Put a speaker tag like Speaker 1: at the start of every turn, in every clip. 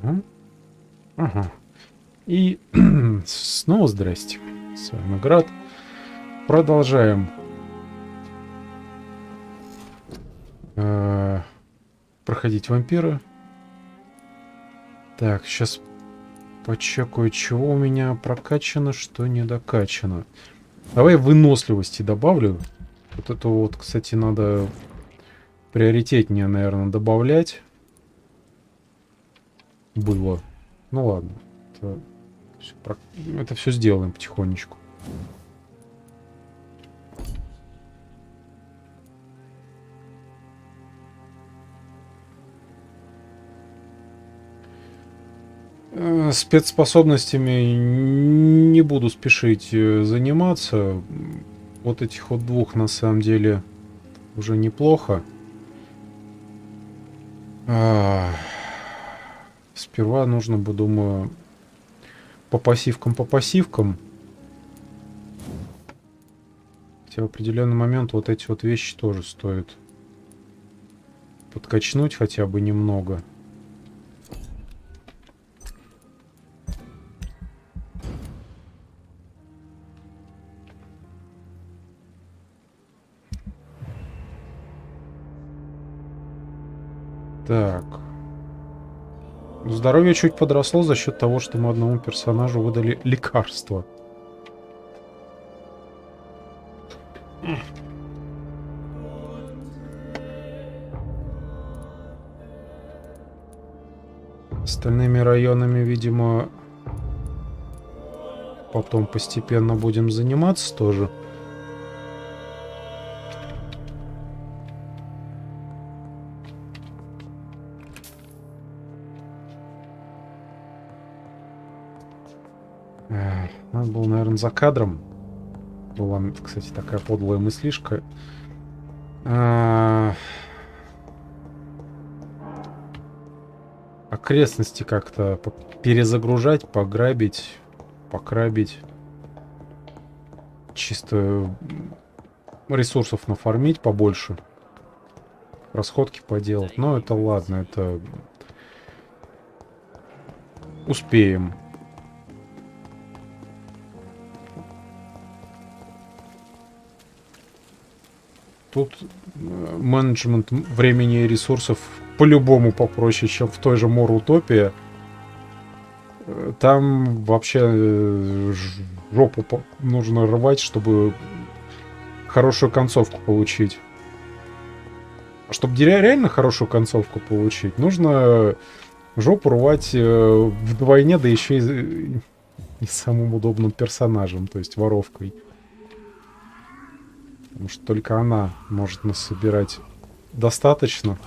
Speaker 1: Ага. Ага. И снова здрасте. С вами GraD. Продолжаем проходить вампира. Так, сейчас почекаю, чего у меня прокачано, что не докачано. Давай выносливости добавлю. Вот это вот, кстати, надо приоритетнее, наверное, добавлять. Было. Ну ладно. Это все сделаем потихонечку. Спецспособностями не буду спешить заниматься. Вот этих вот двух на самом деле уже неплохо. Сперва нужно бы, думаю, по пассивкам. Хотя в определенный момент вот эти вот вещи тоже стоит подкачнуть хотя бы немного. Так. Здоровье чуть подросло за счет того, что мы одному персонажу выдали лекарство. Остальными районами, видимо, потом постепенно будем заниматься тоже. Надо было, наверное, за кадром. Была, кстати, такая подлая мыслишка. Окрестности как-то перезагружать, пограбить, покрабить. Чисто ресурсов нафармить побольше. Расходки поделать. Но это ладно, это успеем. Тут менеджмент времени и ресурсов по-любому попроще, чем в той же Мор-Утопии. Там вообще жопу нужно рвать, чтобы хорошую концовку получить. А чтобы реально хорошую концовку получить, нужно жопу рвать вдвойне, да еще и самым удобным персонажем, то есть воровкой. Потому что только она может насобирать достаточно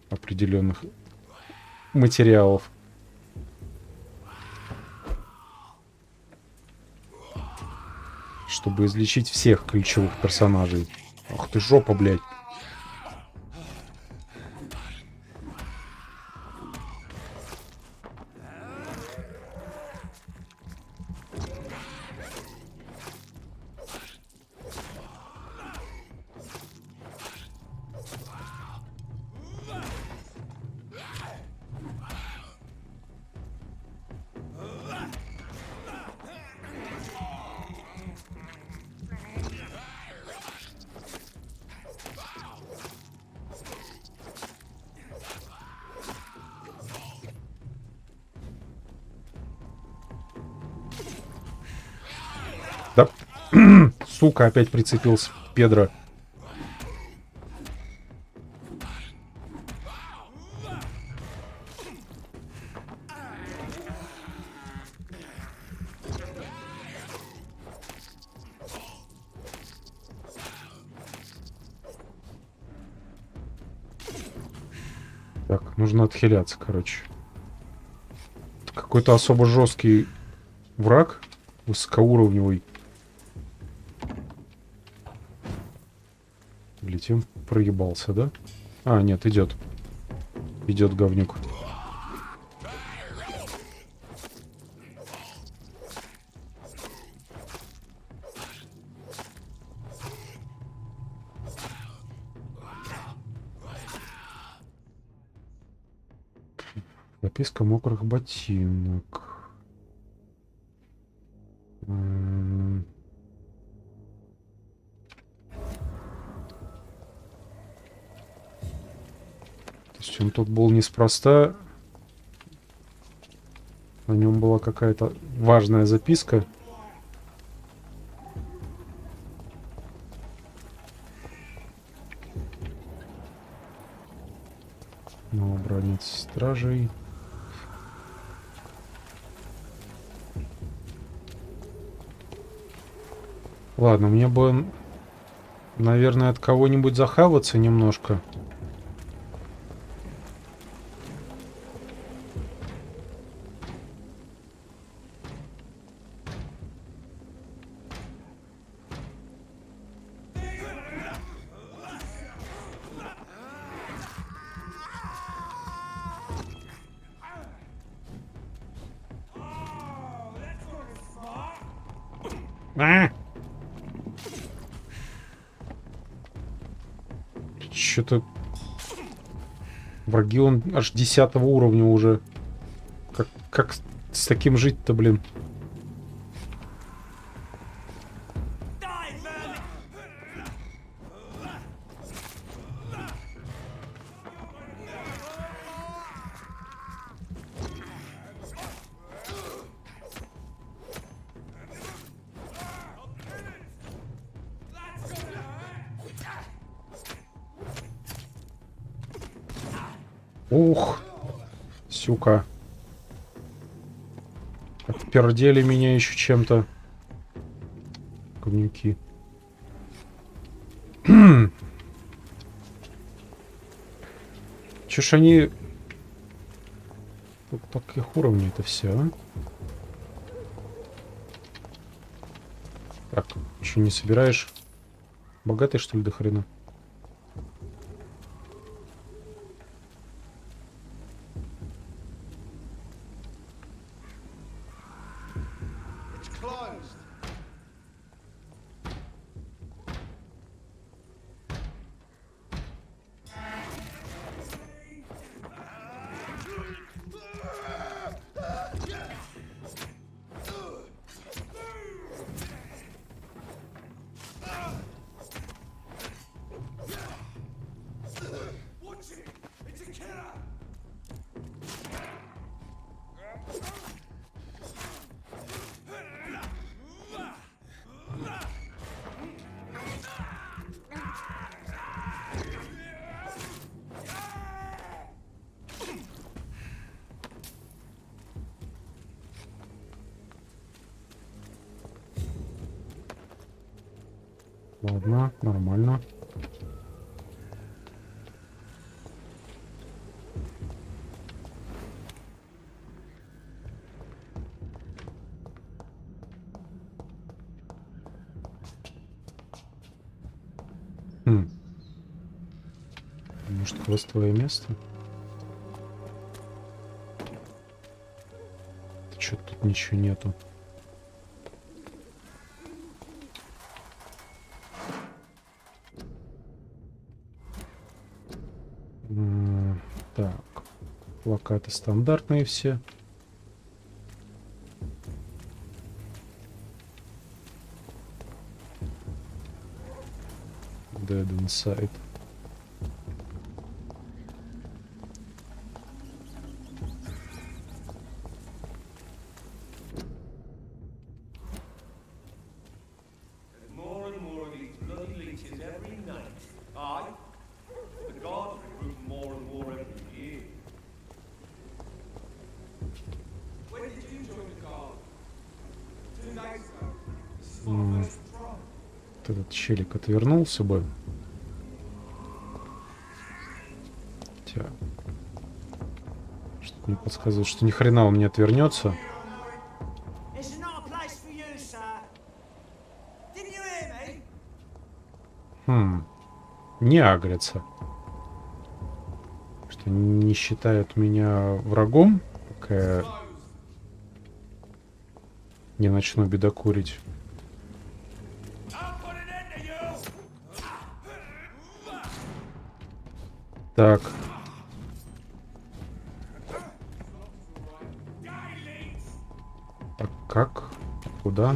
Speaker 1: определенных материалов. Чтобы излечить всех ключевых персонажей. Ах ты жопа, блядь. Да. Сука, опять прицепился Педро. Так, нужно отхиляться, короче. Какой-то особо жесткий враг, высокоуровневый. Летим, проебался, да? А, нет, идет. Идет говнюк. Записка мокрых ботинок. То есть он тут был неспроста. На нем была какая-то важная записка. Новобранец стражей. Ладно, мне бы, наверное, от кого-нибудь захаваться немножко. Что-то враги он аж 10-го уровня уже. Как с таким жить-то, блин? Ух, сюка. Отпердели меня еще чем-то. Говнюки. Чё ж они... Тут таких уровней это все, а? Так, что не собираешь? Богатый, что ли, до хрена? Ладно, нормально. Может, квестовое место? Что-то тут ничего нету. Так, плакаты стандартные все. Dead Inside. Этот челик отвернулся бы. Хотя... Что-то мне подсказывает, что ни хрена он не отвернется. Не агрятся. Что не считают меня врагом, пока я не начну бедокурить. Так. да?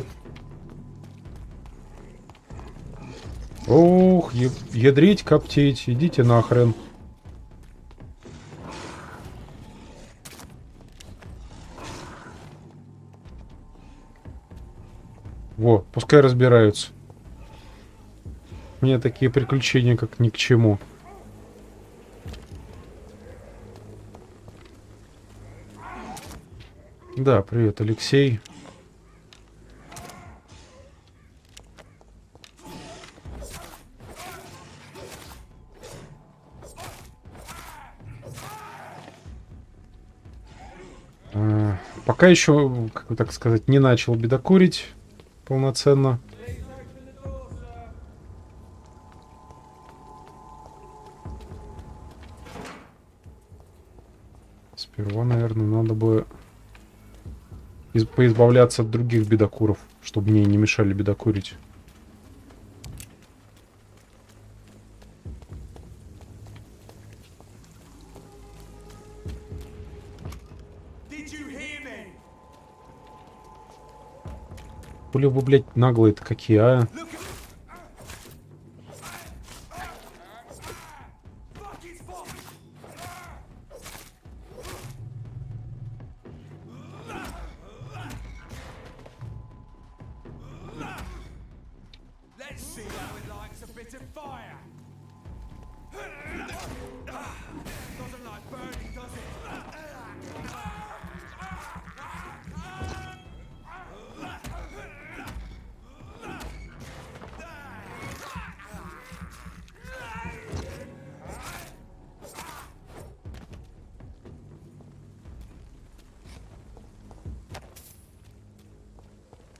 Speaker 1: Ох, ядрить, коптить. Идите нахрен. Во, пускай разбираются. Мне такие приключения как ни к чему. Да, привет, Алексей. Пока еще, как бы так сказать, не начал бедокурить полноценно. Сперва, наверное, надо бы поизбавляться от других бедокуров, чтобы мне не мешали бедокурить. Хули вы, блядь, наглые-то какие, а?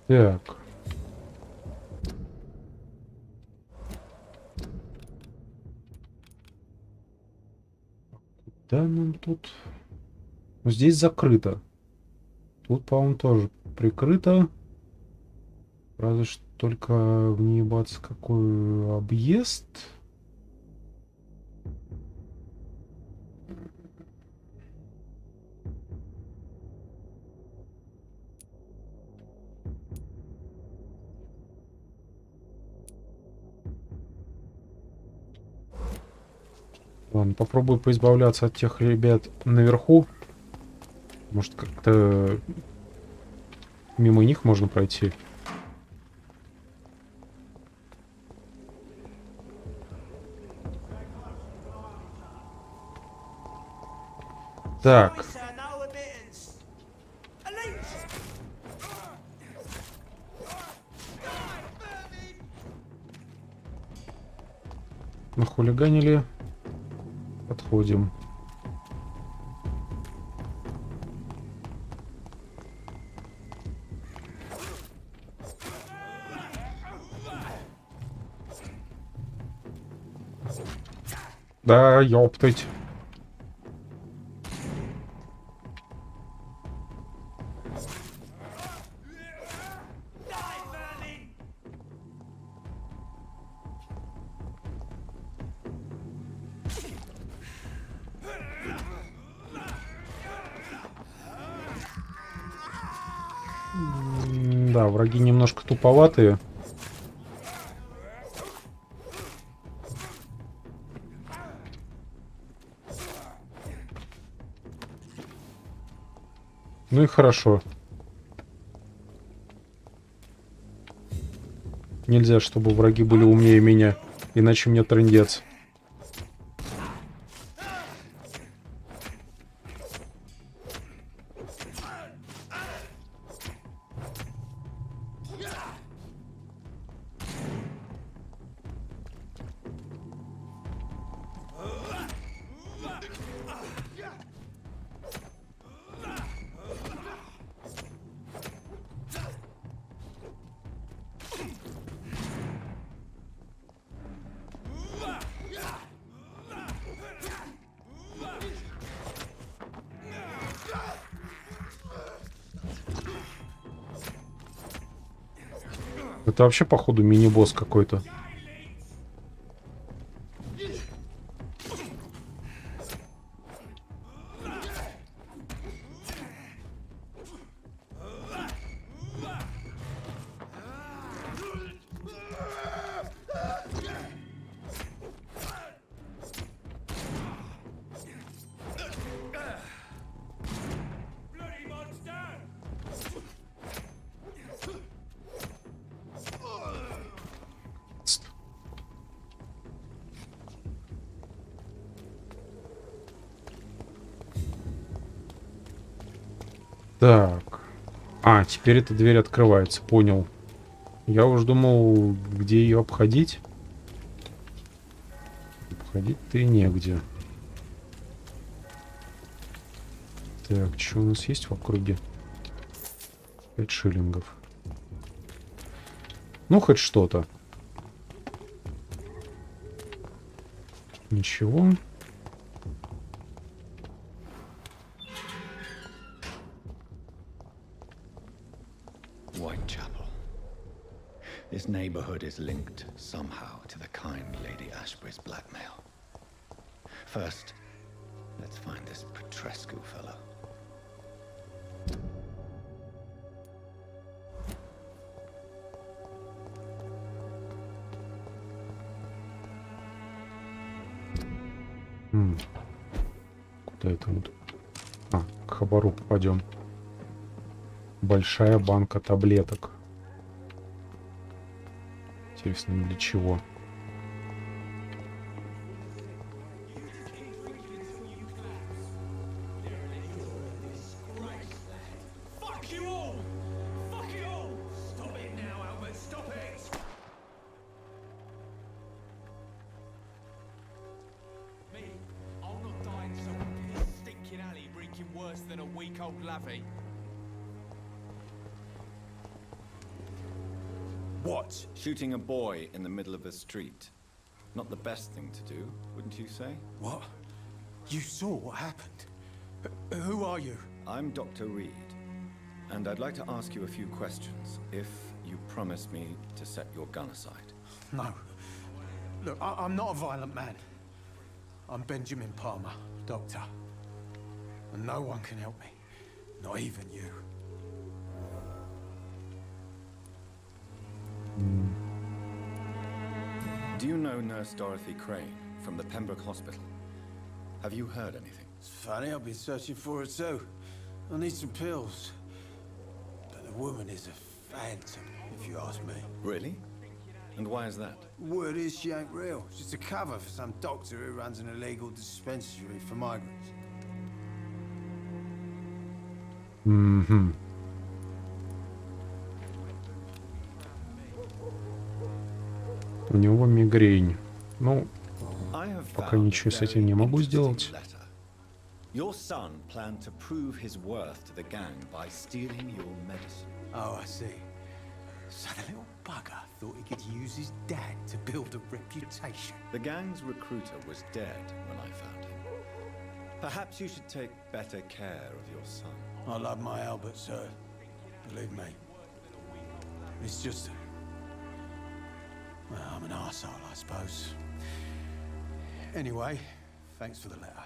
Speaker 1: Так. Да, нам тут... Ну, здесь закрыто. Тут, по-моему, тоже прикрыто. Разве что только въебаться какой объезд. Ладно, попробую поизбавляться от тех ребят наверху. Может, как-то мимо них можно пройти. Так. Нахулиганили. Подходим. Да, ёптать. Да, враги немножко туповатые. Ну и хорошо. Нельзя, чтобы враги были умнее меня, иначе мне трындец. Это вообще, походу, мини-босс какой-то. Так. А, теперь эта дверь открывается, понял. Я уж думал, где ее обходить. Обходить-то и негде. Так, что у нас есть в округе? 5 шиллингов. Ну, хоть что-то. Ничего.
Speaker 2: Whitechapel. This neighborhood is linked somehow to the kind Lady Ashbury's blackmail. First, let's find this Petrescu fellow.
Speaker 1: Куда это вот? А, к хабару попадем. Большая банка таблеток. Интересно, для чего?
Speaker 2: What? Shooting a boy in the middle of a street. Not the best thing to do, wouldn't you say?
Speaker 3: What? You saw what happened? Who are you?
Speaker 2: I'm Dr. Reed, and I'd like to ask you a few questions, if you promise me to set your gun aside.
Speaker 3: No. Look, I'm not a violent man. I'm Benjamin Palmer, doctor. And no one can help me. Not even you.
Speaker 2: Do you know Nurse Dorothy Crane from the Pembroke Hospital? Have you heard anything?
Speaker 3: It's funny, I've been searching for her too. I need some pills. But the woman is a phantom, if you ask me.
Speaker 2: Really? And why is that?
Speaker 3: Word is she ain't real. She's a cover for some doctor who runs an illegal dispensary for migrants.
Speaker 1: Угу. У него мигрень. Ну, пока ничего с этим не могу сделать.
Speaker 2: Your son planned to prove his worth to the gang by stealing your medicine.
Speaker 3: Oh, I see. So the little bugger thought he could use his dad to build a reputation.
Speaker 2: The gang's recruiter was dead when I found him. Perhaps you should take better care of your son.
Speaker 3: I love my Albert, sir. Believe me. It's just... Well, I'm an arsehole, I suppose. Anyway, thanks for the letter.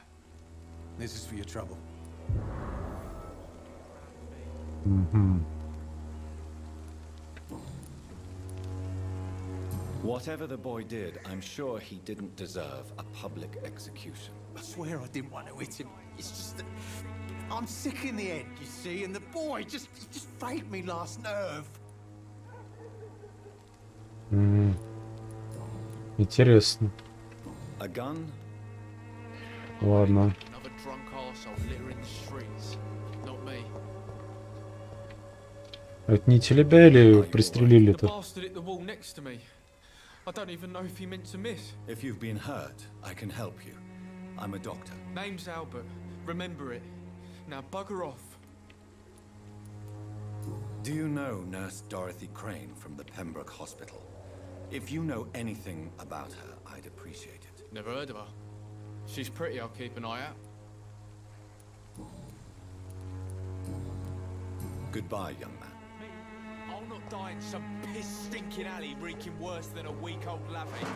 Speaker 3: This is for your trouble.
Speaker 1: Mm-hmm.
Speaker 2: Whatever the boy did, I'm sure he didn't deserve a public execution.
Speaker 3: I swear I didn't want to hit him. It's just that I'm sick in the head, you see, and the boy just frayed me last nerve.
Speaker 1: Интересно.
Speaker 2: A gun?
Speaker 1: Ладно. Это не тебя или пристрелили-то?
Speaker 4: I don't even know if he meant to miss.
Speaker 2: If you've been hurt, I can help you. I'm a doctor.
Speaker 4: Name's Albert. Remember it. Now bugger off.
Speaker 2: Do you know Nurse Dorothy Crane from the Pembroke Hospital? If you know anything about her, I'd appreciate it.
Speaker 4: Never heard of her. She's pretty, I'll keep an eye out.
Speaker 2: Goodbye, young man.
Speaker 4: I'll not die in some piss-stinking alley reeking worse than a week-old lavvy.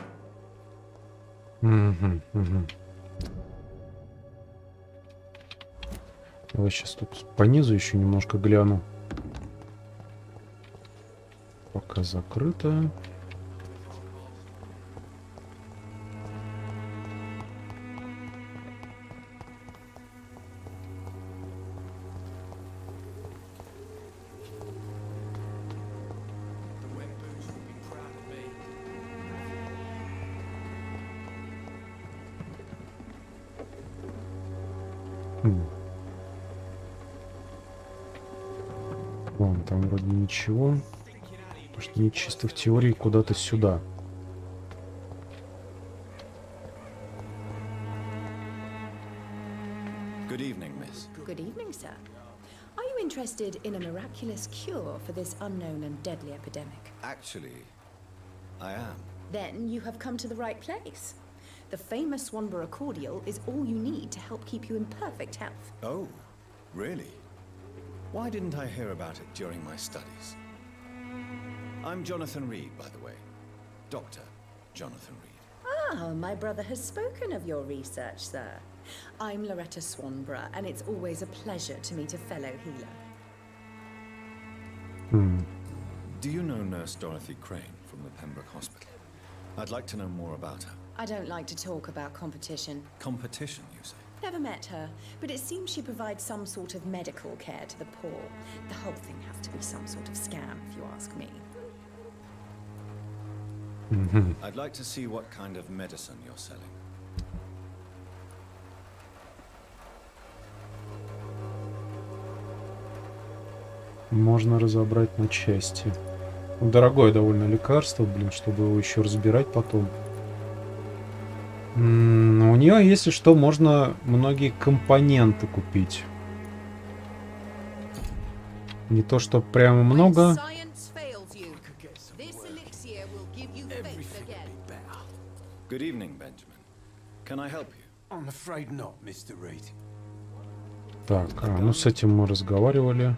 Speaker 1: Давай сейчас тут по низу еще немножко гляну. Пока закрыто. там вроде ничего. Потому что не чисто в теории куда-то сюда.
Speaker 2: Good evening, miss.
Speaker 5: Good evening, sir. Are you interested in a miraculous cure for this unknown and deadly epidemic?
Speaker 2: Actually, I am.
Speaker 5: Then you have come to the right place. The famous Swanborough cordial is all you need to help keep you in perfect health.
Speaker 2: Oh, really? Why didn't I hear about it during my studies? I'm Jonathan Reed, by the way. Dr. Jonathan Reed.
Speaker 5: Ah, my brother has spoken of your research, sir. I'm Loretta Swanborough, and it's always a pleasure to meet a fellow healer.
Speaker 2: Do you know Nurse Dorothy Crane from the Pembroke Hospital? I'd like to know more about her.
Speaker 5: I don't like to talk about competition.
Speaker 2: Competition, you say?
Speaker 5: Never met her, but it seems she provides some sort of medical care to the poor. The whole thing has to be some sort of scam, if you ask me.
Speaker 2: I'd like to see what kind of medicine you're selling.
Speaker 1: Можно разобрать на части. Дорогое довольно лекарство, блин, чтобы его еще разбирать потом. У нее, если что, можно многие компоненты купить. Не то, что прямо много.
Speaker 2: Good evening, Benjamin. Can I help you?
Speaker 3: I'm afraid not, Mr. Reed.
Speaker 1: Так, ну с этим мы разговаривали.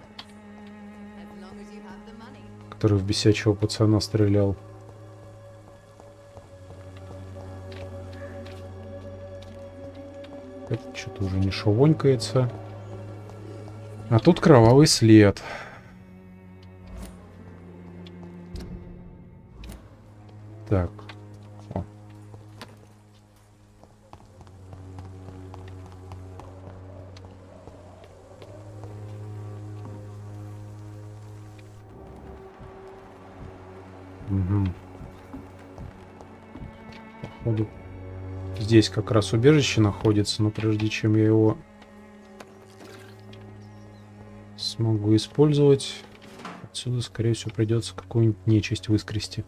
Speaker 1: Который в бесячего пацана стрелял. Это что-то уже не шовонькается. А тут кровавый след. Так. О. Угу. Походу, здесь как раз убежище находится, но прежде чем я его смогу использовать, отсюда, скорее всего, придется какую-нибудь нечисть выскрести.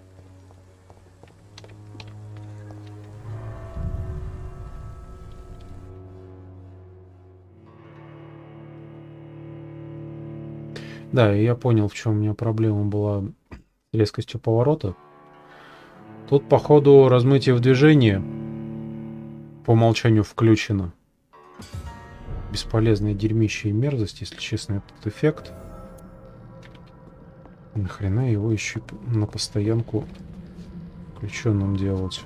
Speaker 1: Да, и я понял, в чем у меня проблема была с резкостью поворота. Тут, походу, размытие в движении по умолчанию включено. Бесполезное дерьмище и мерзость, если честно, этот эффект. Нахрена его еще на постоянку включенным делать?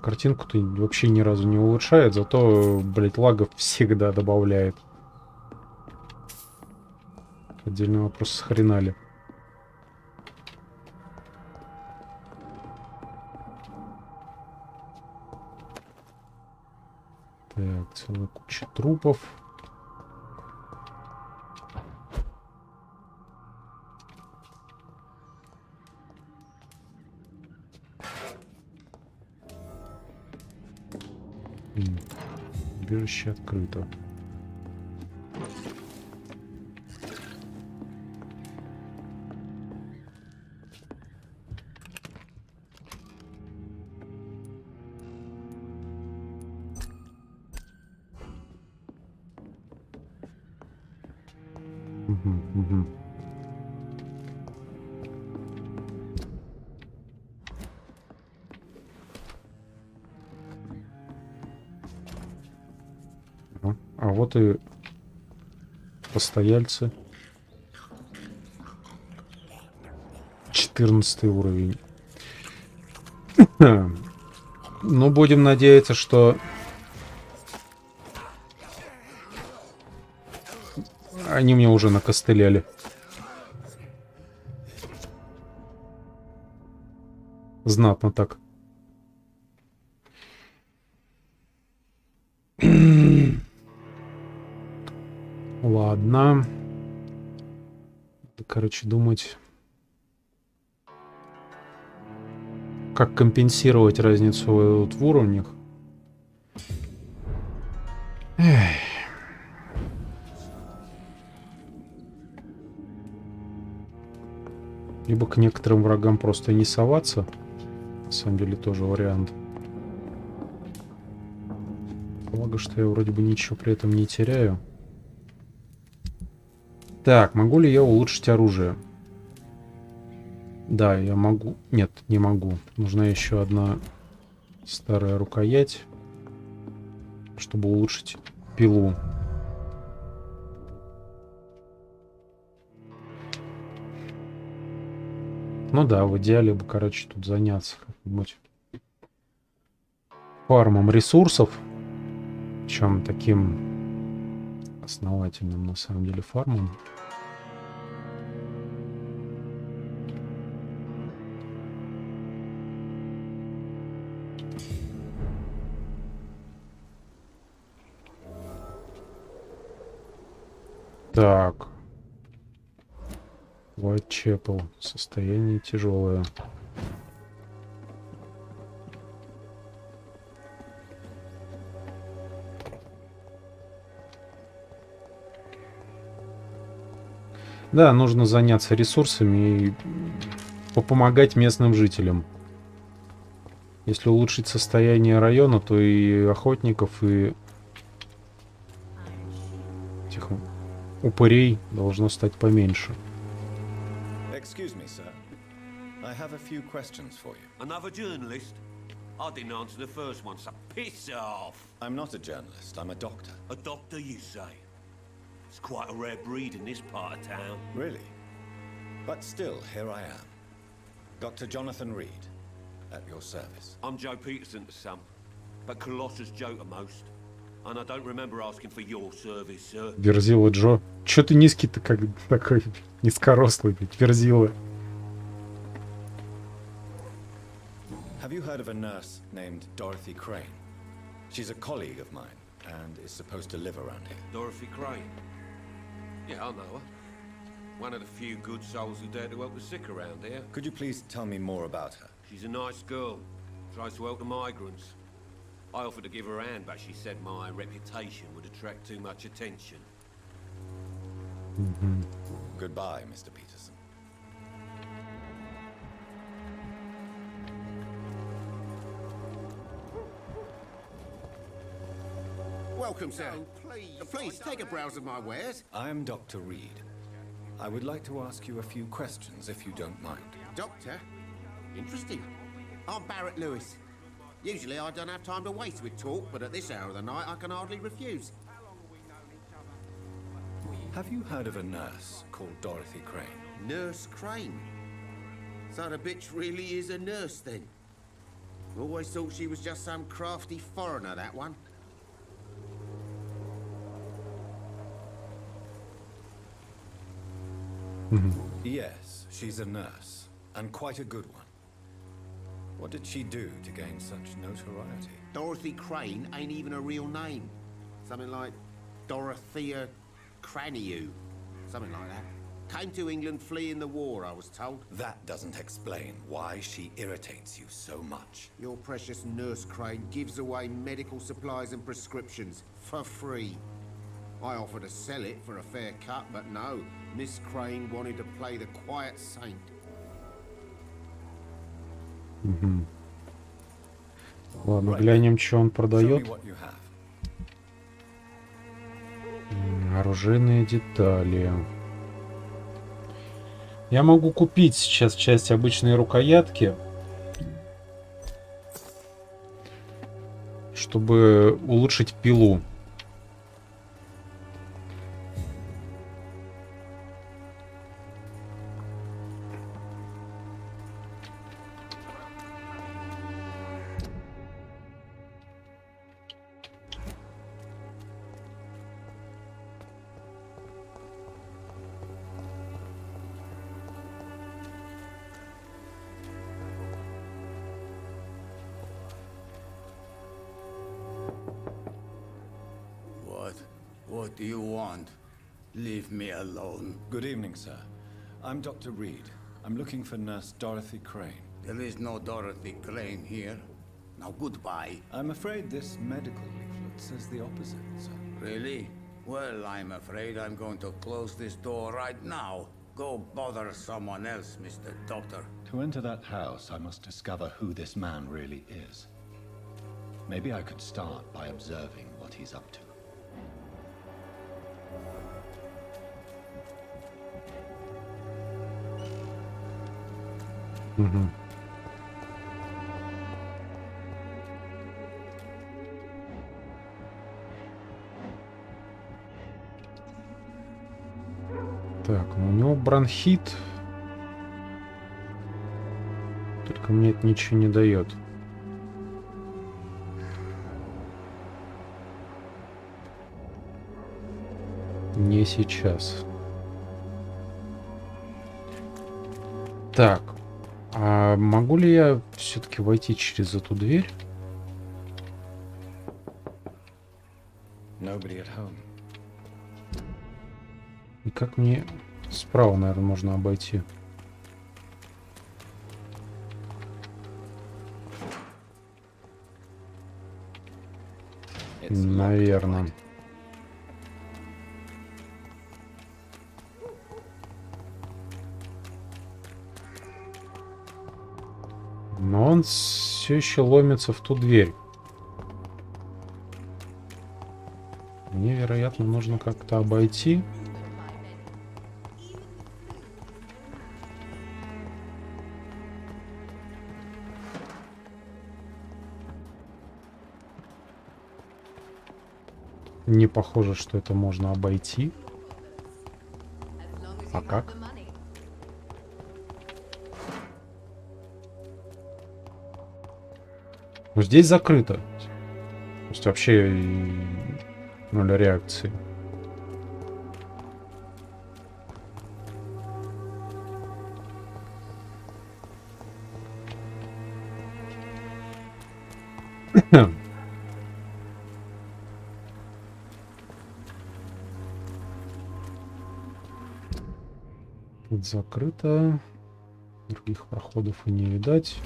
Speaker 1: Картинку-то вообще ни разу не улучшает, зато, блять, лагов всегда добавляет. Отдельный вопрос, схренали. Так, целая куча трупов. Убежище открыто. Угу. А вот и постояльцы. 14 уровень. Ну, будем надеяться, что они мне уже накостыляли. Знатно так. Ладно. Короче, думать. как компенсировать разницу вот в уровнях. Эх. Либо к некоторым врагам просто не соваться. На самом деле тоже вариант. Благо, что я вроде бы ничего при этом не теряю. Так, могу ли я улучшить оружие? Да, я могу. Нет, не могу. Нужна еще одна старая рукоять, чтобы улучшить пилу. Ну да, в идеале бы, короче, тут заняться как-нибудь фармом ресурсов. Причем таким основательным, на самом деле, фармом. Так. Whitechapel. Состояние тяжелое. Да, нужно заняться ресурсами и попомогать местным жителям. Если улучшить состояние района, то и охотников, и этих упырей должно стать поменьше.
Speaker 2: Excuse me, sir. I have a few questions for you.
Speaker 6: Another journalist? I didn't answer the first one, so piss off!
Speaker 2: I'm not a journalist, I'm a doctor.
Speaker 6: A doctor, you say? It's quite a rare breed in this part of town.
Speaker 2: Really? But still, here I am. Dr. Jonathan Reed, at your service.
Speaker 6: I'm Joe Peterson to some, but Colossus Joe to most. And I don't remember asking for your service, sir.
Speaker 1: Верзила Джо. Чё ты низкий-то как такой низкорослый, ведь Верзила.
Speaker 2: Have you heard of a nurse named Dorothy Crane? She's a colleague of mine and is supposed to live around here.
Speaker 6: Dorothy Crane? Yeah, I know her. One of the few good souls who dare to help the sick around here.
Speaker 2: Could you please tell me more about her?
Speaker 6: She's a nice girl. Tries to help the migrants. I offered to give her a hand, but she said my reputation would attract too much attention.
Speaker 2: Goodbye, Mr. Peterson.
Speaker 7: Welcome, sir. Please take a browse of my wares.
Speaker 2: I'm Dr. Reed. I would like to ask you a few questions, if you don't mind.
Speaker 7: Doctor? Interesting. I'm Barrett Lewis. Usually I don't have time to waste with talk, but at this hour of the night I can hardly refuse.
Speaker 2: Have you heard of a nurse called Dorothy Crane?
Speaker 7: Nurse Crane? So the bitch really is a nurse, then? Always thought she was just some crafty foreigner, that one.
Speaker 2: Yes, she's a nurse, and quite a good one. What did she do to gain such notoriety?
Speaker 7: Dorothy Crane ain't even a real name. Something like Dorothea Craniu. Something like that. Came to England fleeing the war, I was told.
Speaker 2: That doesn't explain why she irritates you so much.
Speaker 7: Your precious Nurse Crane gives away medical supplies and prescriptions for free. I offered to sell it for a fair cut, but no. Miss Crane wanted to play the quiet saint.
Speaker 1: Ладно, глянем, что он
Speaker 2: Show me
Speaker 1: продает.
Speaker 2: what you have.
Speaker 1: Оружейные детали. Я могу купить сейчас часть обычной рукоятки, чтобы улучшить пилу.
Speaker 7: What do you want? Leave me alone.
Speaker 2: Good evening, sir. I'm Dr. Reed. I'm looking for Nurse Dorothy Crane.
Speaker 7: There is no Dorothy Crane here. Now goodbye.
Speaker 2: I'm afraid this medical leaflet says the opposite, sir.
Speaker 7: Really? Well, I'm afraid I'm going to close this door right now. Go bother someone else, Mr. Doctor.
Speaker 2: To enter that house, I must discover who this man really is. Maybe I could start by observing what he's up to.
Speaker 1: Угу. Так, ну у него бронхит. Только мне это ничего не дает. Не сейчас. Так. А могу ли я все-таки войти через эту дверь?
Speaker 2: Nobody at home.
Speaker 1: И как мне справа, наверное, можно обойти? Наверное. Но он все еще ломится в ту дверь. Мне, вероятно, нужно как-то обойти. Не похоже, что это можно обойти. А как? Ну, здесь закрыто. То есть вообще ноль реакции. Тут закрыто. Других проходов и не видать.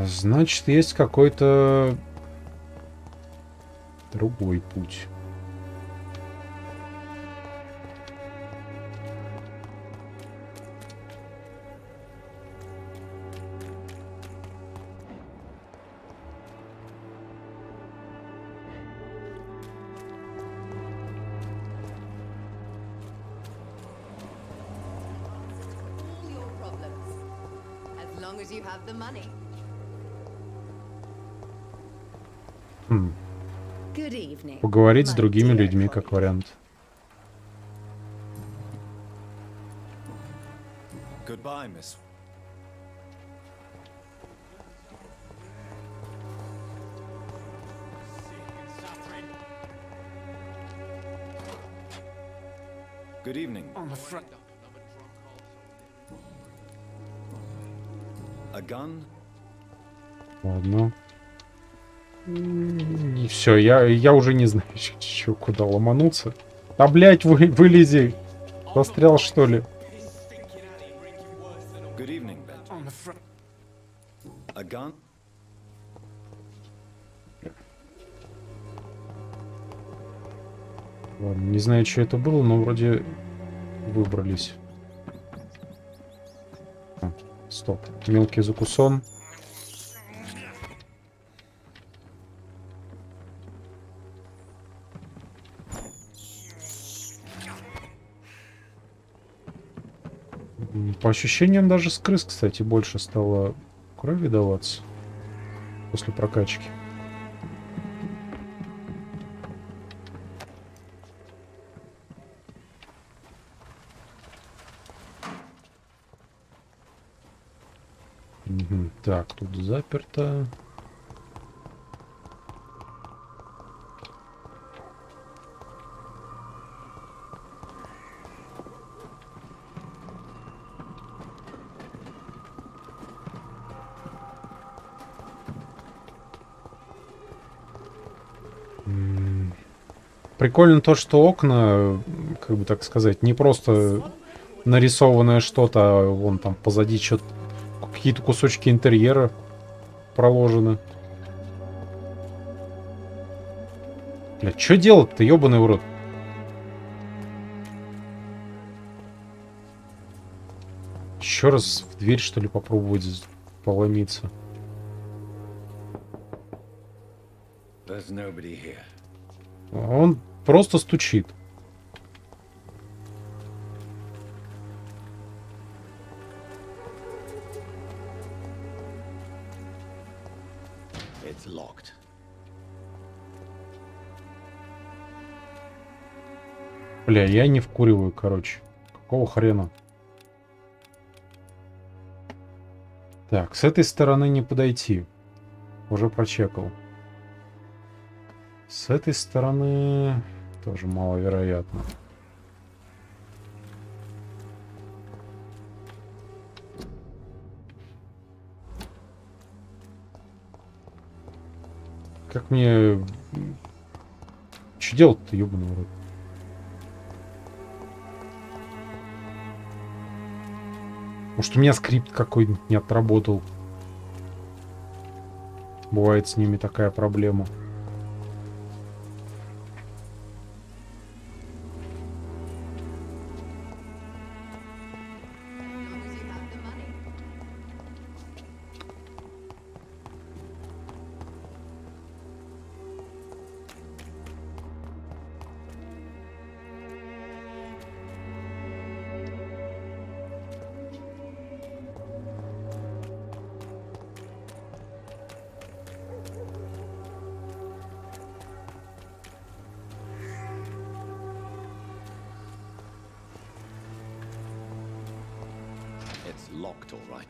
Speaker 1: Значит, есть какой-то другой путь.
Speaker 8: All your problems, as long as you have the money.
Speaker 5: Good evening.
Speaker 1: Поговорить с
Speaker 5: my
Speaker 1: другими
Speaker 5: dear
Speaker 1: людьми как
Speaker 5: colleague.
Speaker 1: вариант.
Speaker 2: Goodbye, miss. Good evening.
Speaker 3: I'm afraid.
Speaker 2: A gun?
Speaker 1: Ладно. Все, я уже не знаю, еще куда ломануться. Да, блять, вылези. Застрял, что ли?
Speaker 2: Good evening, Benjamin.
Speaker 3: I'm afraid.
Speaker 2: A gun?
Speaker 1: Ладно, не знаю, что это было, но вроде выбрались. Стоп. Мелкий закусон. По ощущениям, даже с крыс, кстати, больше стало крови даваться после прокачки. Мгм. Так, тут заперто. Прикольно то, что окна, как бы так сказать, не просто нарисованное что-то, а вон там позади что-то, какие-то кусочки интерьера проложены. Бля, что делать-то, ёбаный в рот? Еще раз в дверь, что ли, попробовать поломиться?
Speaker 2: There's nobody here.
Speaker 1: Он просто стучит.
Speaker 2: It's locked.
Speaker 1: Бля, я не вкуриваю, короче. Какого хрена? Так, с этой стороны не подойти. Уже прочекал. С этой стороны тоже маловероятно. Как мне... Что делать-то, ёбаный в рот? Может, у меня скрипт какой-нибудь не отработал. Бывает с ними такая проблема.
Speaker 2: It's locked, all right.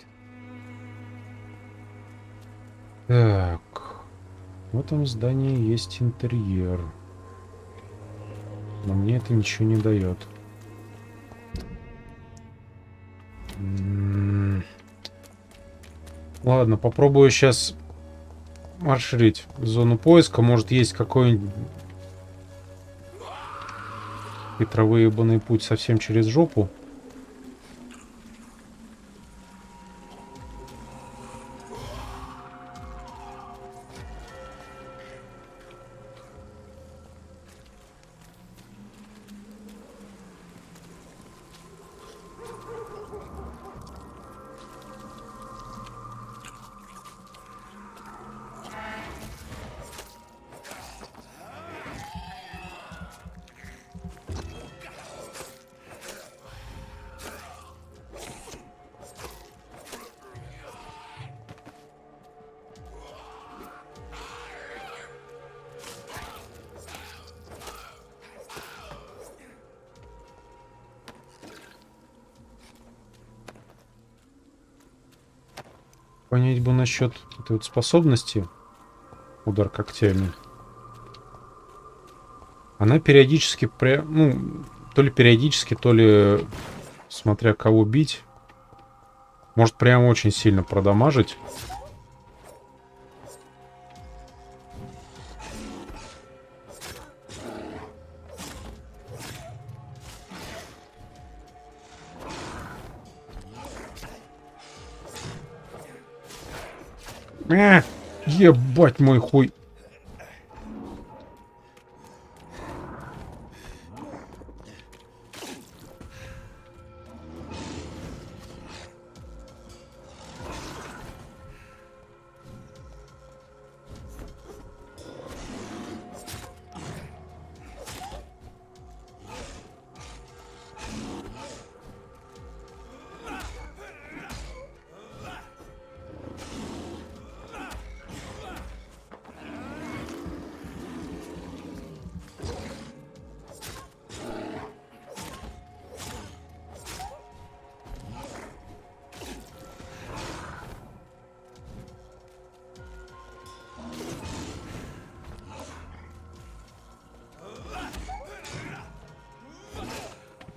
Speaker 1: Так. В этом здании есть интерьер. Но мне это ничего не дает. Ладно, попробую сейчас расширить зону поиска. Может, есть какой-нибудь хитровыебанный путь совсем через жопу. Понять бы насчет этой вот способности. Удар когтями. Она периодически, ну, то ли периодически, то ли смотря кого бить, может прям очень сильно продамажить. Ебать мой хуй.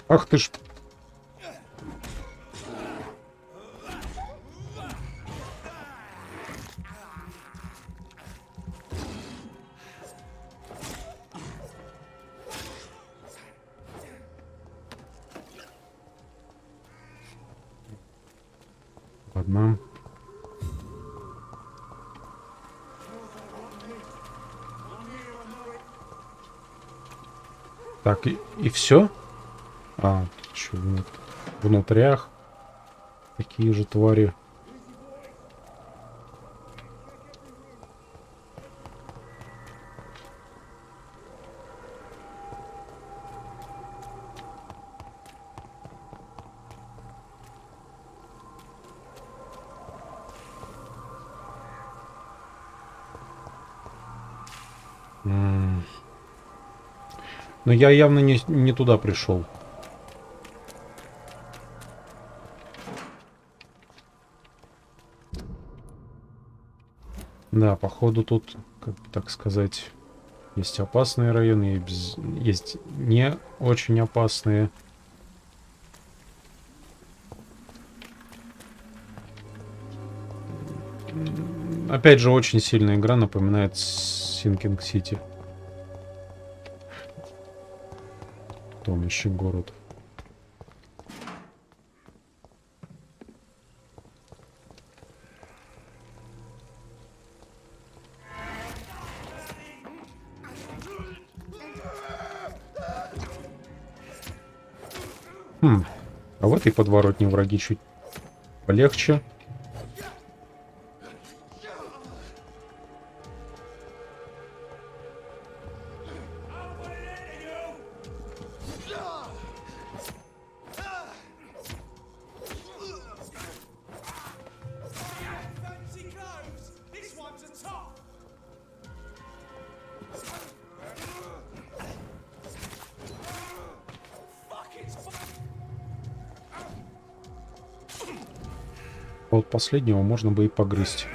Speaker 1: Ах ты ж. Ладно. Так, и все? А, еще внутрях. Такие же твари. Но я явно не туда пришел. Да, походу тут, как бы так сказать, есть опасные районы, есть не очень опасные. Опять же, очень сильная игра, напоминает Sinking City. Тонущий город. А в этой подворотне враги чуть полегче.
Speaker 4: Fancy clothes! This one's a top! Fuck it!
Speaker 1: Вот последнего можно бы и погрызть.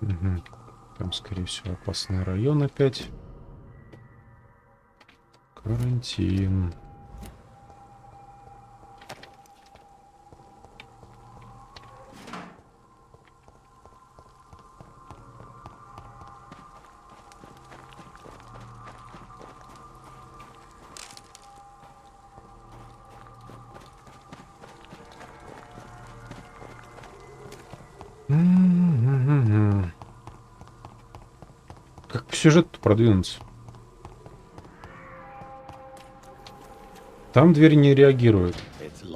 Speaker 1: Угу. Там, скорее всего, опасный район опять. Карантин. Как по сюжету продвинуться? Там дверь не реагирует.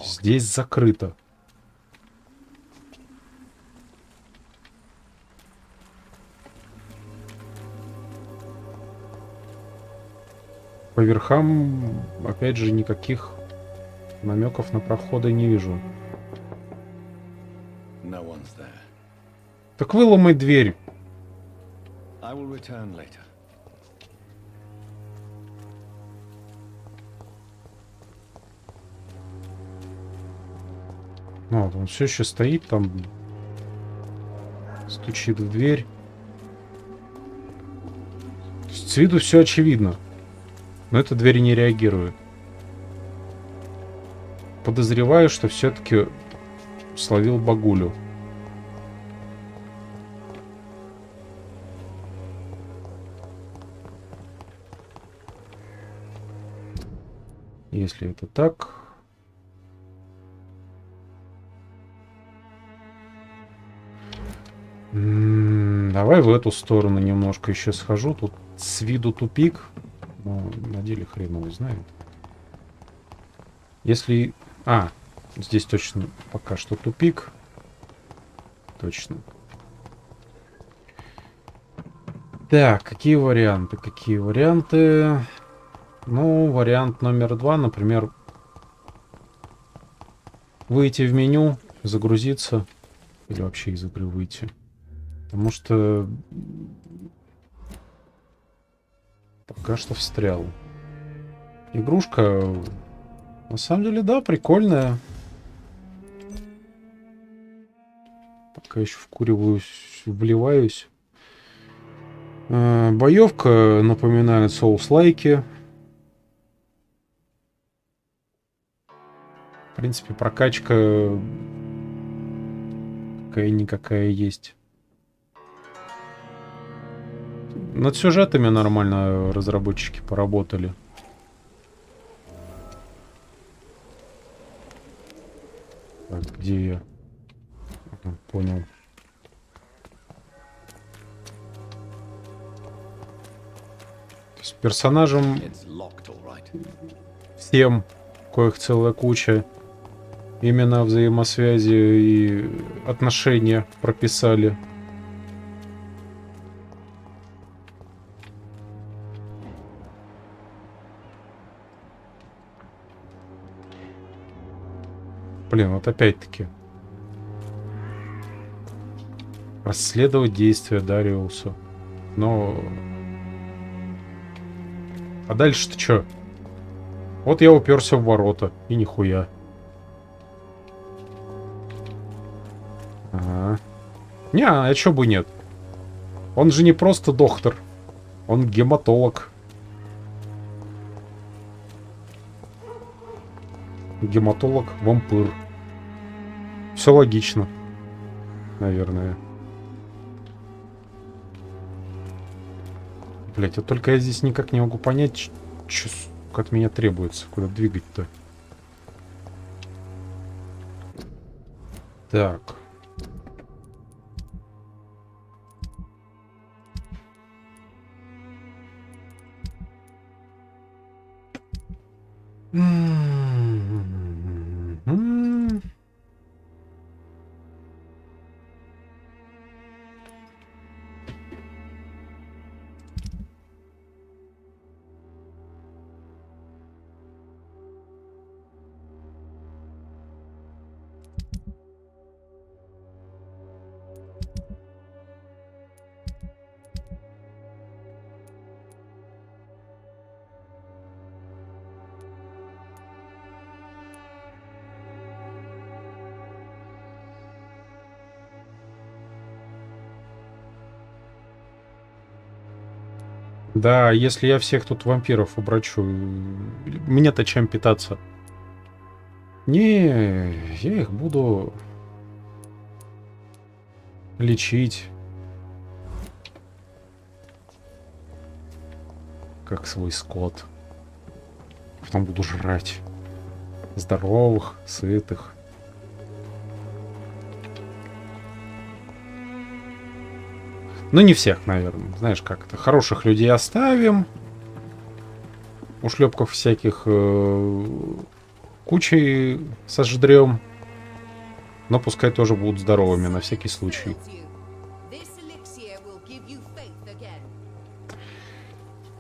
Speaker 1: Здесь закрыто. По верхам, опять же, никаких намеков на проходы не вижу.
Speaker 2: No one's there.
Speaker 1: Так выломай дверь.
Speaker 2: I will return later.
Speaker 1: Ну, вот он все еще стоит там, стучит в дверь. То есть с виду все очевидно, но эта дверь не реагирует. Подозреваю, что все-таки словил багулю. Если это так... Давай в эту сторону немножко еще схожу. Тут с виду тупик. Но на деле хрен его знает. Если... А, здесь точно пока что тупик. Точно. Так, какие варианты? Какие варианты? Ну, вариант номер 2, например, выйти в меню, загрузиться. Или вообще из игры выйти. Потому что пока что встрял. Игрушка, на самом деле, да, прикольная. Пока еще вкуриваюсь, вливаюсь. Боевка напоминает соус-лайки. В принципе, прокачка какая-никакая есть. Над сюжетами нормально разработчики поработали. Так, где я? Понял. То есть персонажам
Speaker 2: It's locked, all right.
Speaker 1: всем, коих целая куча, именно взаимосвязи и отношения прописали. Блин, вот опять-таки. Расследовать действия Дариуса. Но... А дальше-то что? Вот я уперся в ворота. И нихуя. Ага. Не, а чё бы нет? Он же не просто доктор. Он гематолог. Гематолог-вампир. Все логично. Наверное. Блять, вот только я здесь никак не могу понять, что от меня требуется. Куда двигать-то? Так. Да, если я всех тут вампиров обрачу, мне-то чем питаться? Не, я их буду лечить. Как свой скот. Потом буду жрать. Здоровых, сытых. Ну, не всех, наверное. Знаешь, как это. Хороших людей оставим. Ушлепков всяких кучей сождрем. Но пускай тоже будут здоровыми, на всякий случай.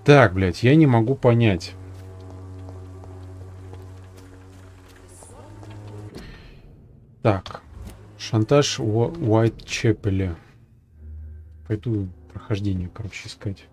Speaker 1: Так, блядь, я не могу понять. Так. Шантаж в Уайтчепеле. Пойду прохождение, короче, искать.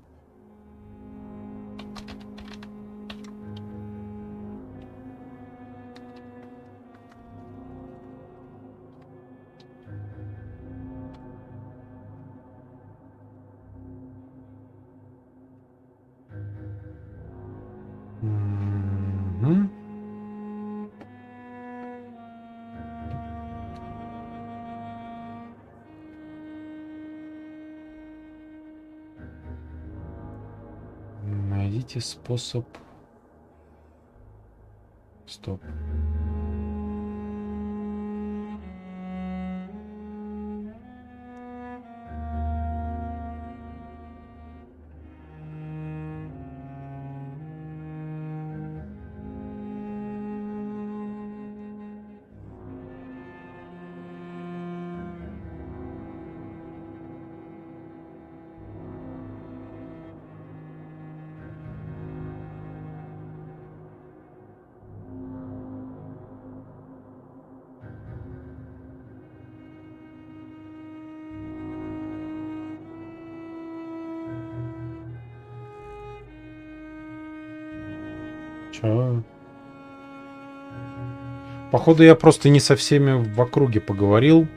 Speaker 1: Мгм. Найдите способ. Стоп. Чё? Походу, я просто не со всеми в округе поговорил.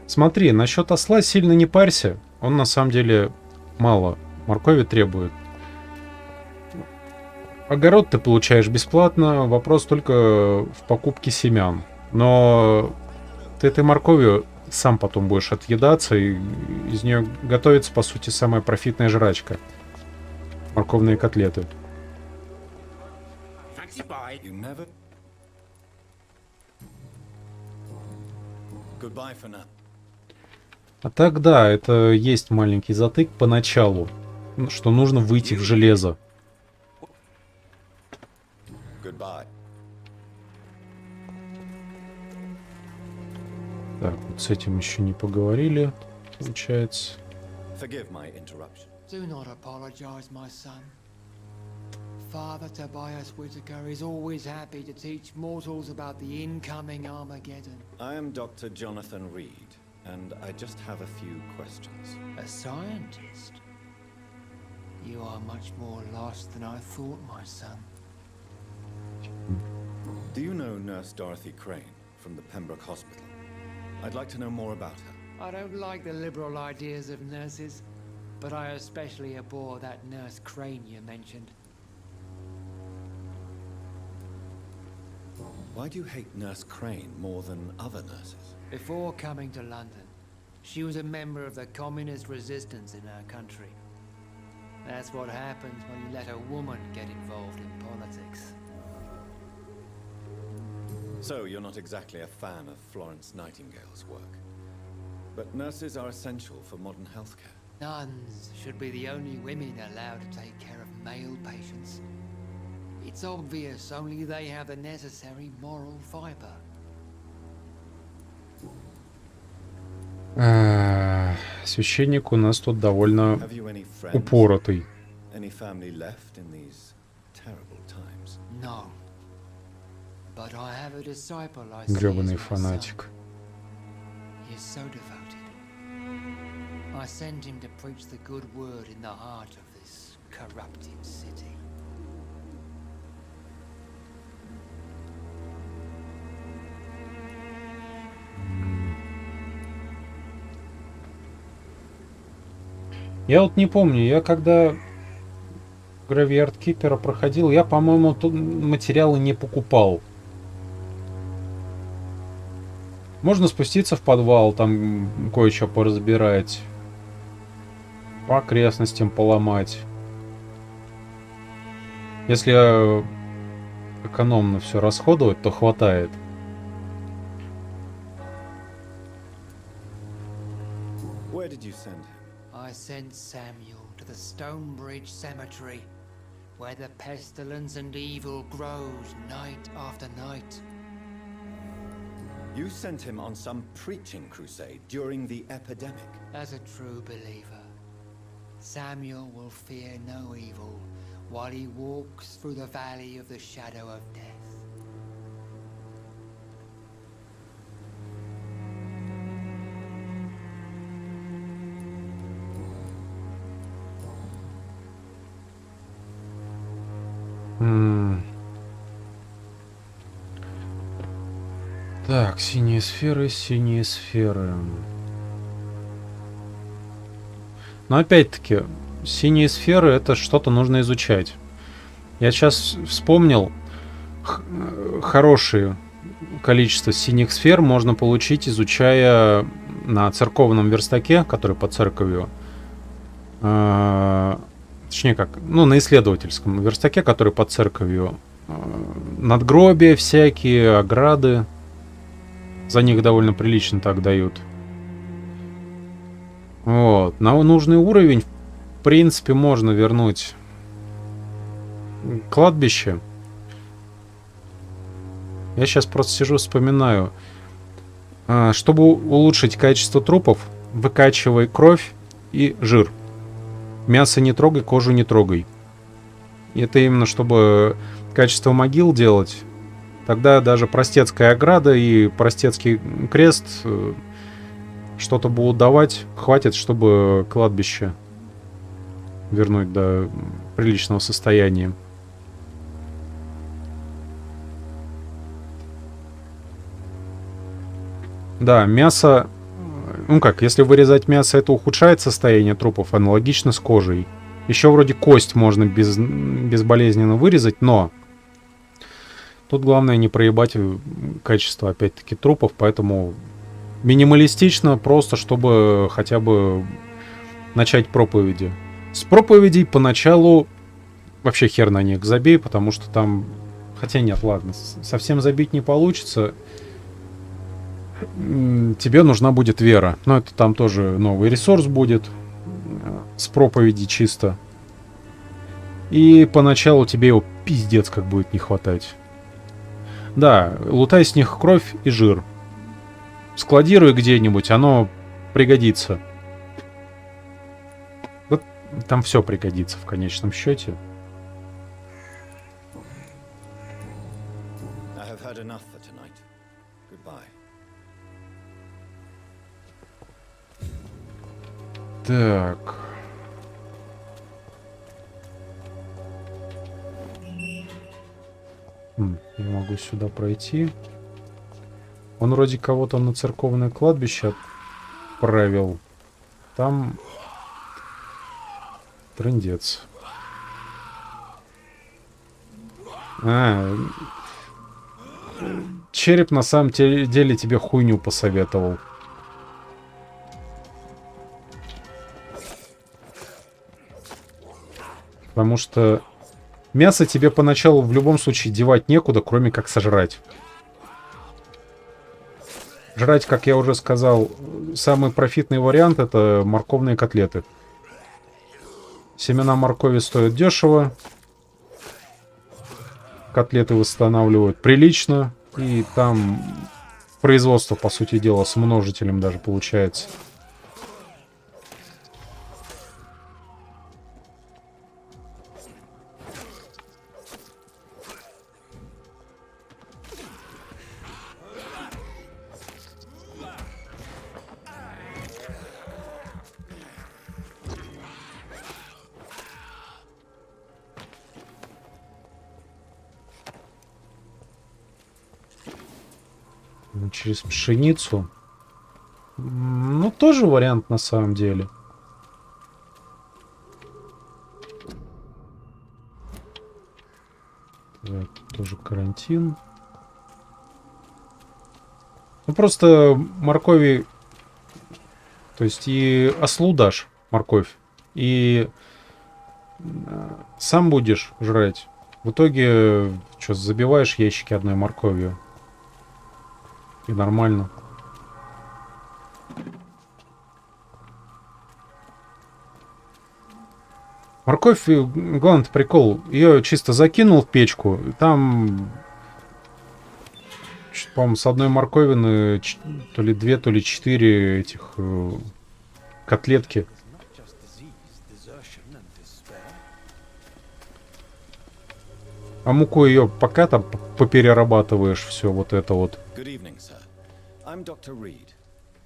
Speaker 1: Смотри, насчет осла сильно не парься. Он на самом деле мало моркови требует. Огород ты получаешь бесплатно. Вопрос только в покупке семян. Но ты этой морковью сам потом будешь отъедаться. И из нее готовится, по сути, самая профитная жрачка. Морковные котлеты.
Speaker 2: You never... Goodbye for now.
Speaker 1: А так да, это есть маленький затык поначалу. Что нужно выйти в железо.
Speaker 2: Goodbye.
Speaker 1: Так, вот с этим еще не поговорили, получается.
Speaker 2: Forgive my interruption.
Speaker 4: Do not apologize, my son. Father Tobias Whitaker is always happy to teach mortals about the incoming Armageddon.
Speaker 2: I am Dr. Jonathan Reed, and I just have a few questions.
Speaker 4: A scientist? You are much more lost than I thought, my son.
Speaker 2: Do you know Nurse Dorothy Crane from the Pembroke Hospital? I'd like to know more about her.
Speaker 4: I don't like the liberal ideas of nurses, but I especially abhor that Nurse Crane you mentioned.
Speaker 2: Why do you hate Nurse Crane more than other nurses?
Speaker 4: Before coming to London, she was a member of the communist resistance in our country. That's what happens when you let a woman get involved in politics.
Speaker 2: So, you're not exactly a fan of Florence Nightingale's work. But nurses are essential for modern healthcare.
Speaker 4: Nuns should be the only women allowed to take care of male patients. It's obvious only they have the necessary moral fiber.
Speaker 1: Священник у нас тут довольно
Speaker 2: Have you any friends?
Speaker 1: упоротый.
Speaker 2: Any family left in these terrible times?
Speaker 4: No. But I have a disciple I see as
Speaker 1: Грёбаный
Speaker 4: my
Speaker 1: фанатик.
Speaker 4: son. He is so devoted. I send him to preach the good word in the heart of this corrupted city.
Speaker 1: Я вот не помню, я когда Гравиард Кипера проходил, я, по-моему, материалы не покупал. Можно спуститься в подвал, там кое-что поразбирать. По окрестностям поломать. Если экономно все расходовать, то хватает.
Speaker 2: Where did you send him?
Speaker 4: I sent Samuel to the Stonebridge Cemetery, where the pestilence and evil grows night after night.
Speaker 2: You sent him on some preaching crusade during the epidemic.
Speaker 4: As a true believer, Samuel will fear no evil while he walks through the valley of the shadow of death.
Speaker 1: Так, синие сферы, синие сферы. Но опять-таки, синие сферы это что-то нужно изучать. Я сейчас вспомнил, хорошее количество синих сфер можно получить, изучая на церковном верстаке, который под церковью. Точнее как, ну, на исследовательском верстаке, который под церковью. Надгробия всякие, ограды. За них довольно прилично так дают. Вот. На нужный уровень, в принципе, можно вернуть кладбище. Я сейчас просто сижу, вспоминаю. Чтобы улучшить качество трупов, выкачивай кровь и жир. Мясо не трогай, кожу не трогай. И это именно чтобы качество могил делать. Тогда даже простецкая ограда и простецкий крест что-то будут давать. Хватит, чтобы кладбище вернуть до приличного состояния. Да, мясо... Ну как, если вырезать мясо, это ухудшает состояние трупов, аналогично с кожей. Еще вроде кость можно безболезненно вырезать, но... Тут главное не проебать качество, опять-таки, трупов, поэтому минималистично, просто чтобы хотя бы начать проповеди. С проповедей поначалу вообще хер на них забей, потому что там... Хотя нет, ладно, совсем забить не получится. Тебе нужна будет вера. Но это там тоже новый ресурс будет. С проповеди чисто. И поначалу тебе его пиздец как будет не хватать. Да, лутай с них кровь и жир. Складируй где-нибудь, оно пригодится. Вот там все пригодится в конечном счете. Так. Я могу сюда пройти. Он вроде кого-то на церковное кладбище отправил. Там трындец. Череп на самом деле тебе хуйню посоветовал. Потому что мясо тебе поначалу в любом случае девать некуда, кроме как сожрать. Жрать, как я уже сказал, самый профитный вариант — это морковные котлеты. Семена моркови стоят дешево. Котлеты восстанавливают прилично. И там производство, по сути дела, с множителем даже получается. Через пшеницу. Ну, тоже вариант на самом деле. Так, тоже карантин. Ну, просто моркови... То есть и ослу дашь морковь, и сам будешь жрать. В итоге, что, забиваешь ящики одной морковью. И нормально. Морковь, главный прикол, ее чисто закинул в печку, там, по-моему, с одной морковины то ли 2, то ли 4 этих котлетки. А муку ее пока там поперерабатываешь, все вот это вот.
Speaker 2: I'm Dr. Reed.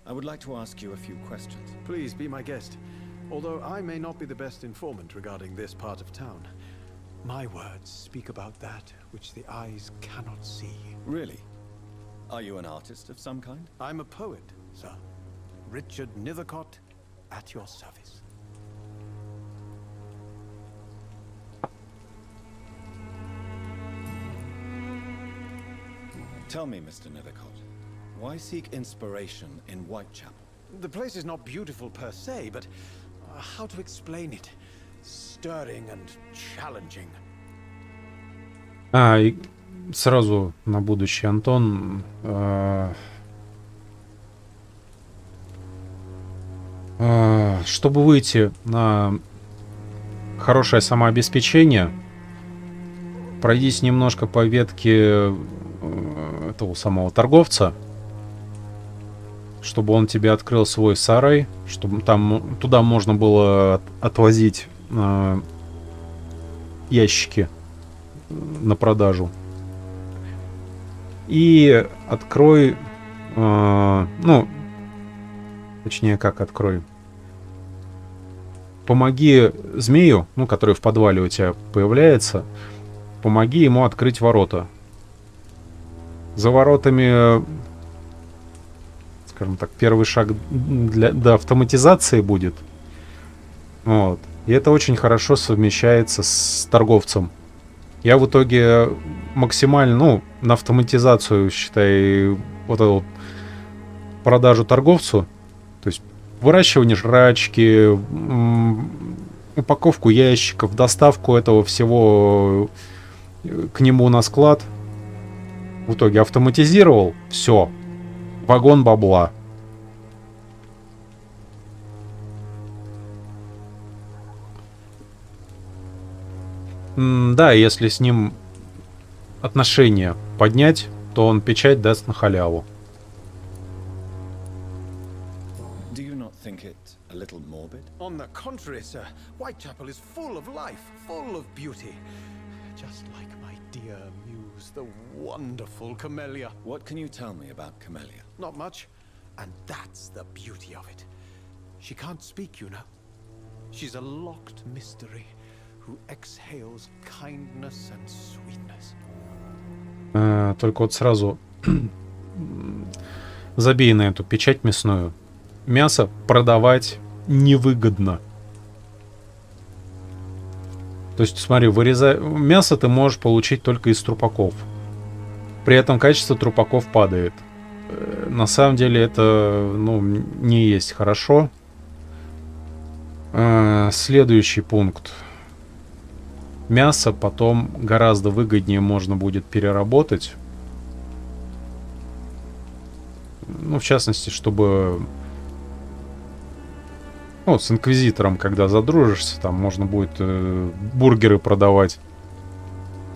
Speaker 2: I would like to ask you a few questions.
Speaker 3: Please be my guest. Although I may not be the best informant regarding this part of town, my words speak about that which the eyes cannot see.
Speaker 2: Really? Are you an artist of some kind?
Speaker 3: I'm a poet, sir. Richard Nethercott, at your service.
Speaker 2: Tell me, Mr. Nethercott, why seek inspiration in Whitechapel?
Speaker 3: The place is not beautiful per se, but how to explain it? Stirring and challenging.
Speaker 1: И сразу на будущее, Антон. Чтобы выйти на хорошее самообеспечение, пройдись немножко по ветке этого самого торговца, чтобы он тебе открыл свой сарай, чтобы там туда можно было отвозить ящики на продажу. И открой, ну, точнее, как открой. Помоги змею, ну, который в подвале у тебя появляется, помоги ему открыть ворота. За воротами скажем так, первый шаг до автоматизации будет. Вот. И это очень хорошо совмещается с торговцем. Я в итоге максимально, ну, на автоматизацию, считай, вот эту вот продажу торговцу, то есть выращивание жрачки, упаковку ящиков, доставку этого всего к нему на склад. В итоге автоматизировал, все, вагон бабла. Да, если с ним отношения поднять, то он печать даст на халяву.
Speaker 2: Do you not think it a little morbid?
Speaker 3: On the contrary, sir, Whitechapel is full of life, full of beauty. Just like my dear muse, the wonderful Camellia.
Speaker 2: What can you tell me about Camellia?
Speaker 3: Not much, and that's the beauty of it. She can't speak, you know. She's a locked mystery who exhales kindness and sweetness.
Speaker 1: Только вот сразу забей на эту печать мясную. Мясо продавать невыгодно. То есть, смотри, мясо ты можешь получить только из трупаков. При этом качество трупаков падает. На самом деле это, ну, не есть хорошо. Следующий пункт. Мясо потом гораздо выгоднее можно будет переработать. Ну, в частности, чтобы... Ну, с инквизитором, когда задружишься, там можно будет бургеры продавать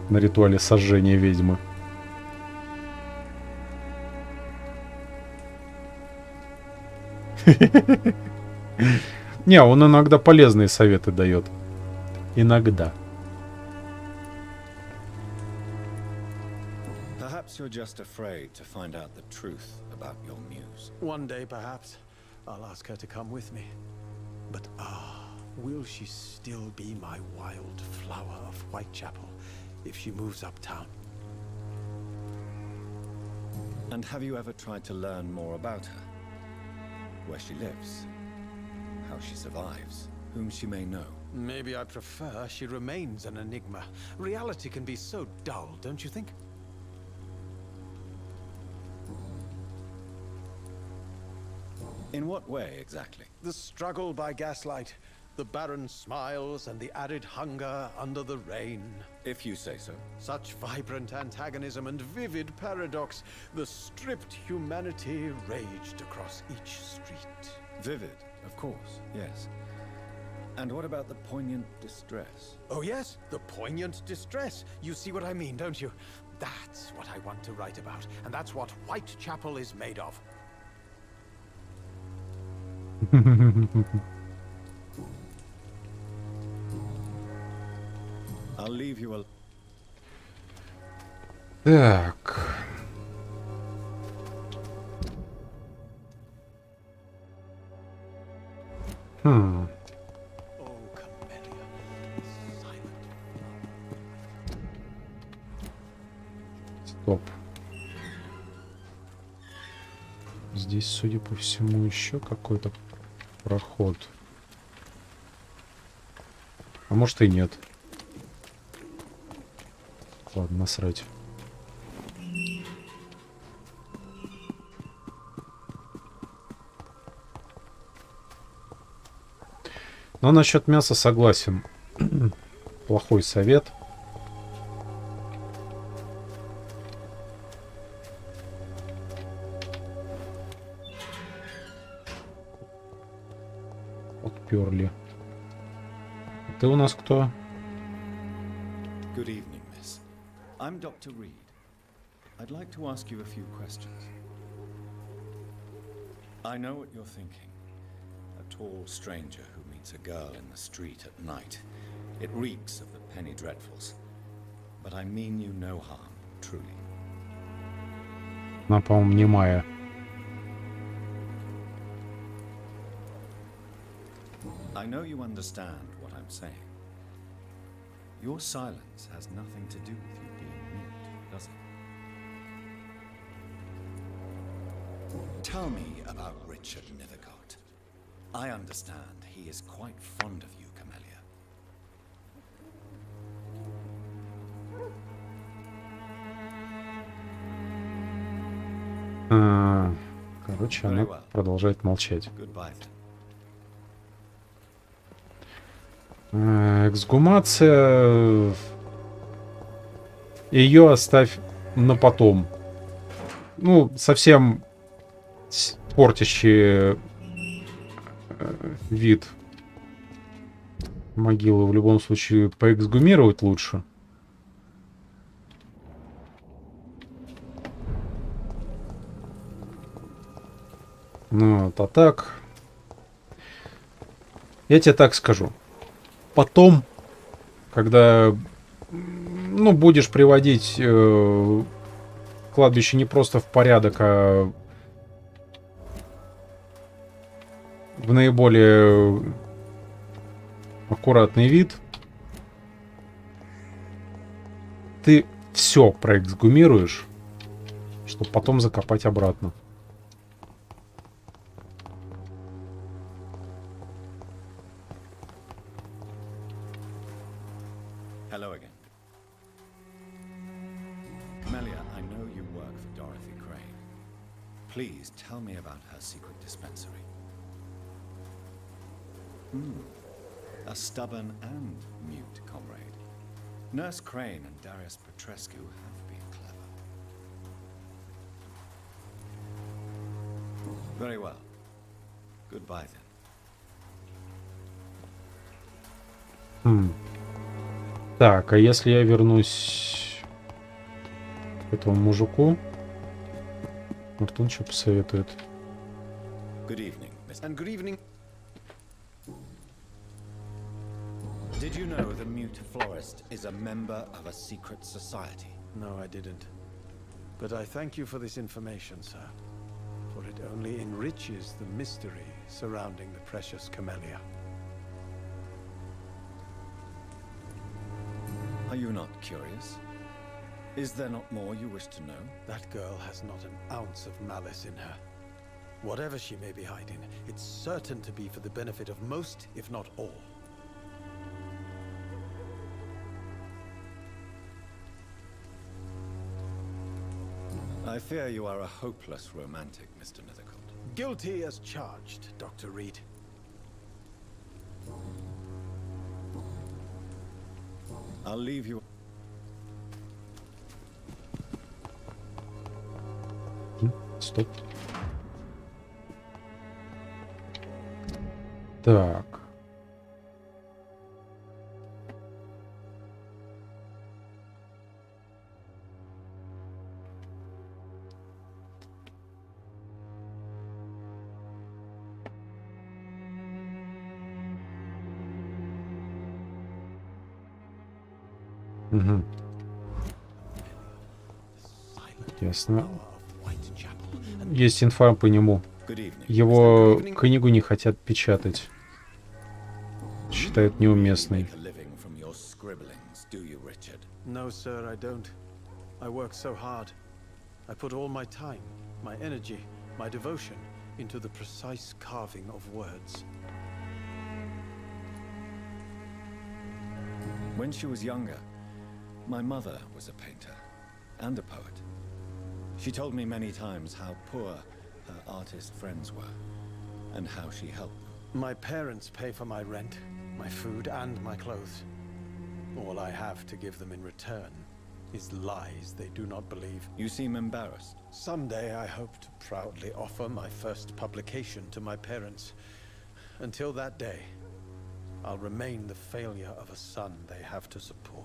Speaker 1: на ритуале сожжения ведьмы. Не, он иногда полезные советы дает. Иногда.
Speaker 2: Perhaps you're just afraid to find out the truth about your muse.
Speaker 3: One day, perhaps, I'll ask her to come with me. But will she still be my wild flower of Whitechapel if she moves uptown?
Speaker 2: And have you ever tried to learn more about her? Where she lives? How she survives? Whom she may know?
Speaker 3: Maybe I prefer she remains an enigma. Reality can be so dull, don't you think?
Speaker 2: In what way, exactly?
Speaker 3: The struggle by gaslight, the barren smiles and the arid hunger under the rain.
Speaker 2: If you say so.
Speaker 3: Such vibrant antagonism and vivid paradox. The stripped humanity raged across each street.
Speaker 2: Vivid, of course, yes. And what about the poignant distress?
Speaker 3: Oh yes, the poignant distress. You see what I mean, don't you? That's what I want to write about, and that's what Whitechapel is made of.
Speaker 2: I'll leave you alone.
Speaker 1: Так.
Speaker 3: Oh, Camellia, silent.
Speaker 1: Стоп. Здесь, судя по всему, еще какой-то проход. А может и нет. Ладно, насрать. Но насчет мяса согласен. Плохой совет. Отперли. Ты у нас кто?
Speaker 2: Good evening, miss. I'm Dr. Reed. I'd like to ask you a few questions. I know what you're thinking. A tall stranger who meets a girl in the street at night. It reeks of the penny dreadfuls. But I mean you no harm, truly.
Speaker 1: Она, по-моему, немая.
Speaker 2: I know you understand what I'm saying. Your silence has nothing to do with you being mute, does it? Tell me about Richard Nethercott. I understand he is quite fond of you, Camellia.
Speaker 1: Короче, она продолжает молчать.
Speaker 2: Goodbye then.
Speaker 1: Эксгумация... Ее оставь на потом. Ну, совсем портящий вид могилы в любом случае поэксгумировать лучше. Ну, вот, а так... Я тебе так скажу. Потом, когда, ну, будешь приводить кладбище не просто в порядок, а в наиболее аккуратный вид, ты все проэксгумируешь, чтобы потом закопать обратно.
Speaker 2: Hello again. Camellia, I know you work for Dorothy Crane. Please tell me about her secret dispensary. A stubborn and mute comrade. Nurse Crane and Darius Petrescu have been clever. Very well. Goodbye then.
Speaker 1: Так, а если я вернусь к этому мужику? Может, он что посоветует?
Speaker 2: Good evening, Miss. And good evening. Did you know the mute florist is a member of a secret society?
Speaker 3: No, I didn't. But I thank you for this information, sir. For it only enriches the mystery surrounding the precious Camellia.
Speaker 2: Are you not curious? Is there not more you wish to know?
Speaker 3: That girl has not an ounce of malice in her. Whatever she may be hiding, it's certain to be for the benefit of most, if not all.
Speaker 2: I fear you are a hopeless romantic, Mr. Nethercott.
Speaker 3: Guilty as charged, Dr. Reed.
Speaker 2: I'll leave you.
Speaker 1: Стоп. Так. Угу. Ясно. Есть инфа по нему. Его книгу не хотят печатать. Считают неуместной.
Speaker 3: No, sir, I don't. I work so hard. I put all my time, my energy, my devotion into the precise carving of words.
Speaker 2: When she was younger, my mother was a painter and a poet. She told me many times how poor her artist friends were and how she helped them.
Speaker 3: My parents pay for my rent, my food, and my clothes. All I have to give them in return is lies they do not believe.
Speaker 2: You seem embarrassed.
Speaker 3: Someday I hope to proudly offer my first publication to my parents. Until that day, I'll remain the failure of a son they have to support.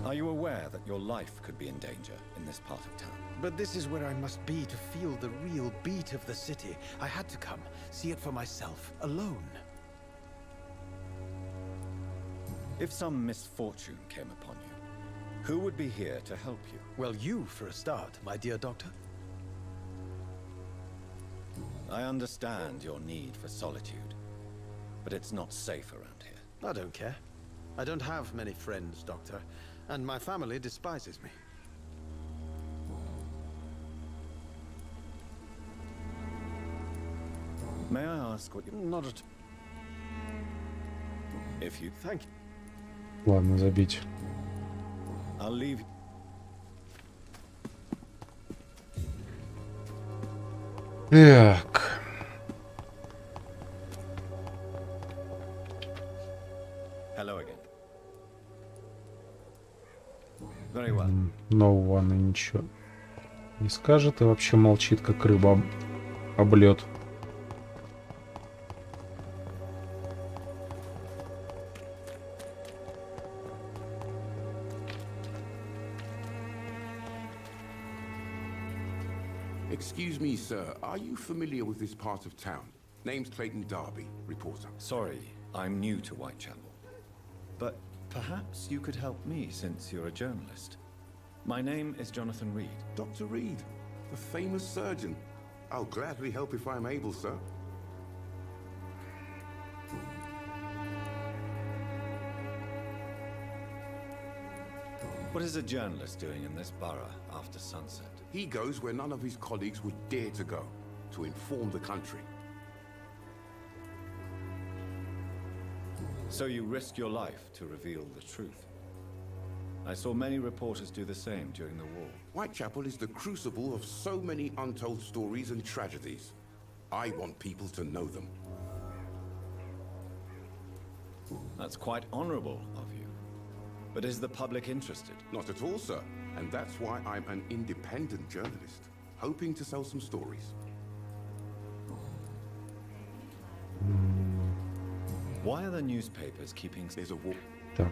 Speaker 2: Are you aware that your life could be in danger in this part of town?
Speaker 3: But this is where I must be to feel the real beat of the city. I had to come, see it for myself, alone.
Speaker 2: If some misfortune came upon you, who would be here to help you?
Speaker 3: Well, you for a start, my dear doctor.
Speaker 2: I understand your need for solitude, but it's not safe around here.
Speaker 3: I don't care. I don't have many friends, Doctor, and my family despises me.
Speaker 2: May I ask what you...
Speaker 3: Not at...
Speaker 2: If you...
Speaker 3: Thank you.
Speaker 1: Ладно, забить.
Speaker 2: I'll leave...
Speaker 1: Так.
Speaker 2: Hello again. Very well.
Speaker 1: Нового она ничего не скажет и вообще молчит, как рыба об лед.
Speaker 9: Excuse me, sir. Are you familiar with this part of town? Name's Clayton Darby, reporter.
Speaker 2: Sorry, I'm new to Whitechapel. But perhaps you could help me since you're a journalist. My name is Jonathan Reed.
Speaker 9: Dr. Reed, the famous surgeon. I'll gladly help if I'm able, sir.
Speaker 2: What is a journalist doing in this borough after sunset?
Speaker 9: He goes where none of his colleagues would dare to go, to inform the country.
Speaker 2: So you risk your life to reveal the truth. I saw many reporters do the same during the war.
Speaker 9: Whitechapel is the crucible of so many untold stories and tragedies. I want people to know them.
Speaker 2: That's quite honorable of you. But is the public interested?
Speaker 9: Not at all, sir. And that's why I'm an independent journalist, hoping to sell some stories.
Speaker 2: Why are the newspapers keeping...
Speaker 9: There's a war.
Speaker 1: Так.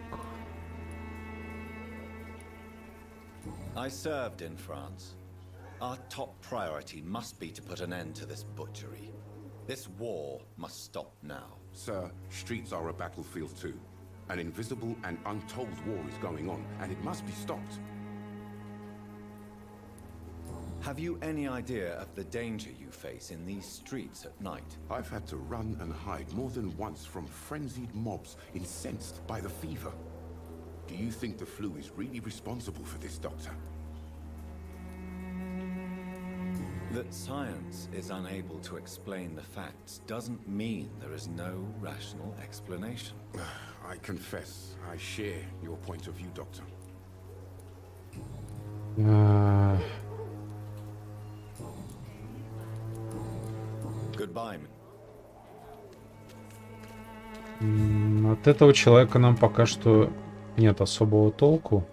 Speaker 2: I served in France. Our top priority must be to put an end to this butchery. This war must stop now.
Speaker 9: Sir, streets are a battlefield too. An invisible and untold war is going on, and it must be stopped.
Speaker 2: Have you any idea of the danger you face in these streets at night?
Speaker 9: I've had to run and hide more than once from frenzied mobs incensed by the fever. Do you think the flu is really responsible for this, Doctor?
Speaker 2: That science is unable to explain the facts doesn't mean there is no rational explanation.
Speaker 9: I confess, I share your point of view, Doctor.
Speaker 2: Goodbye.
Speaker 1: От этого человека нам пока что нет особого толку.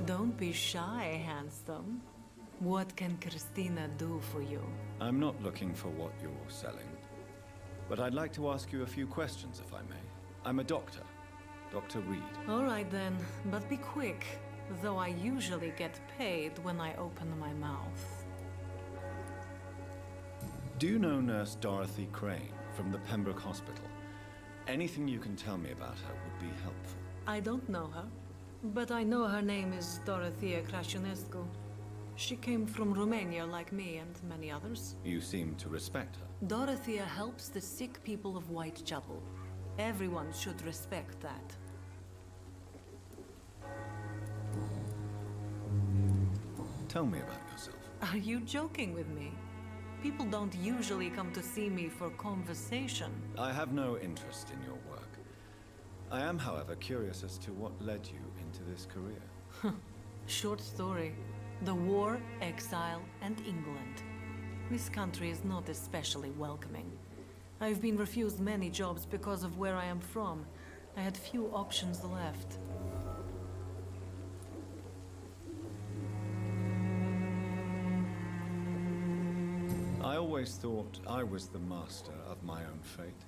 Speaker 10: Don't be shy, handsome. What can Christina do for you?
Speaker 2: I'm not looking for what you're selling, but I'd like to ask you a few questions, if I may. I'm a doctor, Dr. Reed.
Speaker 10: All right then, but be quick, though I usually get paid when I open my mouth.
Speaker 2: Do you know Nurse Dorothy Crane from the Pembroke Hospital? Anything you can tell me about her would be helpful.
Speaker 10: I don't know her, but I know her name is Dorothea Crăciunescu. She came from Romania like me and many others.
Speaker 2: You seem to respect her.
Speaker 10: Dorothea helps the sick people of Whitechapel. Everyone should respect that.
Speaker 2: Tell me about yourself.
Speaker 10: Are you joking with me? People don't usually come to see me for conversation.
Speaker 2: I have no interest in your work. I am, however, curious as to what led you into this career.
Speaker 10: Short story. The war, exile, and England. This country is not especially welcoming. I've been refused many jobs because of where I am from. I had few options left.
Speaker 2: I always thought I was the master of my own fate.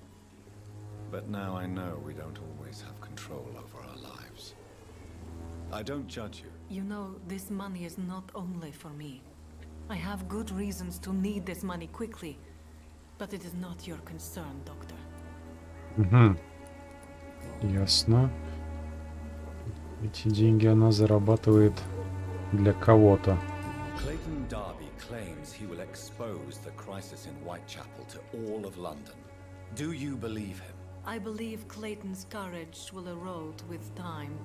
Speaker 2: But now I know we don't always have control over our lives. I don't judge you.
Speaker 10: You know, this money is not only for me. I have good reasons to need this money quickly. But it is not your concern, Doctor.
Speaker 1: Угу. Ясно. Эти деньги она зарабатывает для кого-то.
Speaker 2: Clayton Darby claims he will expose the crisis in Whitechapel to all of London. Do you believe him?
Speaker 10: I believe Clayton's courage will erode with time,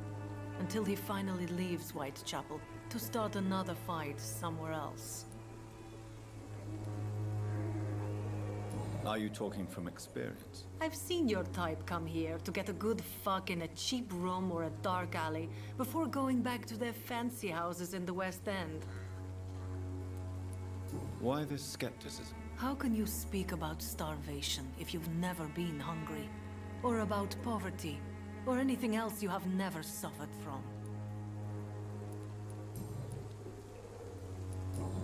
Speaker 10: until he finally leaves Whitechapel to start another fight somewhere else.
Speaker 2: Are you talking from experience?
Speaker 10: I've seen your type come here to get a good fuck in a cheap room or a dark alley before going back to their fancy houses in the West End.
Speaker 2: Why this skepticism?
Speaker 10: How can you speak about starvation if you've never been hungry? Or about poverty? Or anything else you have never suffered from?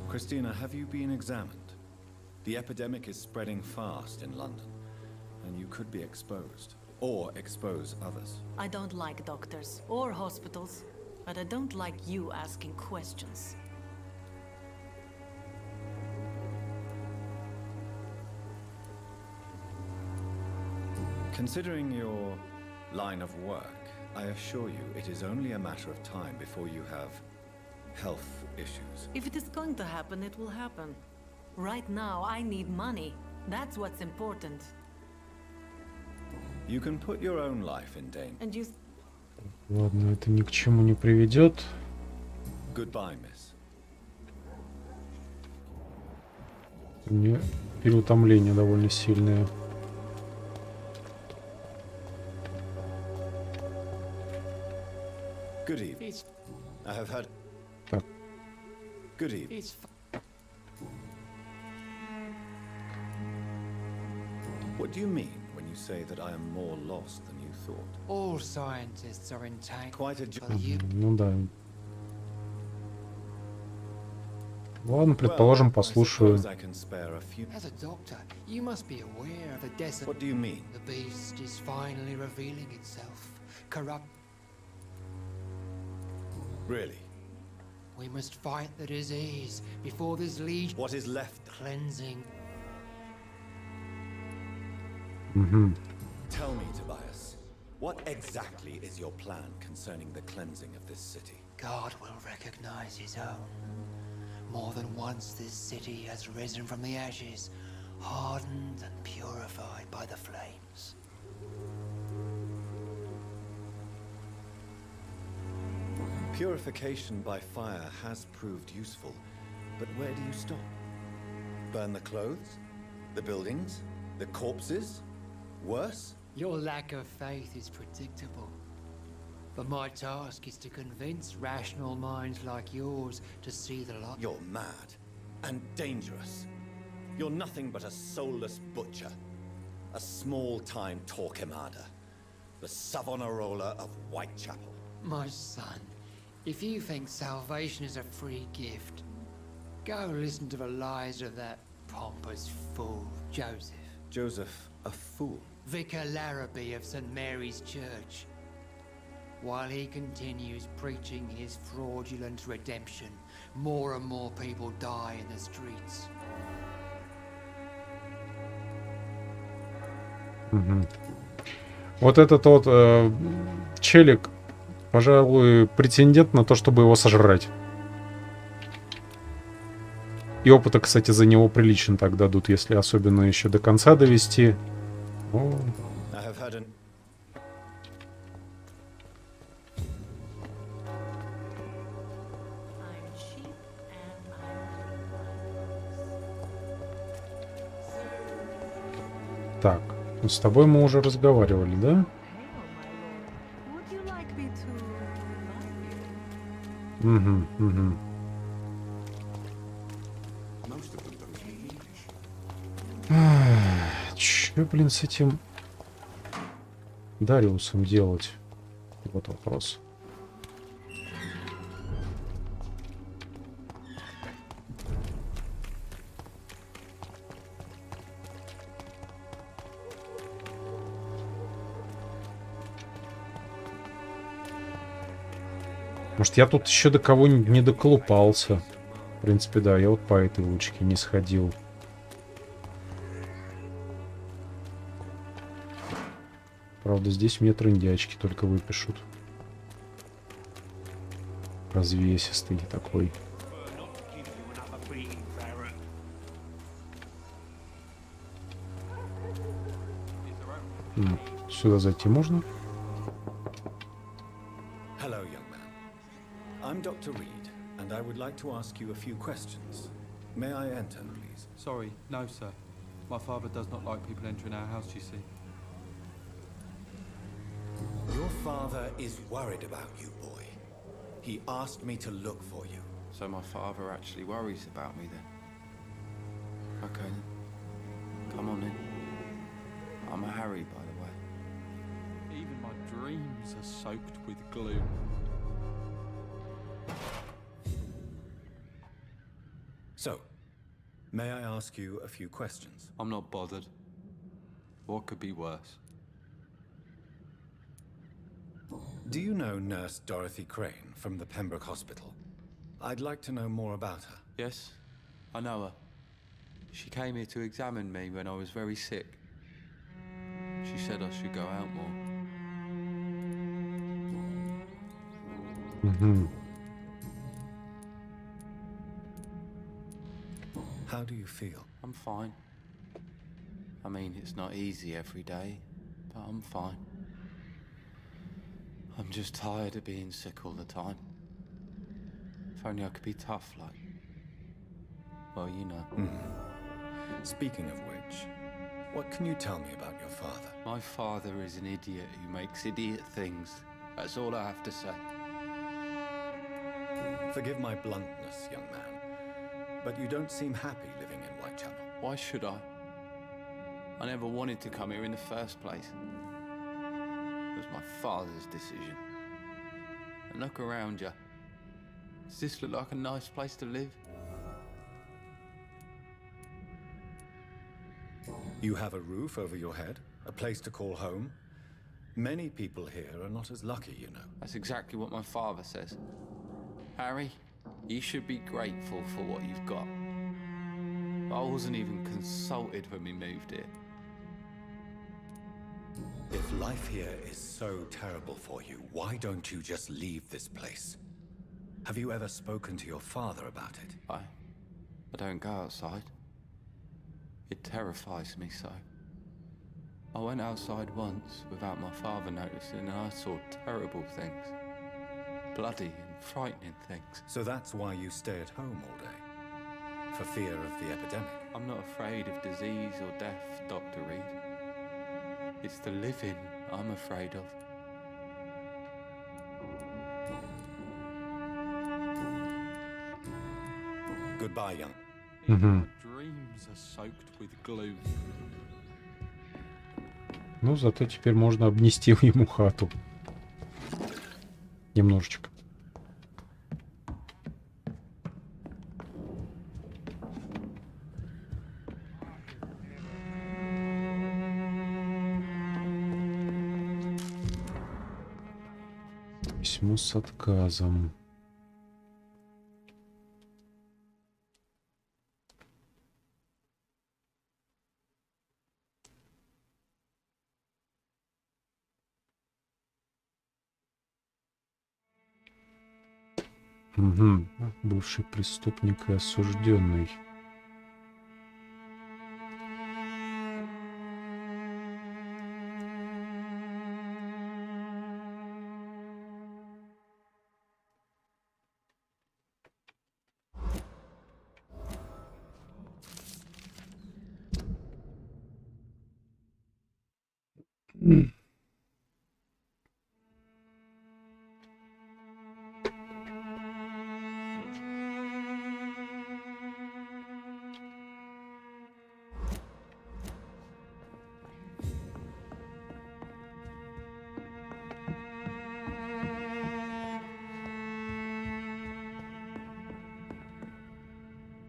Speaker 2: Christina, have you been examined? The epidemic is spreading fast in London, and you could be exposed, or expose others.
Speaker 10: I don't like doctors or hospitals, but I don't like you asking questions.
Speaker 2: Considering your line of work, I assure you it is only a matter of time before you have health issues.
Speaker 10: If it is going to happen, it will happen. Right now, I need money. That's what's important.
Speaker 2: You can put your own life in danger.
Speaker 10: And you...
Speaker 1: Ладно, это ни к чему не приведет.
Speaker 2: Goodbye, miss.
Speaker 1: У нее переутомление довольно сильное.
Speaker 2: Good evening. I have had...
Speaker 1: Так.
Speaker 2: Good evening. What do you mean when you say that I am more lost than you thought?
Speaker 4: All scientists are entangled.
Speaker 2: Quite a...
Speaker 1: Ну да. Ладно, предположим, послушаю.
Speaker 4: As a doctor, you must be aware of the desert.
Speaker 2: What do you mean?
Speaker 4: The beast is finally revealing itself. Corrupt.
Speaker 2: Really?
Speaker 4: We must fight the disease before this legion.
Speaker 2: What is left?
Speaker 4: Cleansing.
Speaker 2: Tell me, Tobias, what exactly is your plan concerning the cleansing of this city?
Speaker 4: God will recognize his own. More than once this city has risen from the ashes, hardened and purified by the flames.
Speaker 2: Purification by fire has proved useful, but where do you stop? Burn the clothes? The buildings? The corpses? Worse?
Speaker 4: Your lack of faith is predictable. But my task is to convince rational minds like yours to see the light.
Speaker 2: You're mad and dangerous. You're nothing but a soulless butcher. A small-time Torquemada. The Savonarola of Whitechapel.
Speaker 4: My son, if you think salvation is a free gift, go listen to the lies of that pompous fool, Joseph.
Speaker 2: Joseph, a fool?
Speaker 4: Vicar Larrabee of St. Mary's Church. While he continues preaching his fraudulent redemption, more and more people die in the streets.
Speaker 1: Вот этот вот челик, пожалуй, претендент на то, чтобы его сожрать. И опыта, кстати, за него прилично так дадут, если особенно еще до конца довести. О. Так, ну с тобой мы уже разговаривали, да? Угу. Че, блин, с этим Дариусом делать? Вот вопрос. Может, я тут еще до кого не доколупался. В принципе, да, я вот по этой улочке не сходил. Правда, здесь мне трындячки только выпишут. Развесистый такой. Сюда зайти можно?
Speaker 2: Hello, young man. I'm Dr. Reed, and I would like to ask you a few questions. May I enter, please?
Speaker 11: Sorry, no, sir. My father does not like people entering our house, you see.
Speaker 2: Your father is worried about you, boy. He asked me to look for you.
Speaker 11: So my father actually worries about me then? Okay then. Come on in. I'm a Harry, by the way. Even my dreams are soaked with gloom.
Speaker 2: So, may I ask you a few questions?
Speaker 11: I'm not bothered. What could be worse?
Speaker 2: Do you know Nurse Dorothy Crane from the Pembroke Hospital? I'd like to know more about her.
Speaker 11: Yes, I know her. She came here to examine me when I was very sick. She said I should go out more.
Speaker 2: How do you feel?
Speaker 11: I'm fine. I mean, it's not easy every day, but I'm fine. I'm just tired of being sick all the time. If only I could be tough like... Well, you know.
Speaker 2: Speaking of which, what can you tell me about your father?
Speaker 11: My father is an idiot who makes idiot things. That's all I have to say.
Speaker 2: Forgive my bluntness, young man, but you don't seem happy living in Whitechapel.
Speaker 11: Why should I? I never wanted to come here in the first place. It was my father's decision. And look around you. Does this look like a nice place to live?
Speaker 2: You have a roof over your head, a place to call home. Many people here are not as lucky, you know.
Speaker 11: That's exactly what my father says. Harry, you should be grateful for what you've got. I wasn't even consulted when we moved here.
Speaker 2: If life here is so terrible for you, why don't you just leave this place? Have you ever spoken to your father about it?
Speaker 11: I don't go outside. It terrifies me so. I went outside once without my father noticing and I saw terrible things. Bloody and frightening things.
Speaker 2: So that's why you stay at home all day? For fear of the epidemic?
Speaker 11: I'm not afraid of disease or death, Dr. Reed. It's the living I'm afraid of.
Speaker 2: Goodbye, young.
Speaker 11: My dreams are soaked with gloom.
Speaker 1: Ну, зато теперь можно обнести ему хату. Немножечко. Письмо с отказом. Угу. Бывший преступник и осужденный.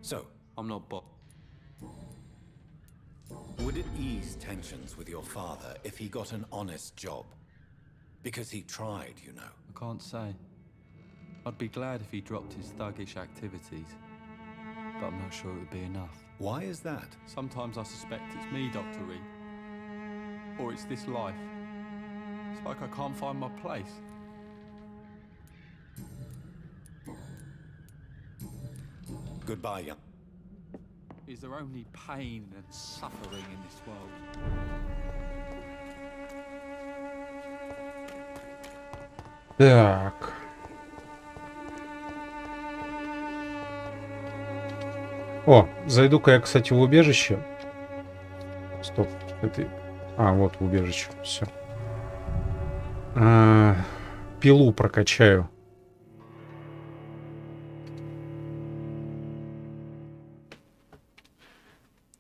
Speaker 2: So,
Speaker 11: I'm not
Speaker 2: would it ease tensions with your father if he got an honest job? Because he tried, you know.
Speaker 11: I can't say. I'd be glad if he dropped his thuggish activities, but I'm not sure it would be enough.
Speaker 2: Why is that?
Speaker 11: Sometimes I suspect it's me, Dr. Reed. Or it's this life. It's like I can't find my place.
Speaker 2: Goodbye, young.
Speaker 11: Is there only pain and suffering in this world?
Speaker 1: Так. О, зайду-ка я, кстати, в убежище. Стоп. Это... А, вот в убежище. Все. Пилу прокачаю.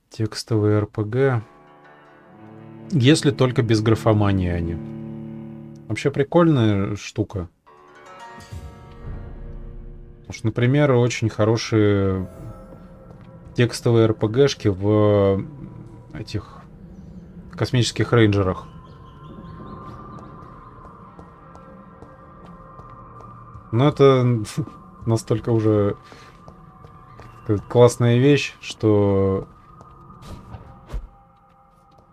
Speaker 1: Текстовые РПГ. Если только без графомании они. Вообще прикольная штука. Потому что, например, очень хорошие текстовые РПГшки в этих космических рейнджерах. Но это настолько уже классная вещь, что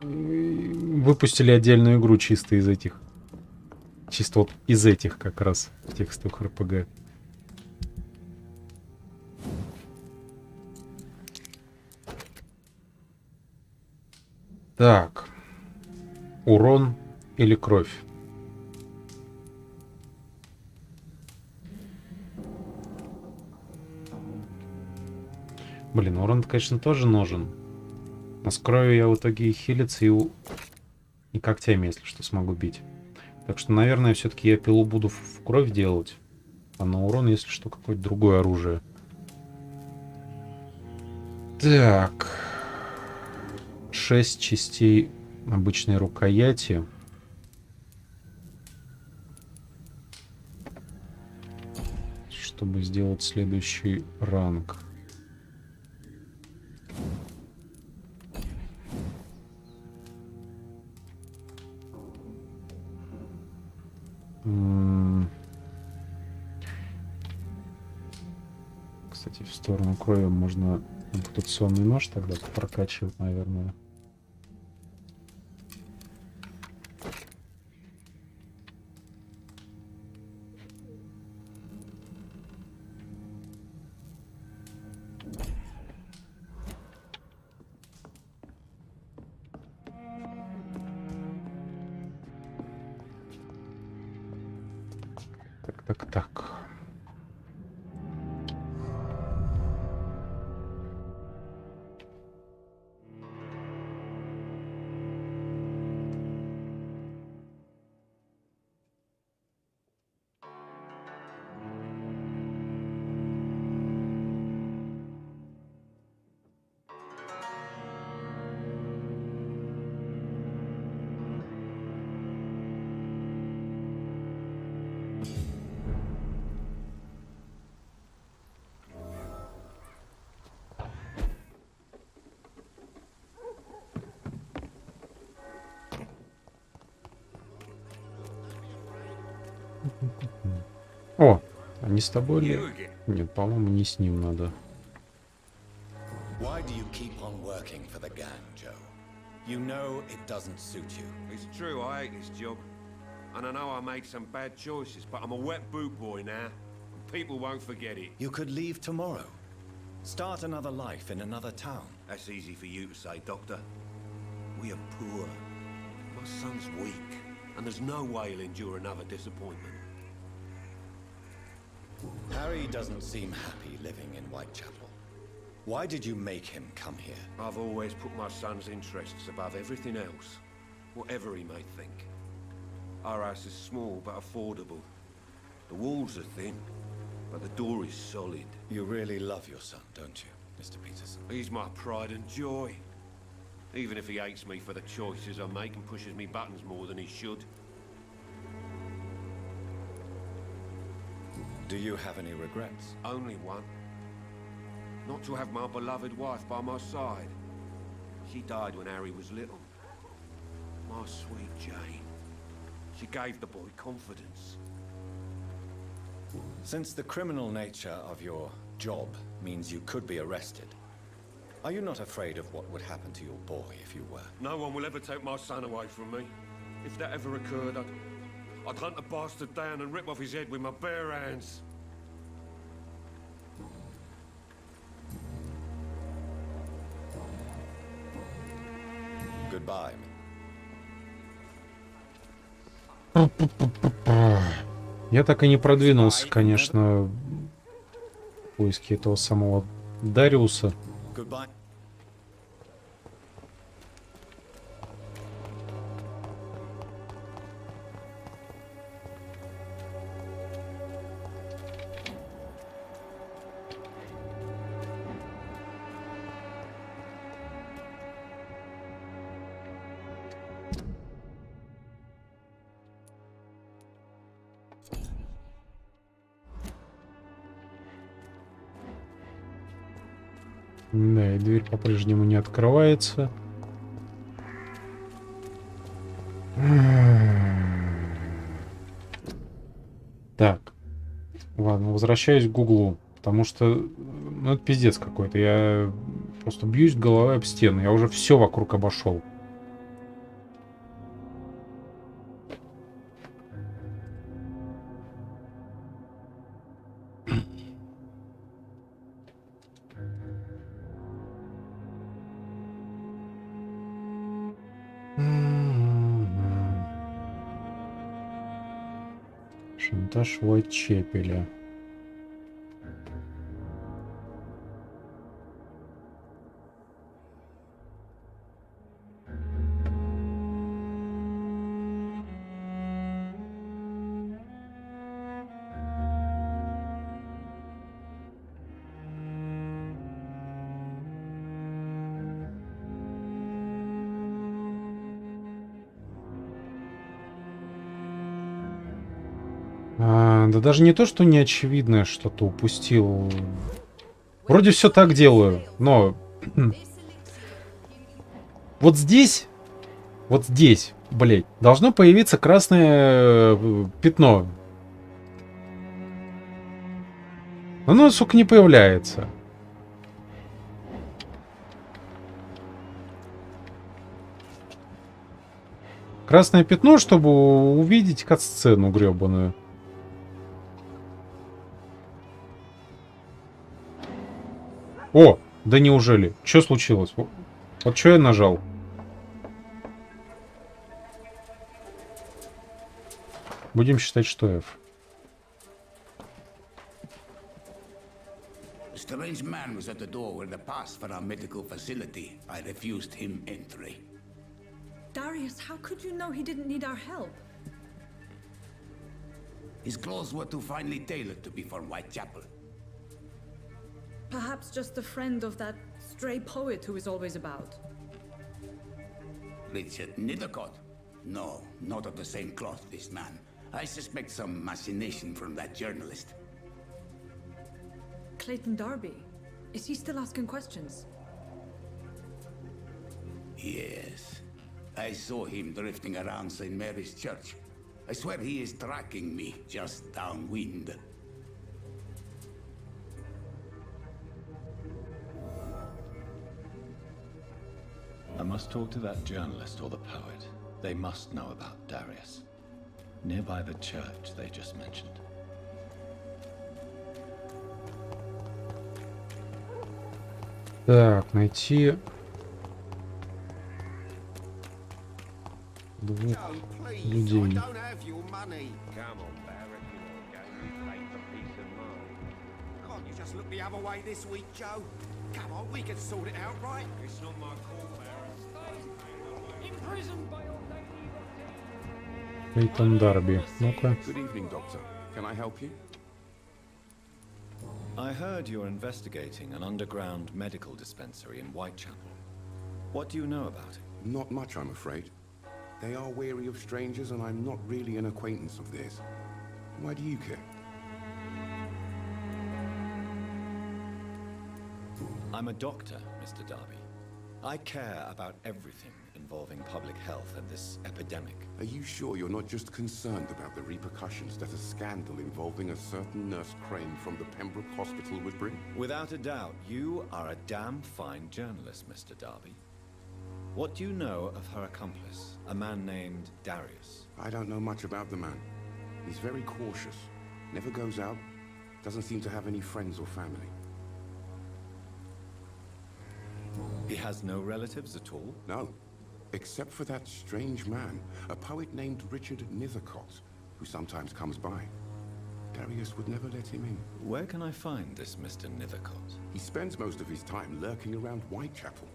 Speaker 1: выпустили отдельную игру чисто из этих. Чисто вот из этих как раз текстовых РПГ. Так. Урон или кровь? Блин, урон, конечно, тоже нужен. Но с кровью я в итоге и хилиться, и когтями, если что, смогу бить. Так что, наверное, все-таки я пилу буду в кровь делать. А на урон, если что, какое-то другое оружие. Так. 6 частей обычной рукояти. Чтобы сделать следующий ранг. Кстати, в сторону крови можно ампутационный нож тогда прокачивать, наверное. Так. О, они с тобой ли? Нет, по-моему, не с ним надо.
Speaker 2: Why do you keep on working for the gang, Joe? You know it doesn't suit you.
Speaker 6: It's true, I hate this job. And I know I made some bad choices, but I'm a wet boot boy now. And people won't forget it.
Speaker 2: You could leave tomorrow. Start another life in another town.
Speaker 6: That's easy for you to say, Doctor. We are poor. My son's weak, and there's no way he'll endure another disappointment.
Speaker 2: Harry doesn't seem happy living in Whitechapel. Why did you make him come here?
Speaker 6: I've always put my son's interests above everything else, whatever he may think. Our house is small but affordable. The walls are thin, but the door is solid.
Speaker 2: You really love your son, don't you, Mr. Peterson?
Speaker 6: He's my pride and joy. Even if he hates me for the choices I make and pushes me buttons more than he should.
Speaker 2: Do you have any regrets?
Speaker 6: Only one. Not to have my beloved wife by my side. She died when Harry was little. My sweet Jane. She gave the boy confidence.
Speaker 2: Since the criminal nature of your job means you could be arrested, are you not afraid of what would happen to your boy if you were?
Speaker 6: No one will ever take my son away from me. If that ever occurred, I'd hunt the bastard down and rip off his head with my bare hands.
Speaker 2: Goodbye.
Speaker 1: Я так и не продвинулся, конечно, в поиске этого самого Дариуса.
Speaker 2: Goodbye.
Speaker 1: Да, и дверь по-прежнему не открывается. Так. Ладно, возвращаюсь к Гуглу. Потому что, ну, это пиздец какой-то. Я просто бьюсь головой об стену. Я уже все вокруг обошел. Шантаж Уайтчепеля. Да даже не то, что неочевидное что-то упустил. Вроде все так делаю, но вот здесь, блядь, должно появиться красное пятно. Оно, сука, не появляется. Красное пятно, чтобы увидеть кат-сцену гребаную. О, да неужели? Что случилось? Вот что я нажал? Будем считать, что F.
Speaker 12: A strange man was at the door with a pass for our medical facility. I refused him entry.
Speaker 10: Darius, how could you know he didn't need our help?
Speaker 12: His clothes were too finely tailored to be for Whitechapel.
Speaker 10: Perhaps just a friend of that stray poet who is always about.
Speaker 12: Richard Nethercott? No, not of the same cloth, this man. I suspect some machination from that journalist.
Speaker 10: Clayton Darby. Is he still asking questions?
Speaker 12: Yes. I saw him drifting around St. Mary's Church. I swear he is tracking me just downwind.
Speaker 2: I must talk to that journalist or the poet. They must know about Darius. Nearby the church they just mentioned.
Speaker 1: Так, найти двух людей.
Speaker 7: Look the other way this week, Joe. Come on, we can sort it out, right? It's not my call, Barry. Imprisoned by your
Speaker 1: Clayton Darby. Ну-ка.
Speaker 9: Good evening, Doctor. Can I help you?
Speaker 2: I heard you're investigating an underground medical dispensary in Whitechapel. What do you know about it?
Speaker 9: Not much, I'm afraid. They are wary of strangers, and I'm not really an acquaintance of theirs. Why do you care?
Speaker 2: I'm a doctor, Mr. Darby. I care about everything involving public health and this epidemic.
Speaker 9: Are you sure you're not just concerned about the repercussions that a scandal involving a certain Nurse Crane from the Pembroke Hospital would bring?
Speaker 2: Without a doubt, you are a damn fine journalist, Mr. Darby. What do you know of her accomplice, a man named Darius?
Speaker 9: I don't know much about the man. He's very cautious, never goes out, doesn't seem to have any friends or family.
Speaker 2: He has no relatives at all?
Speaker 9: No, except for that strange man, a poet named Richard Nethercott, who sometimes comes by. Darius would never let him in.
Speaker 2: Where can I find this Mr. Nithercott?
Speaker 9: He spends most of his time lurking around Whitechapel,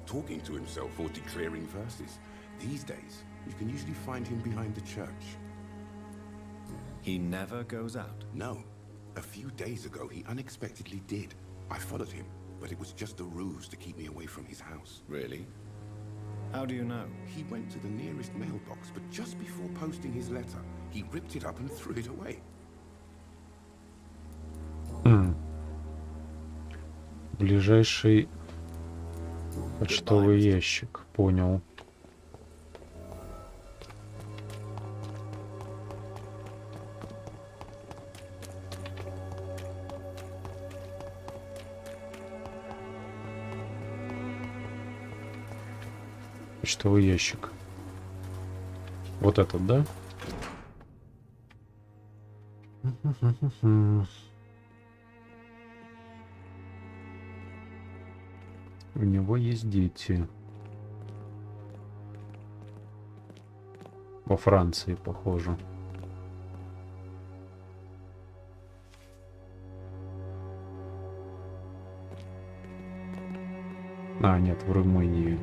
Speaker 9: talking to himself or declaring verses. These days, you can usually find him behind the church.
Speaker 2: He never goes out?
Speaker 9: No. A few days ago, he unexpectedly did. I followed him, but it was just a ruse to keep me away from his house.
Speaker 2: Really? How do you know?
Speaker 9: He went to the nearest mailbox, but just before posting his letter, he ripped it up and threw it away.
Speaker 1: Ближайший почтовый ящик. Понял. Почтовый ящик. Вот этот, да? У него есть дети. Во Франции, похоже. А, нет, в Румынии.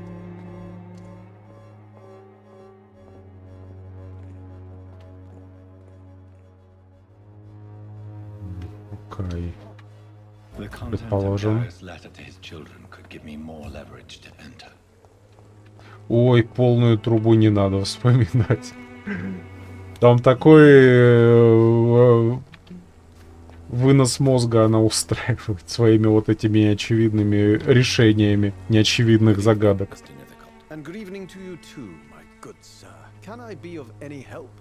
Speaker 1: Окей. Предположим. Ой, полную трубу не надо вспоминать. Там такой вынос мозга она устраивает своими вот этими неочевидными решениями неочевидных загадок.
Speaker 3: And good evening to you too, my good sir. Can I be of any help?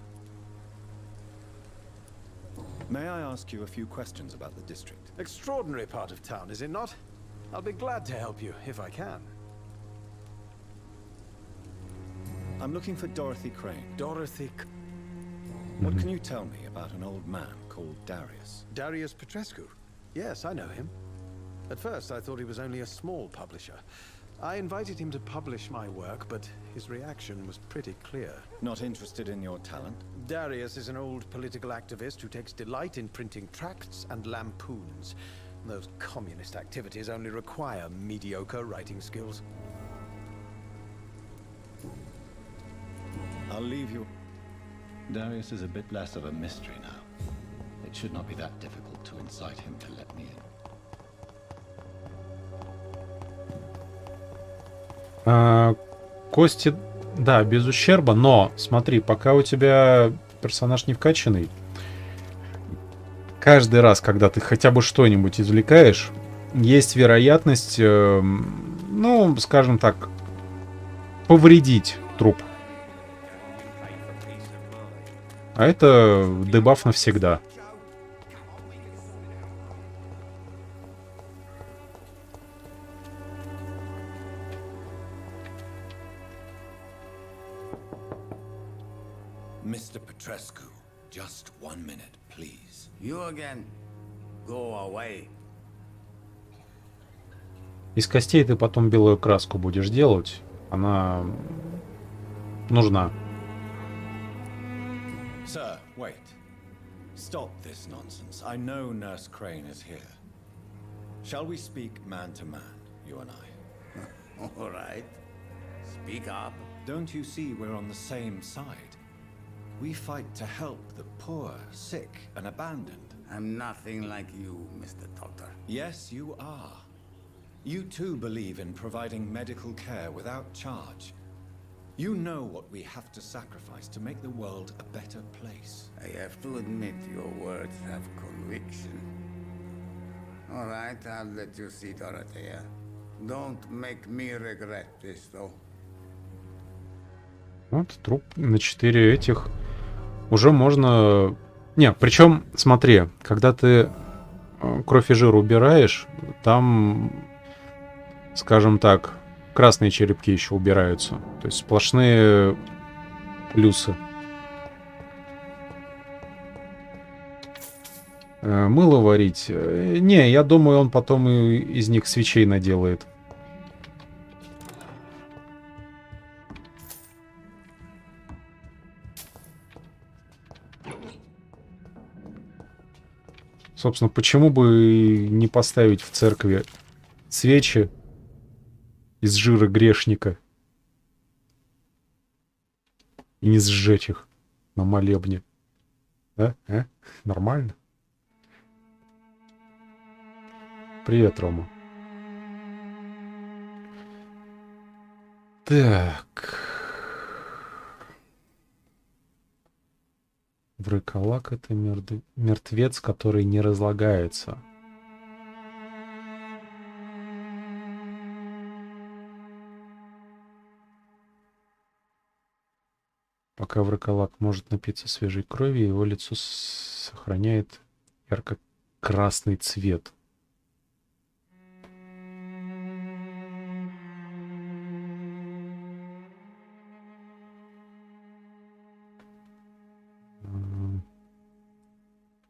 Speaker 2: May I ask you a few questions about the district?
Speaker 3: Extraordinary part of town, is it not? I'll be glad to help you, if I can.
Speaker 2: I'm looking for Dorothy Crane.
Speaker 3: Dorothy...
Speaker 2: What can you tell me about an old man called Darius?
Speaker 3: Darius Petrescu? Yes, I know him. At first, I thought he was only a small publisher. I invited him to publish my work, but his reaction was pretty clear.
Speaker 2: Not interested in your talent?
Speaker 3: Darius is an old political activist who takes delight in printing tracts and lampoons. Those communist activities only require mediocre writing skills.
Speaker 2: I'll leave you. Darius is a bit less of a mystery now. It should not be that difficult to incite him to let me in.
Speaker 1: Кости, да, без ущерба, но смотри, пока у тебя персонаж не вкачанный, каждый раз, когда ты хотя бы что-нибудь извлекаешь, есть вероятность, ну, скажем так, повредить труп. А это дебаф навсегда.
Speaker 2: Mr. Petrescu, just 1 minute, please.
Speaker 12: You again? Go away.
Speaker 1: Из костей ты потом белую краску будешь делать. Она нужна.
Speaker 2: Sir, wait. Stop this nonsense. I know Nurse Crane is here. Shall we speak man to man, you and I?
Speaker 12: All right. Speak up.
Speaker 2: Don't you see we're on the same side? We fight to help the poor, sick, and abandoned.
Speaker 12: I'm nothing like you, Mr. Doctor.
Speaker 2: Yes, you are. You too believe in providing medical care without charge. You know what we have to sacrifice to make the world a better place.
Speaker 12: I have to admit your words have conviction. All right, I'll let you see Dorothea. Don't make me regret this, though.
Speaker 1: Вот труп на 4 этих. Уже можно... Не, причем, смотри, когда ты кровь и жир убираешь, там, скажем так, красные черепки еще убираются. То есть сплошные плюсы. Мыло варить? Не, я думаю, он потом из них свечей наделает. Собственно, почему бы не поставить в церкви свечи из жира грешника и не сжечь их на молебне? Да? Нормально? Привет, Рома. Так. Врыколак — это мертвец, который не разлагается. Пока врыколак может напиться свежей крови, его лицо сохраняет ярко-красный цвет.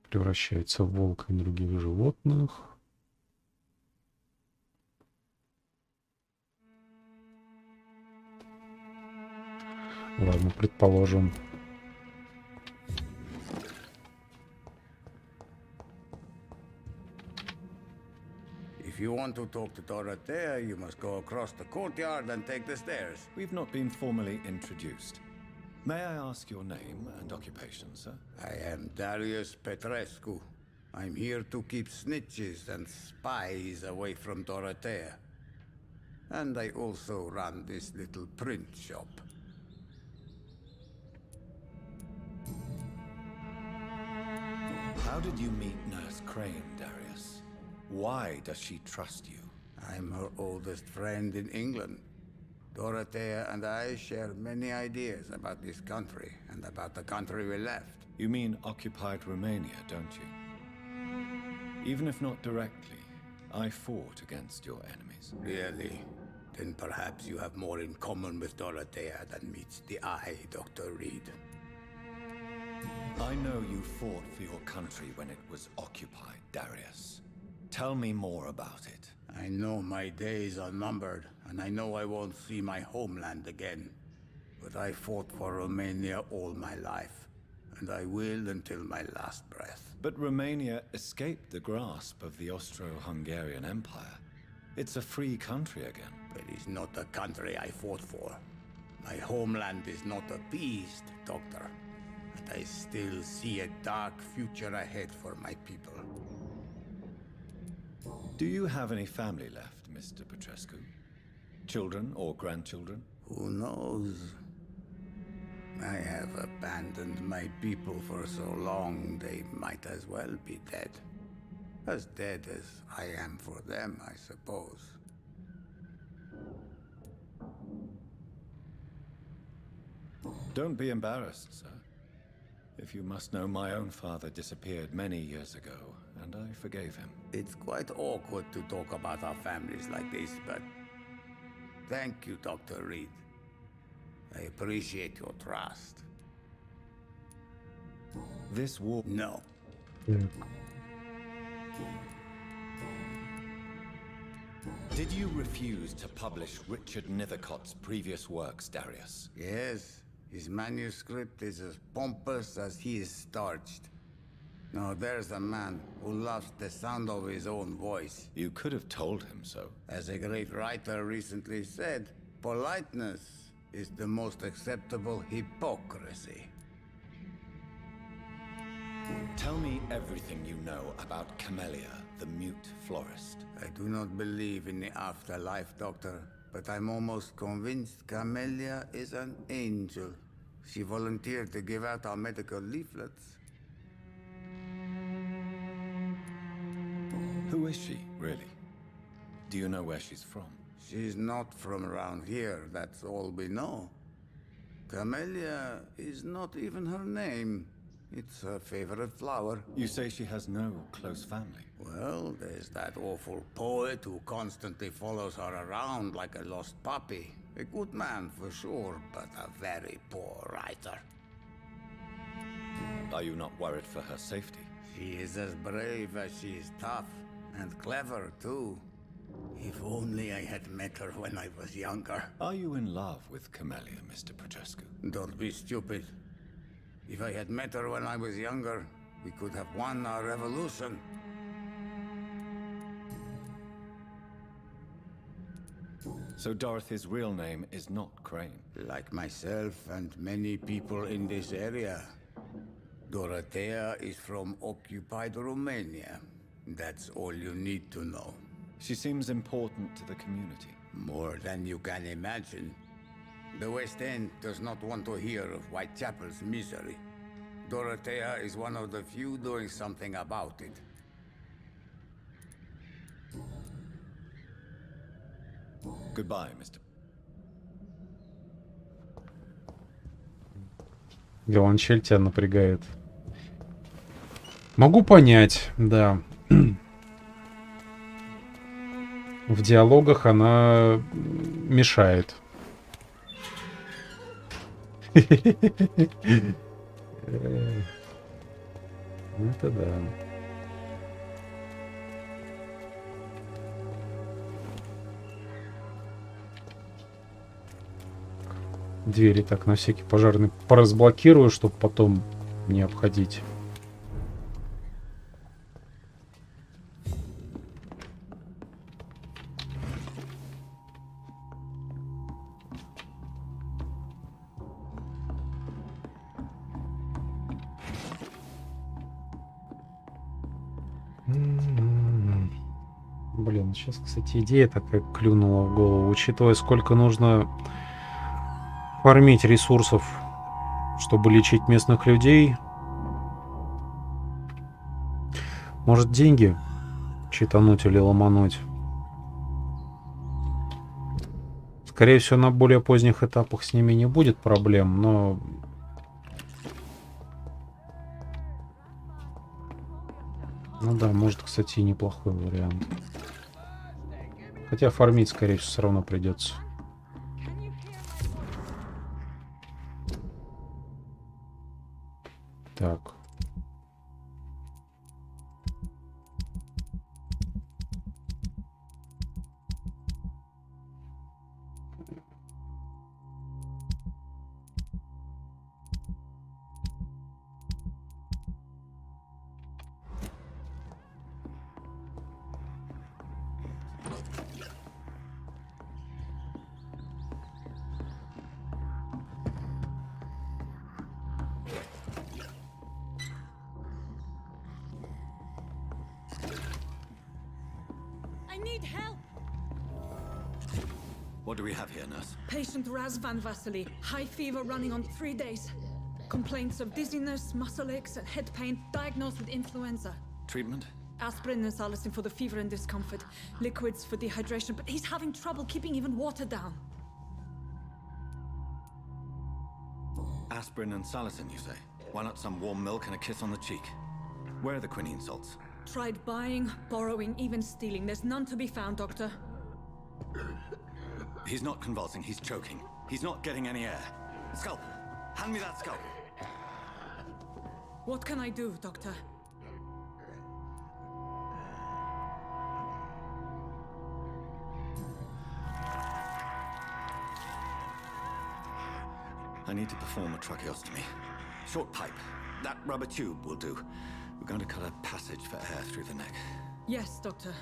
Speaker 1: Превращается в волка и других животных. Ладно, предположим.
Speaker 12: If you want to talk to Dorothea, you must go across the courtyard and take the stairs.
Speaker 2: We've not been formally introduced. May I ask your name and occupation, sir?
Speaker 12: I am Darius Petrescu. I'm here to keep snitches and spies away from Dorothea. And I also run this little print shop.
Speaker 2: How did you meet Nurse Crane, Darius? Why does she trust you?
Speaker 12: I'm her oldest friend in England. Dorothea and I share many ideas about this country and about the country we left.
Speaker 2: You mean occupied Romania, don't you? Even if not directly, I fought against your enemies.
Speaker 12: Really? Then perhaps you have more in common with Dorothea than meets the eye, Dr. Reed.
Speaker 2: I know you fought for your country when it was occupied, Darius. Tell me more about it.
Speaker 12: I know my days are numbered, and I know I won't see my homeland again. But I fought for Romania all my life, and I will until my last breath.
Speaker 2: But Romania escaped the grasp of the Austro-Hungarian Empire. It's a free country again.
Speaker 12: It is not the country I fought for. My homeland is not appeased, Doctor. And I still see a dark future ahead for my people.
Speaker 2: Do you have any family left, Mr. Petrescu? Children or grandchildren?
Speaker 12: Who knows? I have abandoned my people for so long, they might as well be dead. As dead as I am for them, I suppose.
Speaker 2: Don't be embarrassed, sir. If you must know, my own father disappeared many years ago, and I forgave him.
Speaker 12: It's quite awkward to talk about our families like this, but thank you, Dr. Reed. I appreciate your trust.
Speaker 2: This war...
Speaker 12: No.
Speaker 2: Did you refuse to publish Richard Nethercott's previous works, Darius?
Speaker 12: Yes. His manuscript is as pompous as he is starched. Now there's a man who loves the sound of his own voice.
Speaker 2: You could have told him so.
Speaker 12: As a great writer recently said, politeness is the most acceptable hypocrisy.
Speaker 2: Tell me everything you know about Camellia, the mute florist.
Speaker 12: I do not believe in the afterlife, Doctor, but I'm almost convinced Camellia is an angel. She volunteered to give out our medical leaflets.
Speaker 2: Who is she, really? Do you know where she's from?
Speaker 12: She's not from around here, that's all we know. Camellia is not even her name. It's her favorite flower.
Speaker 2: You say she has no close family?
Speaker 12: Well, there's that awful poet who constantly follows her around like a lost puppy. A good man for sure, but a very poor writer.
Speaker 2: Are you not worried for her safety?
Speaker 12: She is as brave as she is tough, and clever too. If only I had met her when I was younger.
Speaker 2: Are you in love with Camellia, Mr. Petrescu?
Speaker 12: Don't be stupid. If I had met her when I was younger, we could have won our revolution.
Speaker 2: So Dorothy's real name is not Crane.
Speaker 12: Like myself and many people in this area, Dorothea is from occupied Romania. That's all you need to know.
Speaker 2: She seems important to the community.
Speaker 12: More than you can imagine. The West End does not want to hear of Whitechapel's misery. Dorothea is one of the few doing something about it.
Speaker 2: Goodbye, Mr.
Speaker 1: Виолончель тебя напрягает. Могу понять, да. В диалогах она мешает. Это да. Двери так на всякий пожарный поразблокирую, чтобы потом не обходить. Блин, сейчас, кстати, идея такая клюнула в голову, учитывая, сколько нужно фармить ресурсов, чтобы лечить местных людей. Может, деньги читануть или ломануть? Скорее всего, на более поздних этапах с ними не будет проблем, но... Ну да, может, кстати, и неплохой вариант. Хотя фармить, скорее всего, все равно придется. Так.
Speaker 2: What do we have here, nurse?
Speaker 13: Patient Raz Van Vasily. High fever running on 3 days. Complaints of dizziness, muscle aches, and head pain. Diagnosed with influenza.
Speaker 2: Treatment?
Speaker 13: Aspirin and salicin for the fever and discomfort. Liquids for dehydration, but he's having trouble keeping even water down.
Speaker 2: Aspirin and salicin, you say? Why not some warm milk and a kiss on the cheek? Where are the quinine salts?
Speaker 13: Tried buying, borrowing, even stealing. There's none to be found, Doctor.
Speaker 2: He's not convulsing, he's choking. He's not getting any air. Scalpel! Hand me that scalpel!
Speaker 13: What can I do, Doctor?
Speaker 2: I need to perform a tracheostomy. Short pipe. That rubber tube will do. We're going to cut a passage for air through the neck.
Speaker 13: Yes, Doctor.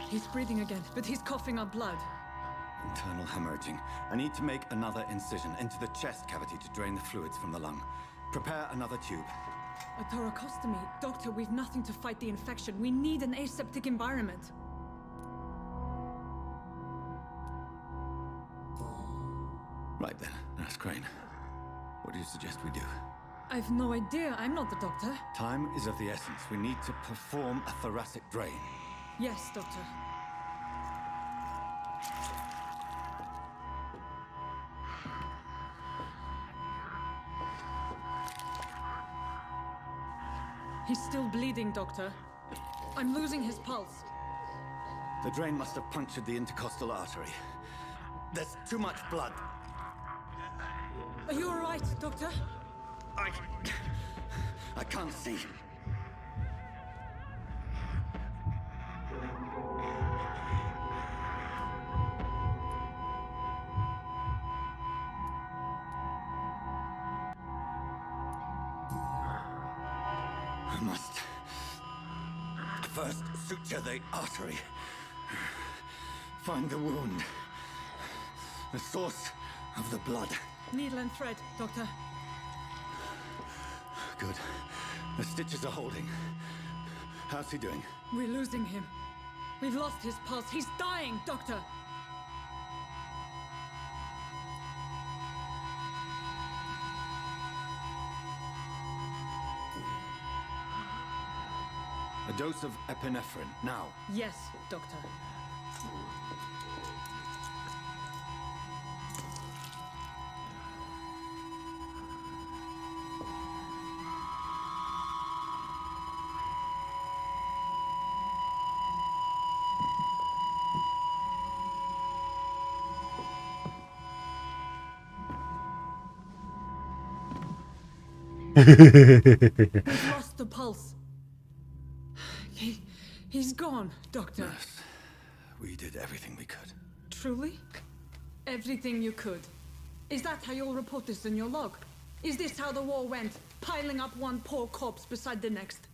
Speaker 13: He's breathing again, but he's coughing up blood.
Speaker 2: Internal hemorrhaging. I need to make another incision into the chest cavity to drain the fluids from the lung. Prepare another tube.
Speaker 13: A thoracostomy? Doctor, we've nothing to fight the infection. We need an aseptic environment.
Speaker 2: Right then, Nurse Crane. What do you suggest we do?
Speaker 13: I've no idea. I'm not the doctor.
Speaker 2: Time is of the essence. We need to perform a thoracic drain.
Speaker 13: Yes, Doctor. He's still bleeding, Doctor. I'm losing his pulse.
Speaker 2: The drain must have punctured the intercostal artery. There's too much blood.
Speaker 13: Are you all right, Doctor?
Speaker 2: I can't see. I must first suture the artery. Find the wound. The source of the blood.
Speaker 13: Needle and thread, Doctor.
Speaker 2: Good. The stitches are holding. How's he doing?
Speaker 13: We're losing him. We've lost his pulse. He's dying, Doctor.
Speaker 2: A dose of epinephrine, now.
Speaker 13: Yes, Doctor. We've lost the pulse. He's gone, Doctor.
Speaker 2: Yes. We did everything we could.
Speaker 13: Truly? Everything you could. Is that how you'll report this in your log? Is this how the war went? Piling up one poor corpse beside the next?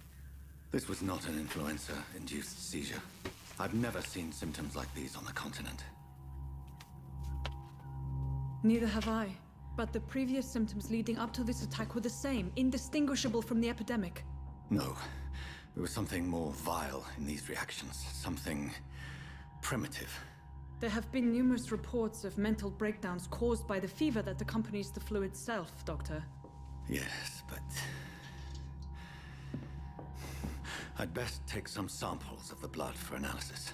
Speaker 2: This was not an influenza-induced seizure. I've never seen symptoms like these on the continent.
Speaker 13: Neither have I. But the previous symptoms leading up to this attack were the same, indistinguishable from the epidemic.
Speaker 2: No. There was something more vile in these reactions. Something primitive.
Speaker 13: There have been numerous reports of mental breakdowns caused by the fever that accompanies the flu itself, Doctor.
Speaker 2: Yes, but... I'd best take some samples of the blood for analysis.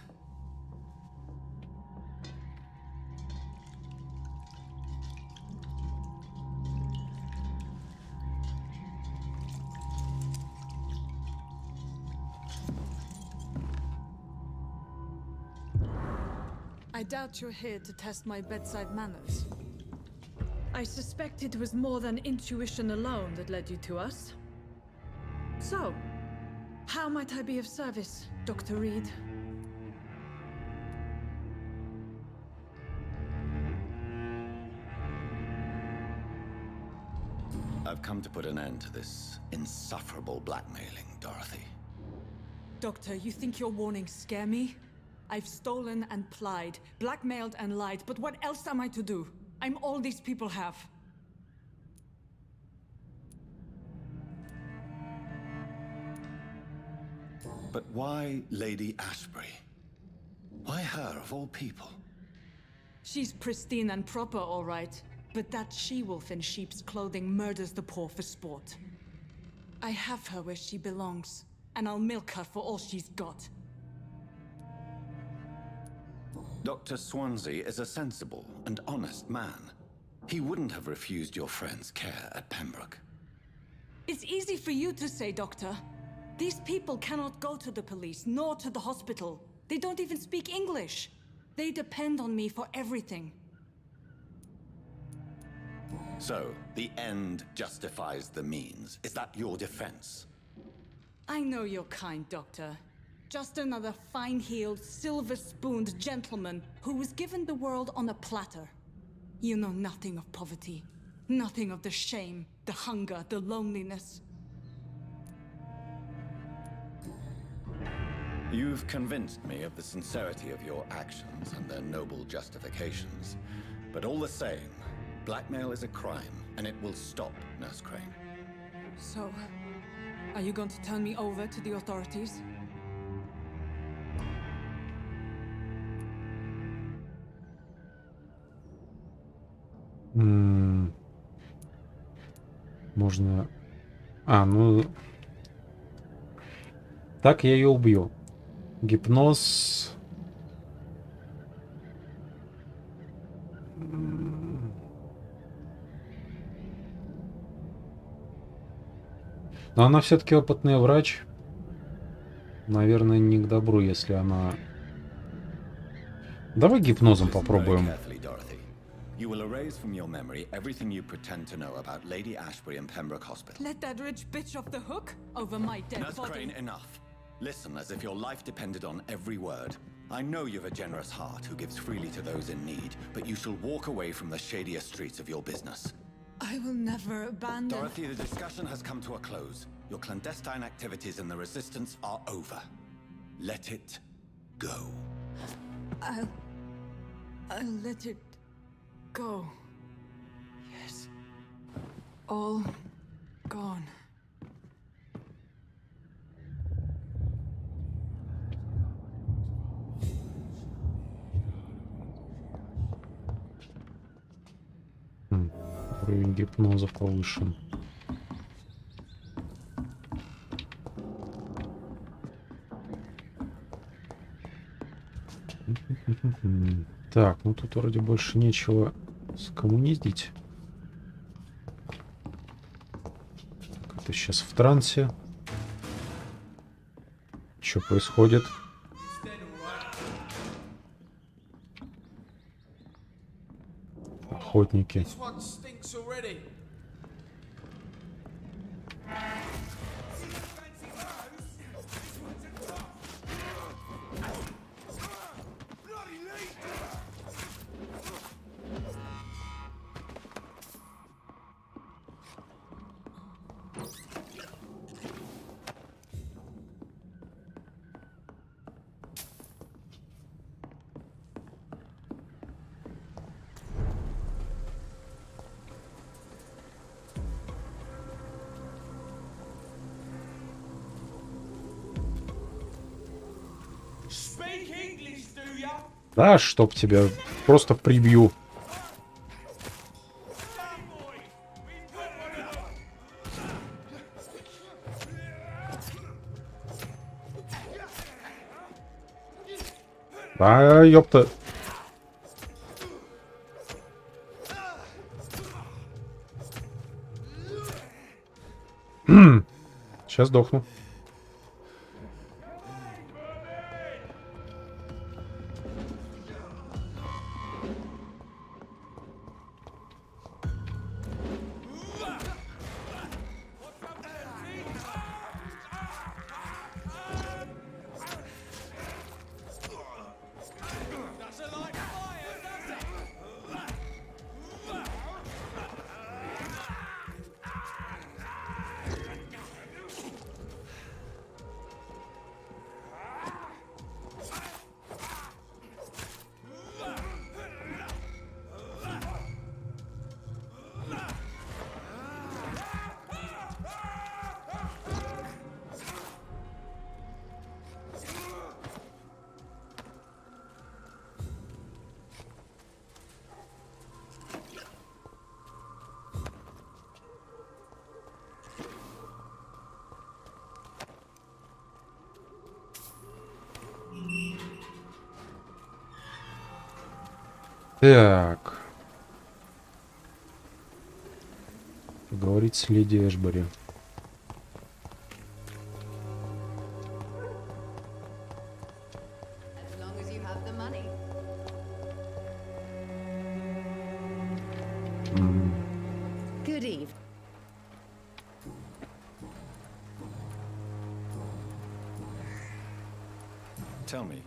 Speaker 13: I doubt you're here to test my bedside manners. I suspect it was more than intuition alone that led you to us. So, how might I be of service, Dr. Reed?
Speaker 2: I've come to put an end to this insufferable blackmailing, Dorothy.
Speaker 13: Doctor, you think your warnings scare me? I've stolen and plied, blackmailed and lied, but what else am I to do? I'm all these people have.
Speaker 2: But why Lady Ashbury? Why her, of all people?
Speaker 13: She's pristine and proper, all right. But that she-wolf in sheep's clothing murders the poor for sport. I have her where she belongs, and I'll milk her for all she's got.
Speaker 2: Dr. Swansea is a sensible and honest man. He wouldn't have refused your friend's care at Pembroke.
Speaker 13: It's easy for you to say, Doctor. These people cannot go to the police, nor to the hospital. They don't even speak English. They depend on me for everything.
Speaker 2: So, the end justifies the means. Is that your defense?
Speaker 13: I know you're kind, Doctor. Just another fine-heeled, silver-spooned gentleman who was given the world on a platter. You know nothing of poverty. Nothing of the shame, the hunger, the loneliness.
Speaker 2: You've convinced me of the sincerity of your actions and their noble justifications. But all the same, blackmail is a crime, and it will stop, Nurse Crane.
Speaker 13: So, are you going to turn me over to the authorities?
Speaker 1: Можно... ну... Так я ее убью. Гипноз... Но она все-таки опытный врач. Наверное, не к добру, если она... Давай гипнозом попробуем.
Speaker 2: You will erase from your memory everything you pretend to know about Lady Ashbury and Pembroke Hospital.
Speaker 13: Let that rich bitch off the hook over my dead
Speaker 2: Nurse
Speaker 13: body.
Speaker 2: Crane, enough. Listen as if your life depended on every word. I know you've a generous heart who gives freely to those in need, but you shall walk away from the shadier streets of your business.
Speaker 13: I will never abandon...
Speaker 2: Dorothy, the discussion has come to a close. Your clandestine activities in the Resistance are over. Let it go.
Speaker 13: I'll let it go. Yes. All gone.
Speaker 1: Уровень гипноза повышен. Так, ну тут вроде больше нечего скоммуниздить. Это сейчас в трансе. Что происходит? Охотники. Да, чтоб тебя просто прибью. А, ёпта. Сейчас сдохну. Так. Поговорить с леди Эшбери.
Speaker 8: As long as you have the money. Good evening.
Speaker 2: Tell me,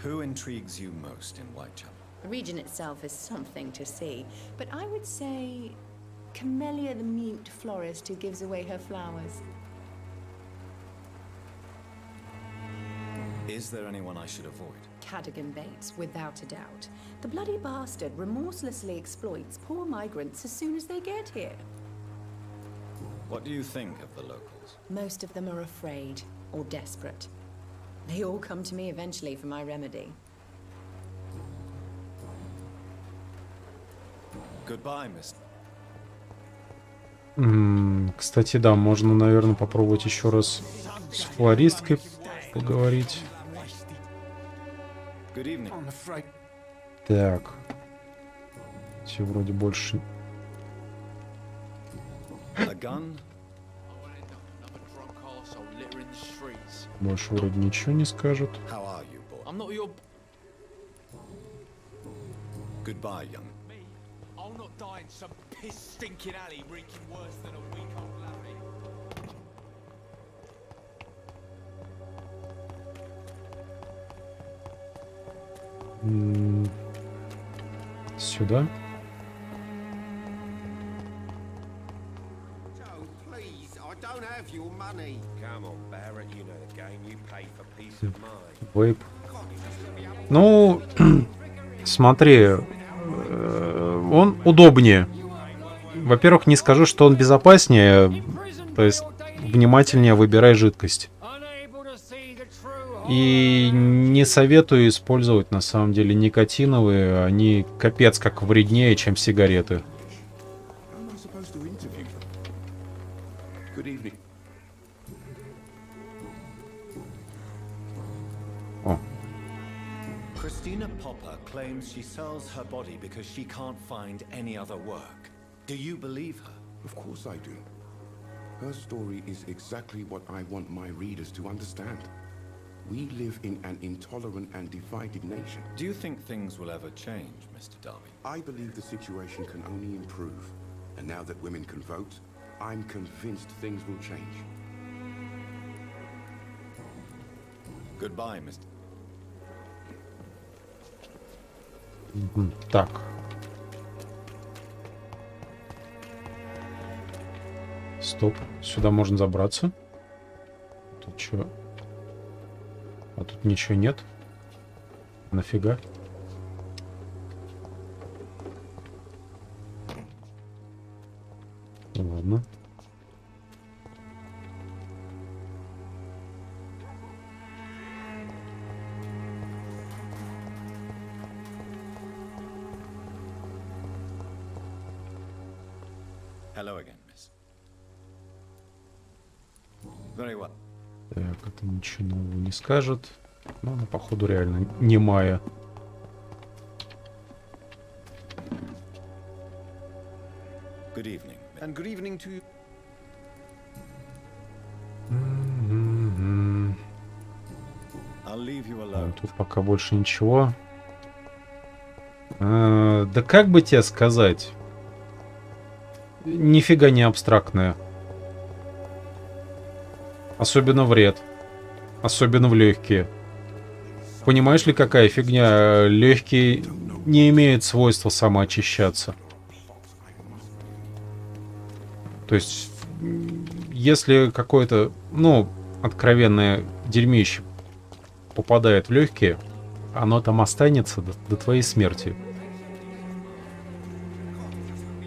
Speaker 2: who intrigues you most in Whitechapel?
Speaker 5: The region itself is something to see, but I would say Camellia the mute florist who gives away her flowers.
Speaker 2: Is there anyone I should avoid?
Speaker 5: Cadogan Bates, without a doubt. The bloody bastard remorselessly exploits poor migrants as soon as they get here.
Speaker 2: What do you think of the locals?
Speaker 5: Most of them are afraid or desperate. They all come to me eventually for my remedy.
Speaker 2: Goodbye, Miss.
Speaker 1: Кстати, да, можно, наверное, попробовать еще раз с флористкой поговорить.
Speaker 2: Good evening.
Speaker 1: Так. Все вроде больше.
Speaker 2: A gun?
Speaker 1: Больше вроде ничего не скажут.
Speaker 2: How are you, boy? I'm not your... Goodbye, young.
Speaker 3: Me? I'll not die in some piss-stinking alley reeking worse than a week-old lammy.
Speaker 1: Сюда.
Speaker 7: Joe, please, I don't have your money.
Speaker 6: Come on, Barrett, you know the game. You pay for peace of mind.
Speaker 1: Вейп. Ну, смотри, он удобнее. Во-первых, не скажу, что он безопаснее. То есть внимательнее выбирай жидкость. И не советую использовать, на самом деле, никотиновые. Они капец как вреднее, чем сигареты. О.
Speaker 2: Christina Popper claims she sells her body because she can't find any other work. Do you believe her?
Speaker 9: Of course I do. Her story is exactly what I want my readers to understand. We live in an intolerant and divided nation.
Speaker 2: Do you think things will ever change, Mr. Darby?
Speaker 9: I believe the situation can only improve. And now that women can vote, I'm convinced things will change.
Speaker 2: Goodbye, Mr.
Speaker 1: Так. Стоп. Сюда можно забраться. Тут что? А тут ничего нет. Нафига? Ладно.
Speaker 2: Hello again, miss. Very well.
Speaker 1: Так, это ничего нового не скажет. Но она, походу, реально немая.
Speaker 2: Good evening. And good evening to you. I'll leave you alone.
Speaker 1: Тут пока больше ничего. Да как бы тебе сказать? Нифига не абстрактная. Особенно вред. Особенно в легкие. Понимаешь ли, какая фигня? Легкие не имеют свойства самоочищаться. То есть, если какое-то, ну, откровенное дерьмище попадает в легкие, оно там останется до твоей смерти.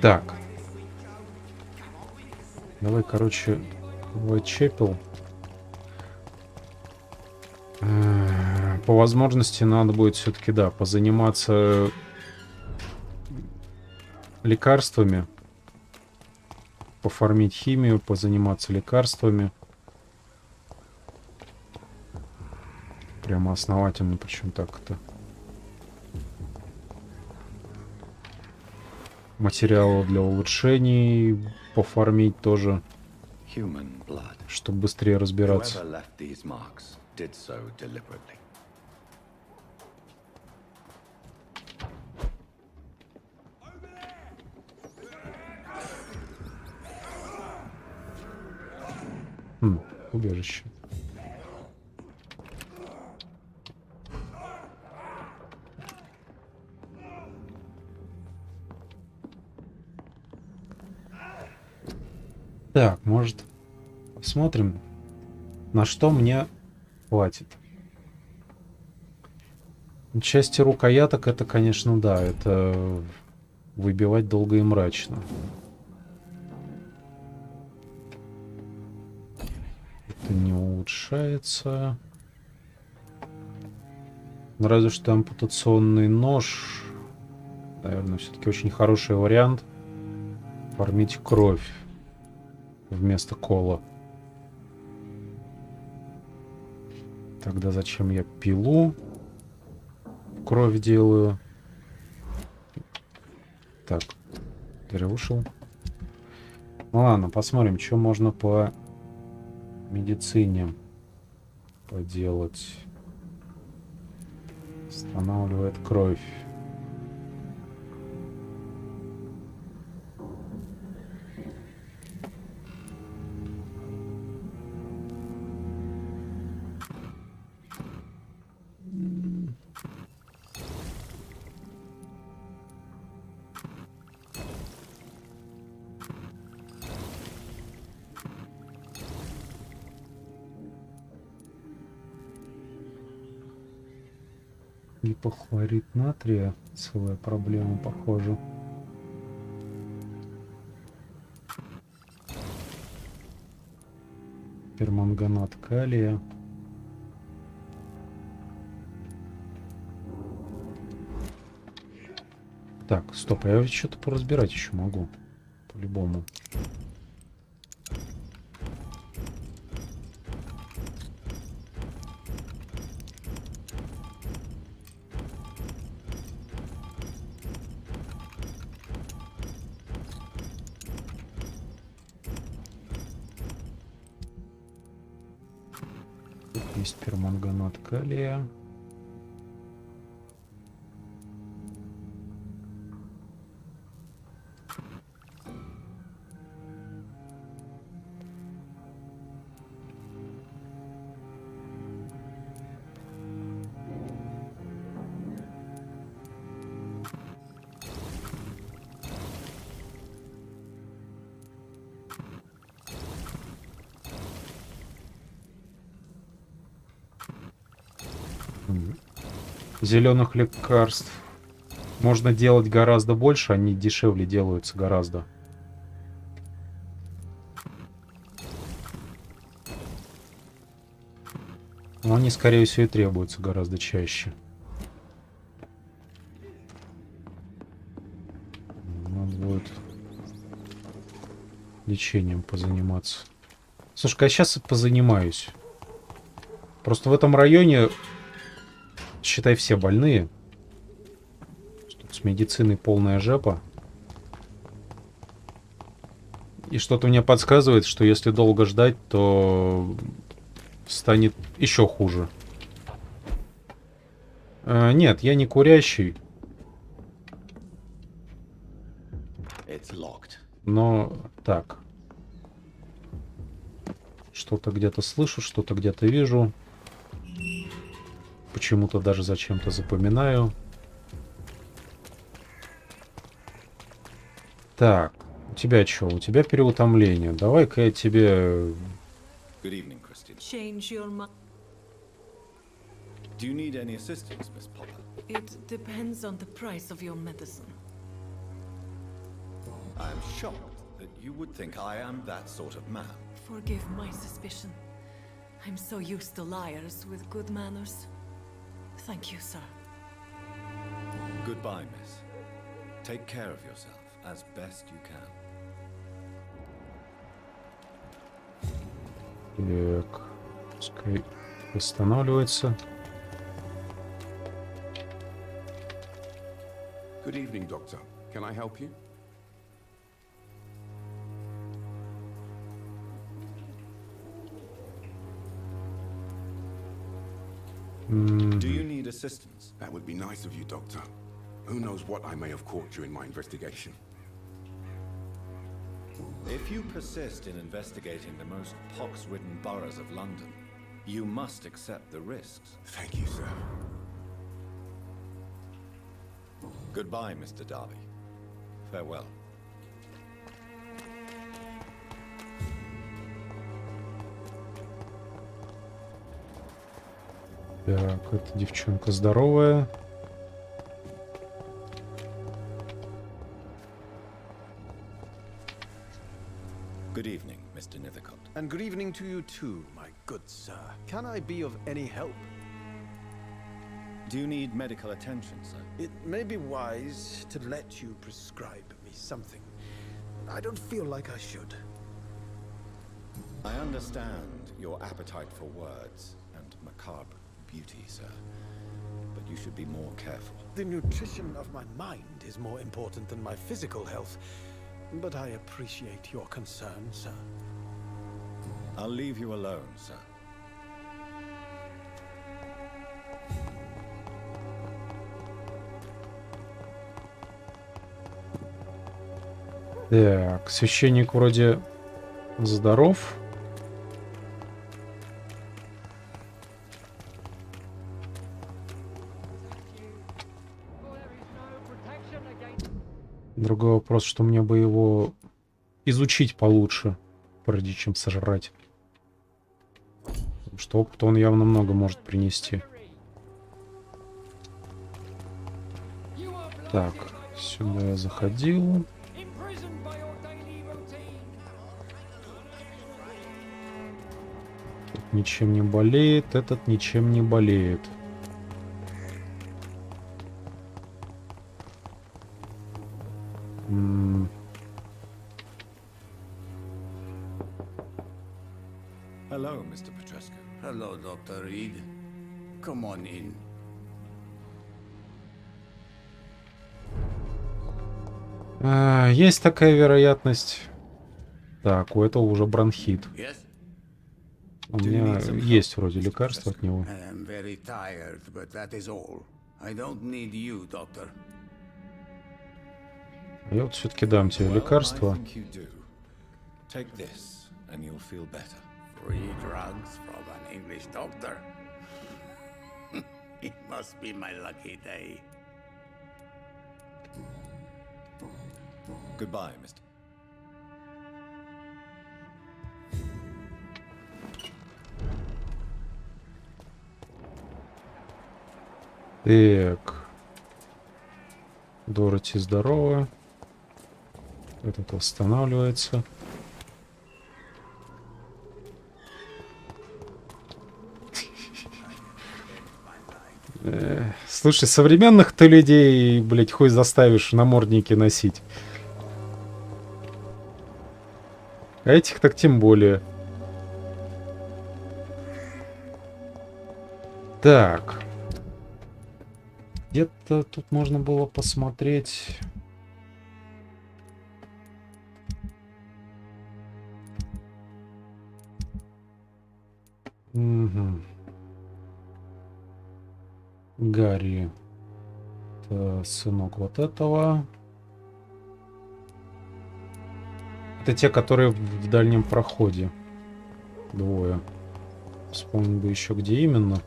Speaker 1: Так. Давай, короче, Whitechapel. По возможности надо будет все-таки, да, позаниматься лекарствами. Пофармить химию, позаниматься лекарствами. Прямо основательно, причем так-то. Материалы для улучшений пофармить тоже. Чтобы быстрее разбираться. Убежище. Так, может, посмотрим, на что мне хватит. Части рукояток, это, конечно, да, это выбивать долго и мрачно. Это не улучшается. Разве что ампутационный нож. Наверное, все-таки очень хороший вариант. Фармить кровь вместо кола. Тогда зачем я пилу? Кровь делаю. Так, переушел. Ну ладно, посмотрим, что можно по медицине поделать. Останавливает кровь. Гипохлорид натрия. Целая проблема, похоже. Перманганат калия. Так, стоп, я что-то поразбирать еще могу. По-любому. Тут есть перманганат калия. Зеленых лекарств можно делать гораздо больше, они дешевле делаются гораздо. Но они, скорее всего, и требуются гораздо чаще. Надо будет лечением позаниматься. Слушай-ка, я сейчас позанимаюсь. Просто в этом районе, считай, все больные. Тут с медициной полная жопа. И что-то мне подсказывает, что если долго ждать, то станет еще хуже. Нет, я не курящий. Но так. Что-то где-то слышу, что-то где-то вижу. Почему-то даже зачем-то запоминаю. Так, у тебя что? У тебя переутомление. Давай-ка я тебе...
Speaker 10: Change your mind.
Speaker 2: Do you need any assistance, Miss Popper?
Speaker 10: It depends on the price of your medicine.
Speaker 2: I am shocked that you would think I am that sort of man.
Speaker 10: Forgive my suspicion. I'm so used to liars with good manners. Thank you, sir.
Speaker 2: Goodbye, miss. Take care of yourself as best you can.
Speaker 1: Так, пускай восстанавливается.
Speaker 9: Good evening, Doctor. Can I help you?
Speaker 2: Do you need assistance?
Speaker 9: That would be nice of you, Doctor. Who knows what I may have caught during my investigation.
Speaker 2: If you persist in investigating the most pox-ridden boroughs of London, you must accept the risks.
Speaker 9: Thank you, sir.
Speaker 2: Goodbye, Mr. Darby. Farewell.
Speaker 1: Так, эта девчонка здоровая.
Speaker 2: Good evening, Mr. Nethercott.
Speaker 3: And good evening to you too, my good sir. Can I be of any help?
Speaker 2: Do you need medical attention, sir?
Speaker 3: It may be wise to let you prescribe me something. I don't feel like I should.
Speaker 2: I understand your appetite for words and macabre beauty, sir. But you should be more careful.
Speaker 3: The nutrition of my mind is more important than my physical health. But I appreciate your concern, sir.
Speaker 2: I'll leave you alone, sir.
Speaker 1: Так, священник вроде здоров. Другой вопрос, что мне бы его изучить получше, прежде чем сожрать. Потому что опыта он явно много может принести. Так, сюда я заходил. Тут ничем не болеет, этот ничем не болеет.
Speaker 2: Hello, Mr. Petrescu.
Speaker 12: Hello, Dr. Reed. Come on in.
Speaker 1: Есть такая вероятность. Так, у этого уже бронхит.
Speaker 12: Yes?
Speaker 1: У меня есть вроде лекарство от него.
Speaker 12: I am very tired, but that is all. I don't need you, doctor.
Speaker 1: Я вот все-таки дам тебе лекарство.
Speaker 2: Take this, and you'll feel better.
Speaker 12: Free drugs from an English doctor? It must be my lucky day.
Speaker 2: Goodbye, Mr.
Speaker 1: Так. Дороти здорово. Этот восстанавливается. Слушай, современных-то людей, блять, хуй заставишь намордники носить. А этих так тем более. Так. Где-то тут можно было посмотреть. Угу. Гарри. Это сынок вот этого. Это те, которые в дальнем проходе. Двое. Вспомнить бы еще, где именно.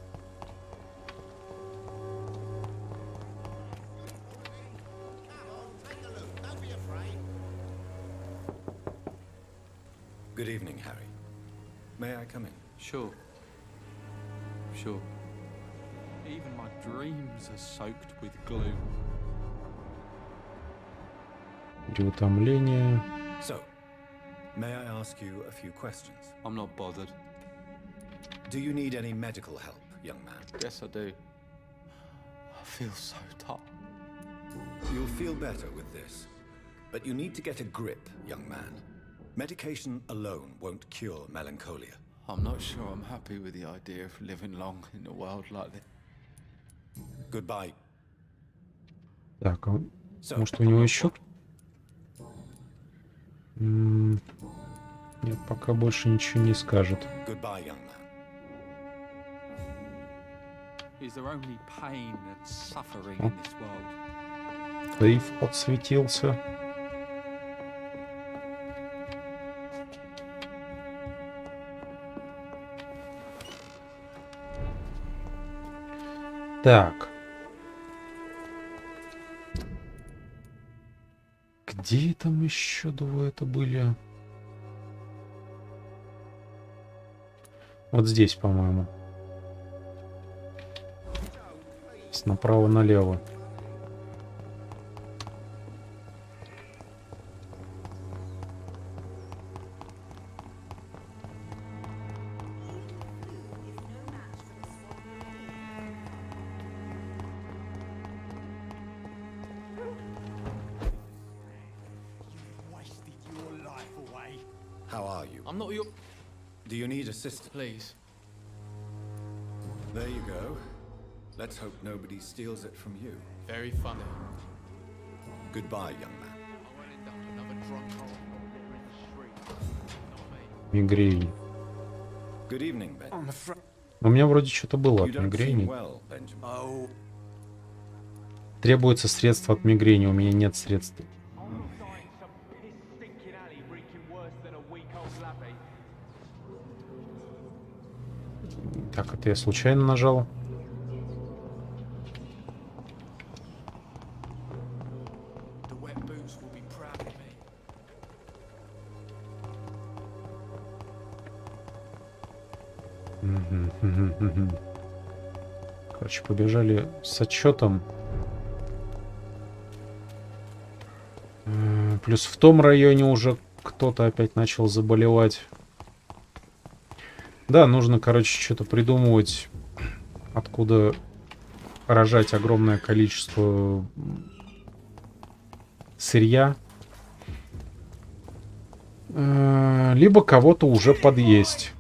Speaker 2: Good evening, Harry. May I come in?
Speaker 11: Sure. Sure. Even my dreams are soaked with gloom.
Speaker 1: Переутомление.
Speaker 2: So, may I ask you a few questions?
Speaker 11: I'm not bothered.
Speaker 2: Do you need any medical help, young man?
Speaker 11: Yes, I do. I feel so tired.
Speaker 2: You'll feel better with this. But you need to get a grip, young man. Medication alone won't cure melancholia.
Speaker 11: I'm not sure I'm happy with the idea of living long in a world like this.
Speaker 2: Goodbye.
Speaker 1: Так, может у него еще? Нет, пока больше ничего не скажет.
Speaker 2: Goodbye, young man.
Speaker 11: Is there only pain and suffering in this world?
Speaker 1: Дейв подсветился. Так. Где там еще двое-то были? Вот здесь, по-моему. Направо-налево.
Speaker 2: How are you?
Speaker 11: I'm not your...
Speaker 2: Do you need assistance?
Speaker 11: Please.
Speaker 2: There you go. Let's hope nobody steals it from you.
Speaker 11: Very funny.
Speaker 2: Goodbye, young man.
Speaker 1: Мигрень.
Speaker 2: Good evening, Ben.
Speaker 1: У меня вроде что-то было
Speaker 2: You
Speaker 1: от
Speaker 2: don't
Speaker 1: мигрени.
Speaker 2: seem well, Benjamin.
Speaker 1: Требуется средство от мигрени. У меня нет средств. Так, это я случайно нажал. Короче, побежали с отчетом. Плюс в том районе уже кто-то опять начал заболевать. Да, нужно, короче, что-то придумывать, откуда рожать огромное количество сырья. Либо кого-то уже подъесть.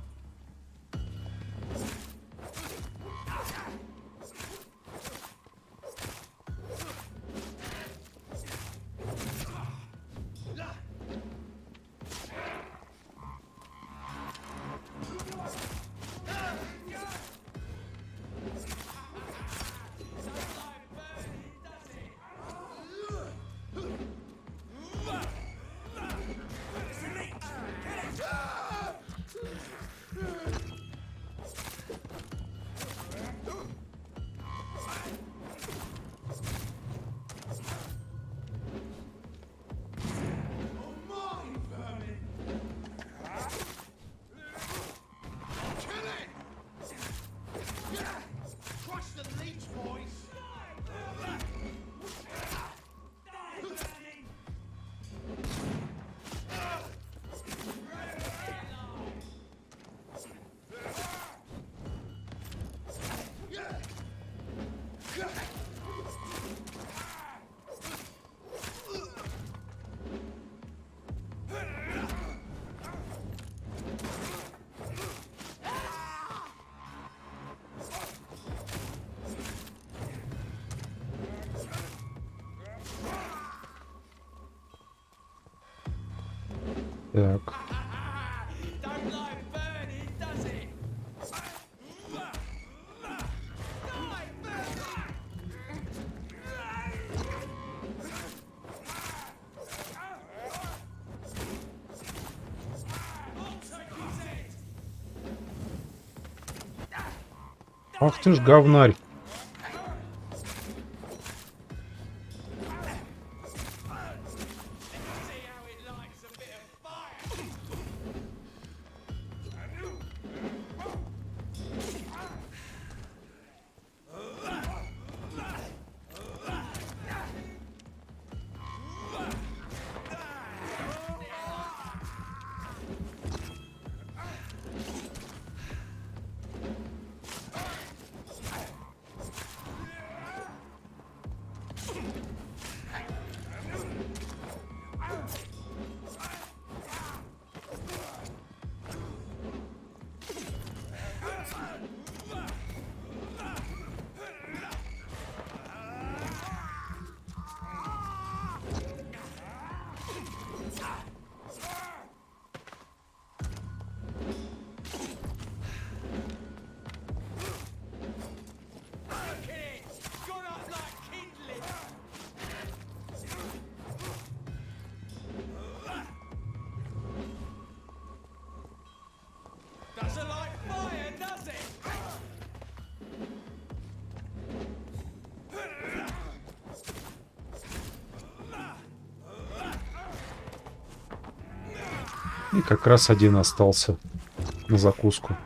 Speaker 1: Так. Ах ты ж говнарь. И как раз один остался на закуску.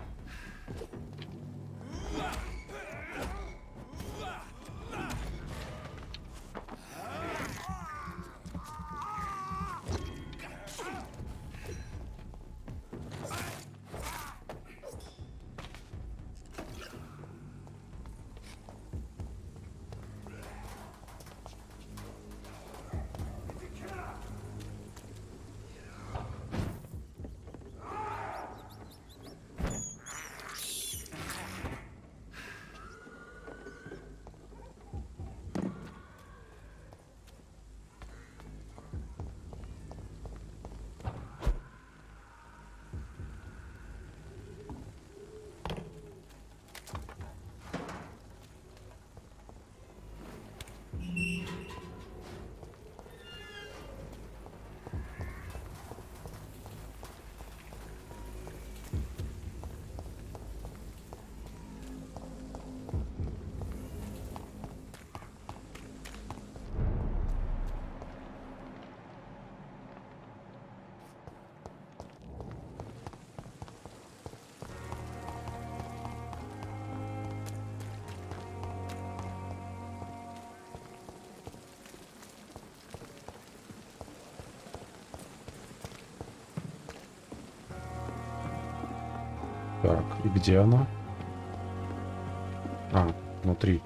Speaker 1: И где она? А, внутри.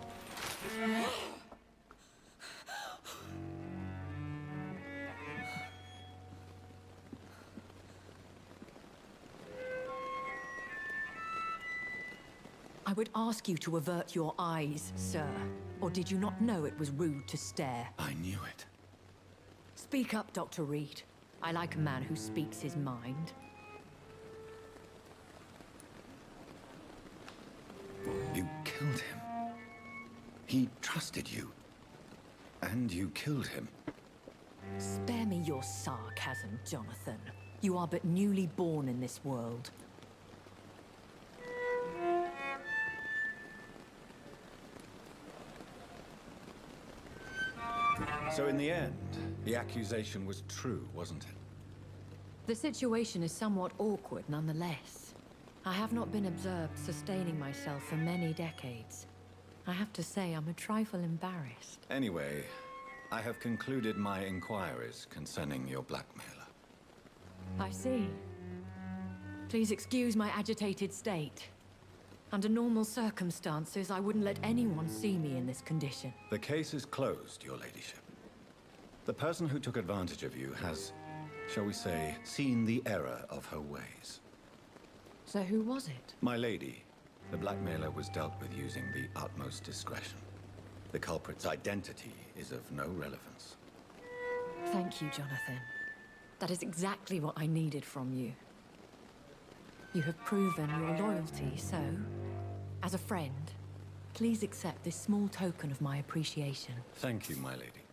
Speaker 14: I would ask you to avert your eyes, sir. Or did you not know it was rude to stare?
Speaker 2: I knew it.
Speaker 14: Speak up, Dr. Reed. I like a man who speaks his mind.
Speaker 2: You killed him. He trusted you. And you killed him.
Speaker 14: Spare me your sarcasm, Jonathan. You are but newly born in this world.
Speaker 2: So in the end, the accusation was true, wasn't it?
Speaker 14: The situation is somewhat awkward nonetheless. I have not been observed sustaining myself for many decades. I have to say I'm a trifle embarrassed.
Speaker 2: Anyway, I have concluded my inquiries concerning your blackmailer.
Speaker 14: I see. Please excuse my agitated state. Under normal circumstances, I wouldn't let anyone see me in this condition.
Speaker 2: The case is closed, your ladyship. The person who took advantage of you has, shall we say, seen the error of her ways.
Speaker 14: So who was it?
Speaker 2: My lady, the blackmailer was dealt with using the utmost discretion. The culprit's identity is of no relevance.
Speaker 14: Thank you, Jonathan. That is exactly what I needed from you. You have proven your loyalty, so, as a friend, please accept this small token of my appreciation.
Speaker 2: Thank you, my lady.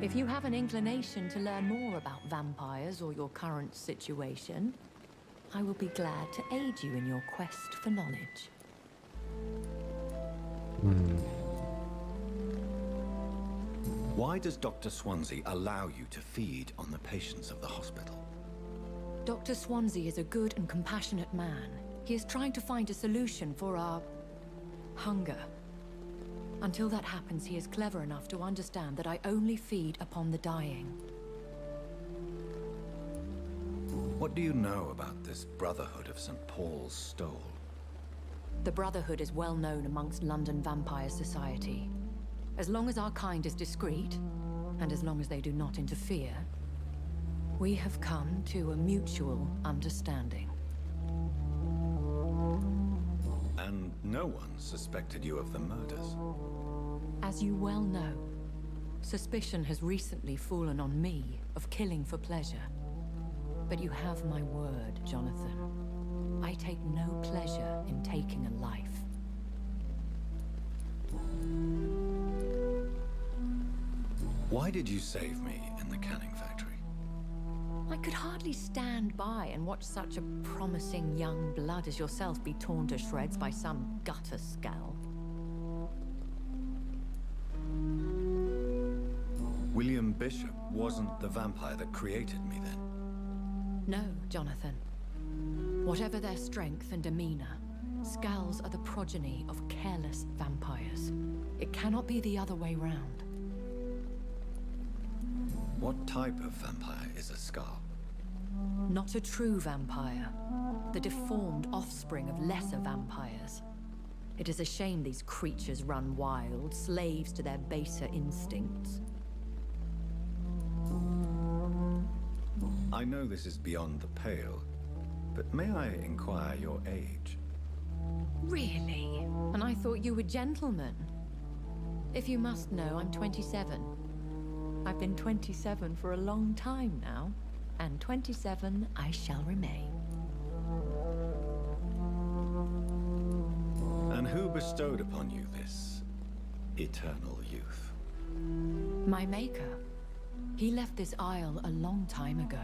Speaker 14: If you have an inclination to learn more about vampires or your current situation, I will be glad to aid you in your quest for knowledge.
Speaker 2: Why does Dr. Swansea allow you to feed on the patients of the hospital?
Speaker 14: Dr. Swansea is a good and compassionate man. He is trying to find a solution for our hunger. Until that happens, he is clever enough to understand that I only feed upon the dying.
Speaker 2: What do you know about this Brotherhood of St. Paul's Stole?
Speaker 14: The Brotherhood is well known amongst London Vampire Society. As long as our kind is discreet, and as long as they do not interfere, we have come to a mutual understanding.
Speaker 2: And no one suspected you of the murders.
Speaker 14: As you well know, suspicion has recently fallen on me of killing for pleasure. But you have my word, Jonathan. I take no pleasure in taking a life.
Speaker 2: Why did you save me in the canning factory?
Speaker 14: I could hardly stand by and watch such a promising young blood as yourself be torn to shreds by some gutter scowl.
Speaker 2: William Bishop wasn't the vampire that created me then?
Speaker 14: No, Jonathan. Whatever their strength and demeanor, Skulls are the progeny of careless vampires. It cannot be the other way round.
Speaker 2: What type of vampire is a Skull?
Speaker 14: Not a true vampire. The deformed offspring of lesser vampires. It is a shame these creatures run wild, slaves to their baser instincts.
Speaker 2: I know this is beyond the pale, but may I inquire your age?
Speaker 14: Really? And I thought you were gentlemen. If you must know, I'm 27. I've been 27 for a long time now, and 27 I shall remain.
Speaker 2: And who bestowed upon you this eternal youth?
Speaker 14: My maker. He left this isle a long time ago.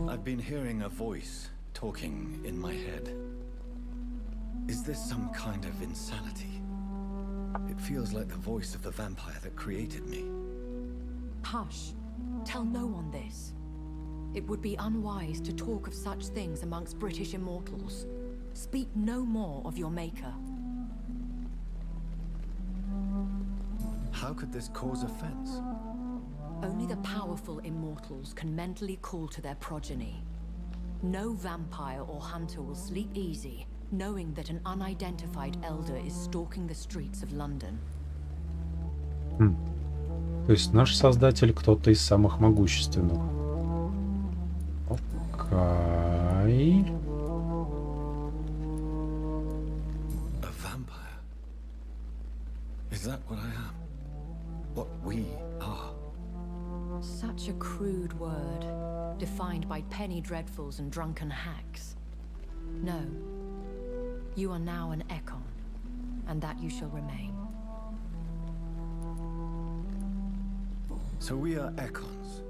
Speaker 2: I've been hearing a voice talking in my head. Is this some kind of insanity? It feels like the voice of the vampire that created me.
Speaker 14: Hush. Tell no one this. It would be unwise to talk of such things amongst British immortals. Speak no more of your maker.
Speaker 2: How could this cause offense?
Speaker 14: Only the powerful immortals can mentally call to their progeny. No vampire or hunter will sleep easy, knowing that an unidentified elder is stalking the streets of London.
Speaker 1: То есть наш создатель кто-то из самых могущественных. Окей.
Speaker 2: A vampire? Is that what I am? What we are?
Speaker 14: Such a crude word, defined by penny dreadfuls and drunken hacks. No. You are now an Ekon, and that you shall remain.
Speaker 2: So we are Ekons.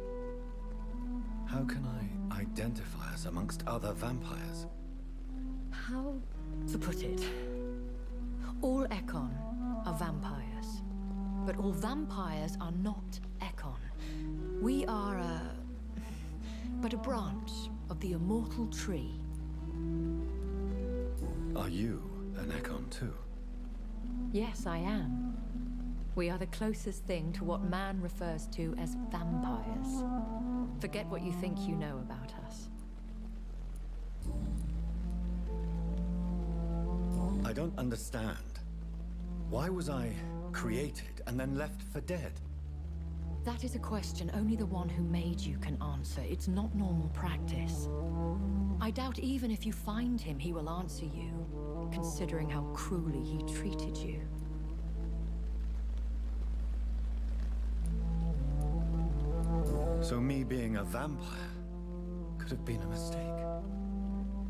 Speaker 2: How can I identify us amongst other vampires?
Speaker 14: How to put it? All Ekon are vampires, but all vampires are not Ekon. We are but a branch of the immortal tree.
Speaker 2: Are you an Ekon too?
Speaker 14: Yes, I am. We are the closest thing to what man refers to as vampires. Forget what you think you know about us.
Speaker 2: I don't understand. Why was I created and then left for dead?
Speaker 14: That is a question only the one who made you can answer. It's not normal practice. I doubt even if you find him, he will answer you, considering how cruelly he treated you.
Speaker 2: So me being a vampire could have been a mistake.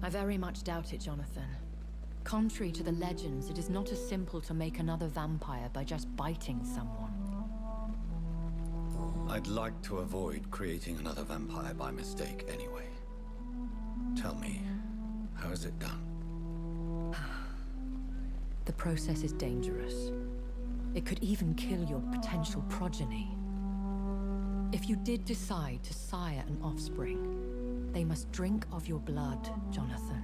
Speaker 14: I very much doubt it, Jonathan. Contrary to the legends, it is not as simple to make another vampire by just biting someone.
Speaker 2: I'd like to avoid creating another vampire by mistake anyway. Tell me, how is it done?
Speaker 14: The process is dangerous. It could even kill your potential progeny. If you did decide to sire an offspring, they must drink of your blood, Jonathan.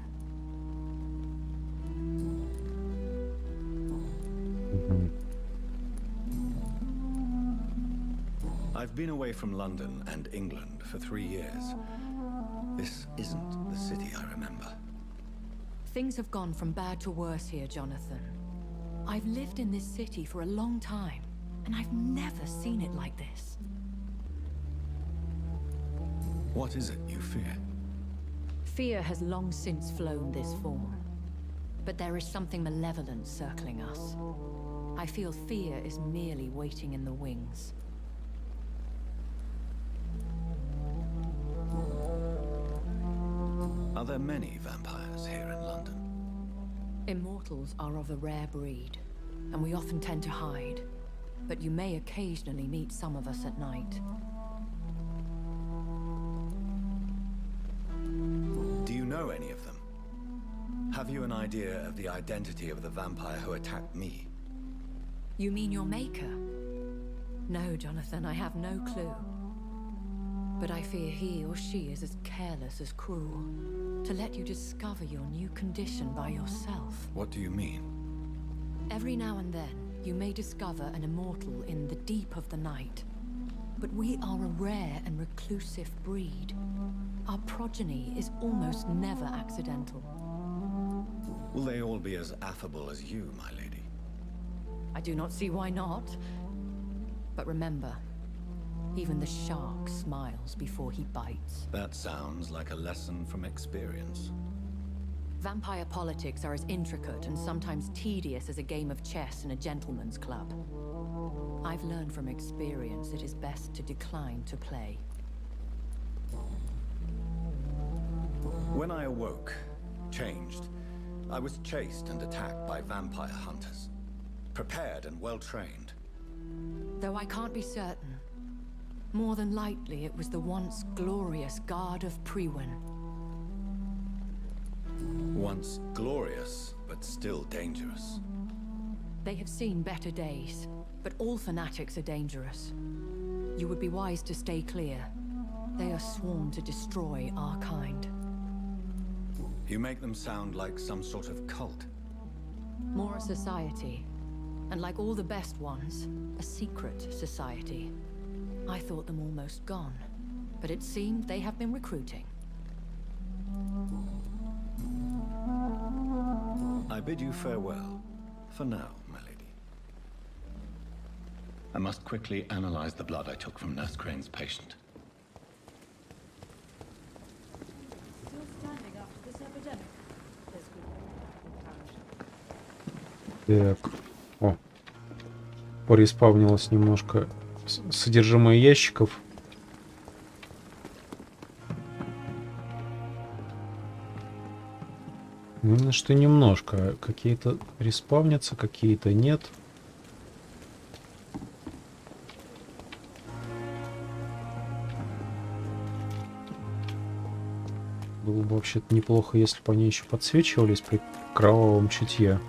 Speaker 2: I've been away from London and England for 3 years. This isn't the city I remember.
Speaker 14: Things have gone from bad to worse here, Jonathan. I've lived in this city for a long time, and I've never seen it like this.
Speaker 2: What is it you fear?
Speaker 14: Fear has long since flown this form. But there is something malevolent circling us. I feel fear is merely waiting in the wings.
Speaker 2: Are there many vampires here in London?
Speaker 14: Immortals are of a rare breed, and we often tend to hide. But you may occasionally meet some of us at night.
Speaker 2: Do you know any of them? Have you an idea of the identity of the vampire who attacked me?
Speaker 14: You mean your maker? No, Jonathan, I have no clue. But I fear he or she is as careless as cruel. To let you discover your new condition by yourself.
Speaker 2: What do you mean?
Speaker 14: Every now and then, you may discover an immortal in the deep of the night. But we are a rare and reclusive breed. Our progeny is almost never accidental.
Speaker 2: Will they all be as affable as you, my lady?
Speaker 14: I do not see why not. But remember, even the shark smiles before he bites.
Speaker 2: That sounds like a lesson from experience.
Speaker 14: Vampire politics are as intricate and sometimes tedious as a game of chess in a gentleman's club. I've learned from experience it is best to decline to play.
Speaker 2: When I awoke, changed, I was chased and attacked by vampire hunters. Prepared and well-trained.
Speaker 14: Though I can't be certain, more than likely it was the once glorious Guard of Priwen.
Speaker 2: Once glorious, but still dangerous.
Speaker 14: They have seen better days, but all fanatics are dangerous. You would be wise to stay clear. They are sworn to destroy our kind.
Speaker 2: You make them sound like some sort of cult.
Speaker 14: More a society. And like all the best ones, a secret society. I thought them almost gone, but it seemed they have been recruiting.
Speaker 2: I bid you farewell, for now, my lady. I must quickly analyze the blood I took from Nurse Crane's patient.
Speaker 1: Так. О. Пореспавнилось немножко содержимое ящиков. Именно что немножко. Какие-то респавнятся, какие-то нет. Было бы вообще-то неплохо, если бы они еще подсвечивались при кровавом чутье.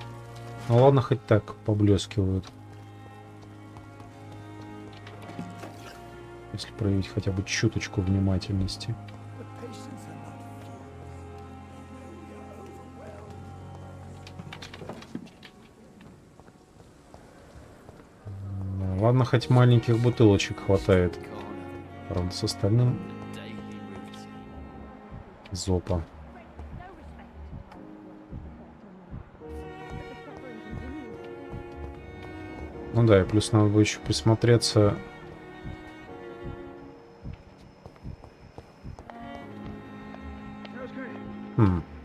Speaker 1: Ну ладно, хоть так поблескивают. Если проявить хотя бы чуточку внимательности. Ладно, хоть маленьких бутылочек хватает. Правда, с остальным зопа. Ну да, и плюс надо бы еще присмотреться.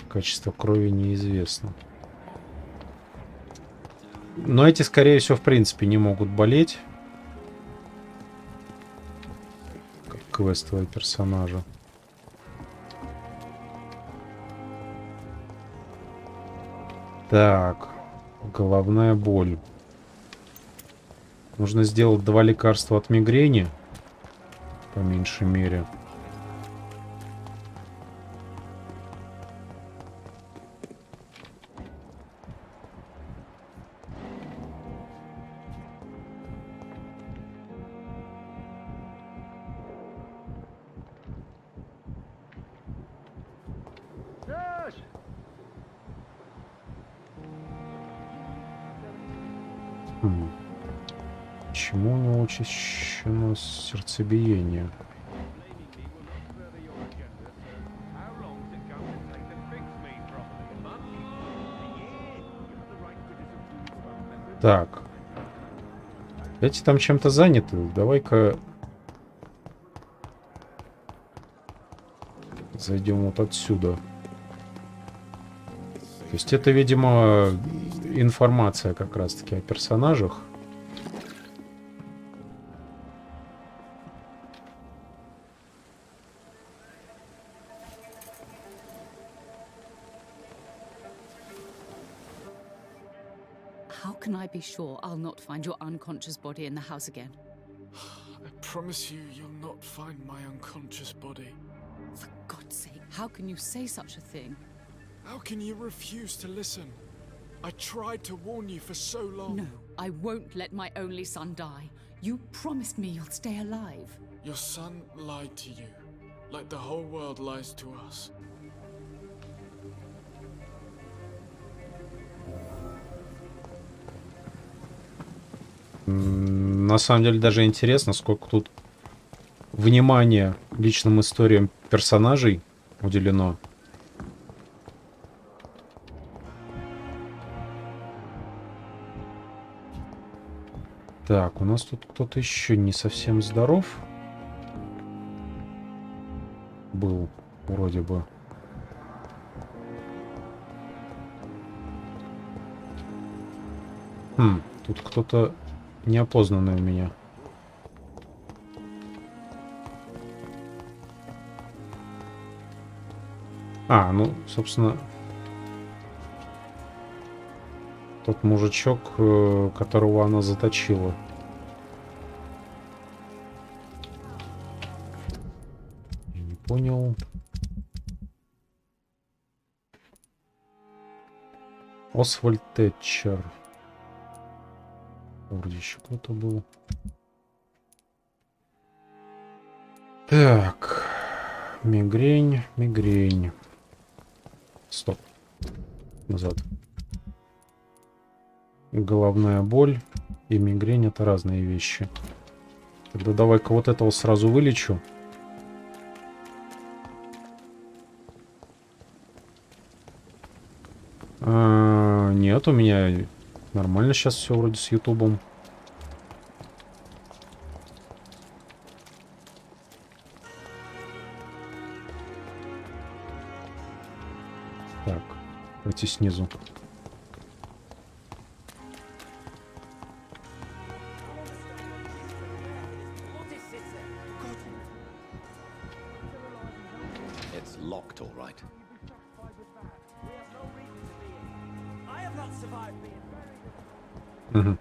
Speaker 1: Качество крови неизвестно. Но эти, скорее всего, в принципе, не могут болеть. Как квестовые персонажи. Так. Головная боль. Нужно сделать 2 лекарства от мигрени. По меньшей мере. Почему у него учащено сердцебиение? Так. Эти там чем-то заняты. Давай-ка зайдем вот отсюда. То есть это, видимо, информация как раз-таки о персонажах.
Speaker 15: How can I be sure I'll not find your unconscious body in the house again?
Speaker 16: I promise you, you'll not find my unconscious body.
Speaker 15: For God's sake, how can you say such a thing?
Speaker 16: How can you refuse to listen? I tried to warn you for so long.
Speaker 15: No, I won't let my only son die. You promised me you'll stay alive.
Speaker 16: Your son lied to you, like the whole world lies to us.
Speaker 1: На самом деле даже интересно, сколько тут внимания личным историям персонажей уделено. Так, у нас тут кто-то еще не совсем здоров был, вроде бы. Тут кто-то неопознанный у меня. А, ну, собственно, тот мужичок, которого она заточила. Я не понял. Освальд Тэтчер. Вроде еще кто-то был. Так. Мигрень, мигрень. Стоп. Назад. Головная боль и мигрень — это разные вещи. Тогда давай-ка вот этого сразу вылечу. Нет, у меня нормально сейчас все вроде с Ютубом. Так, давайте снизу.
Speaker 2: It's locked, all right.
Speaker 1: Угу.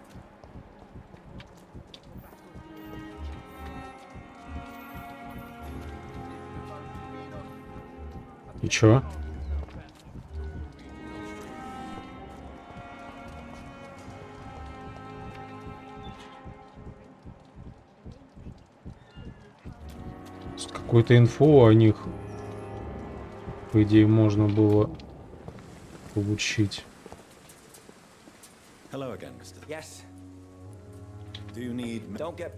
Speaker 1: И чё? Какую-то инфу о них, по идее, можно было получить.
Speaker 2: Hello again, Mr. Yes. Do you need... Don't get...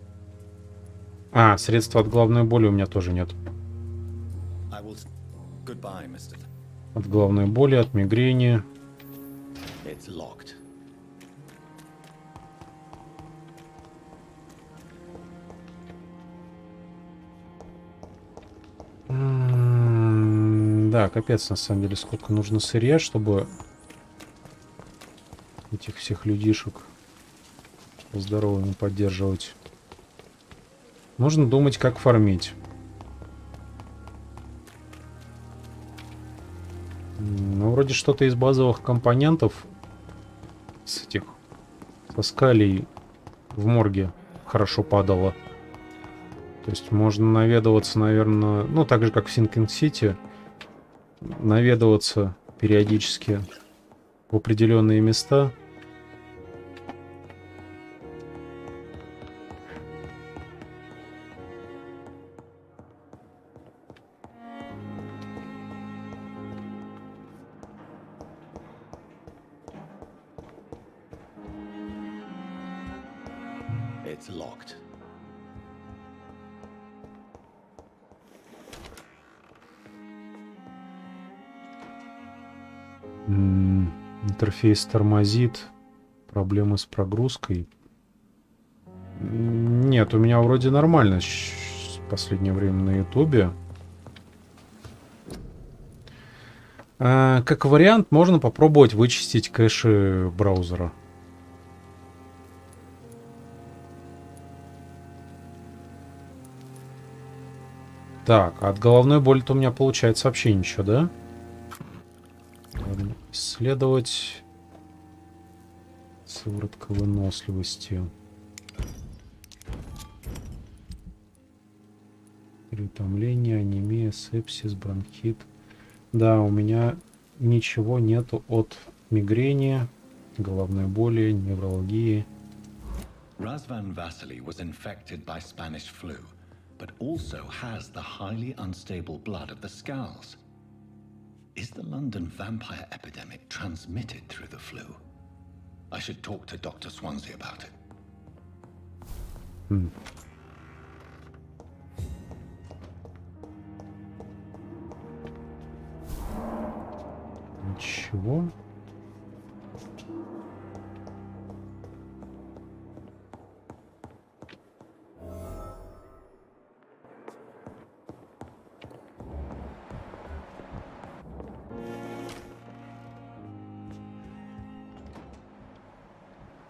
Speaker 1: Средства от головной боли у меня тоже нет.
Speaker 2: I will... Goodbye, Mr.
Speaker 1: От головной боли, от мигрени.
Speaker 2: It's locked.
Speaker 1: Да, капец, на самом деле, сколько нужно сырья, чтобы этих всех людишек здоровыми поддерживать. Нужно думать, как фармить. Ну, вроде что-то из базовых компонентов с этих со скалей в морге хорошо падало. То есть можно наведываться, наверное, ну, так же, как в Синкинг-Сити, наведываться периодически в определенные места.
Speaker 2: It's locked.
Speaker 1: Интерфейс тормозит. Проблемы с прогрузкой. Нет, у меня вроде нормально в последнее время на Ютубе. Как вариант, можно попробовать вычистить кэши браузера. Так, от головной боли-то у меня получается вообще ничего, да? Ладно, исследовать. Сыворотка выносливости. Переутомление, анемия, сепсис, бронхит. Да, у меня ничего нету от мигрени, головной боли, невралгии.
Speaker 2: Razvan Vasily was infected by Spanish flu, but also has the highly unstable blood of the Scows. Is the London vampire epidemic transmitted through the flu? I should talk to Dr. Swansea about it.
Speaker 1: Ничего.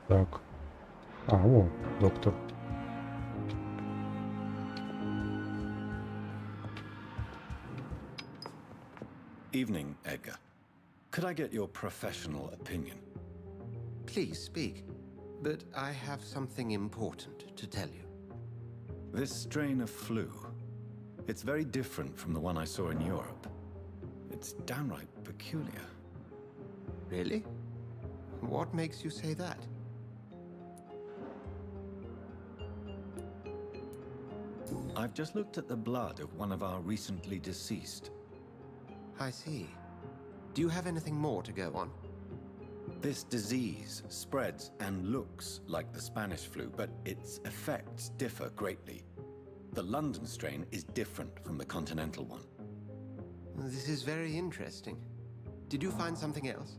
Speaker 1: Так. О, доктор.
Speaker 2: Evening, Edgar. Could I get your professional opinion?
Speaker 7: Please speak, but I have something important to tell you.
Speaker 2: This strain of flu, it's very different from the one I saw in Europe. It's downright peculiar.
Speaker 7: Really? What makes you say that?
Speaker 2: I've just looked at the blood of one of our recently deceased.
Speaker 7: I see. Do you have anything more to go on?
Speaker 2: This disease spreads and looks like the Spanish flu, but its effects differ greatly. The London strain is different from the continental one.
Speaker 7: This is very interesting. Did you find something else?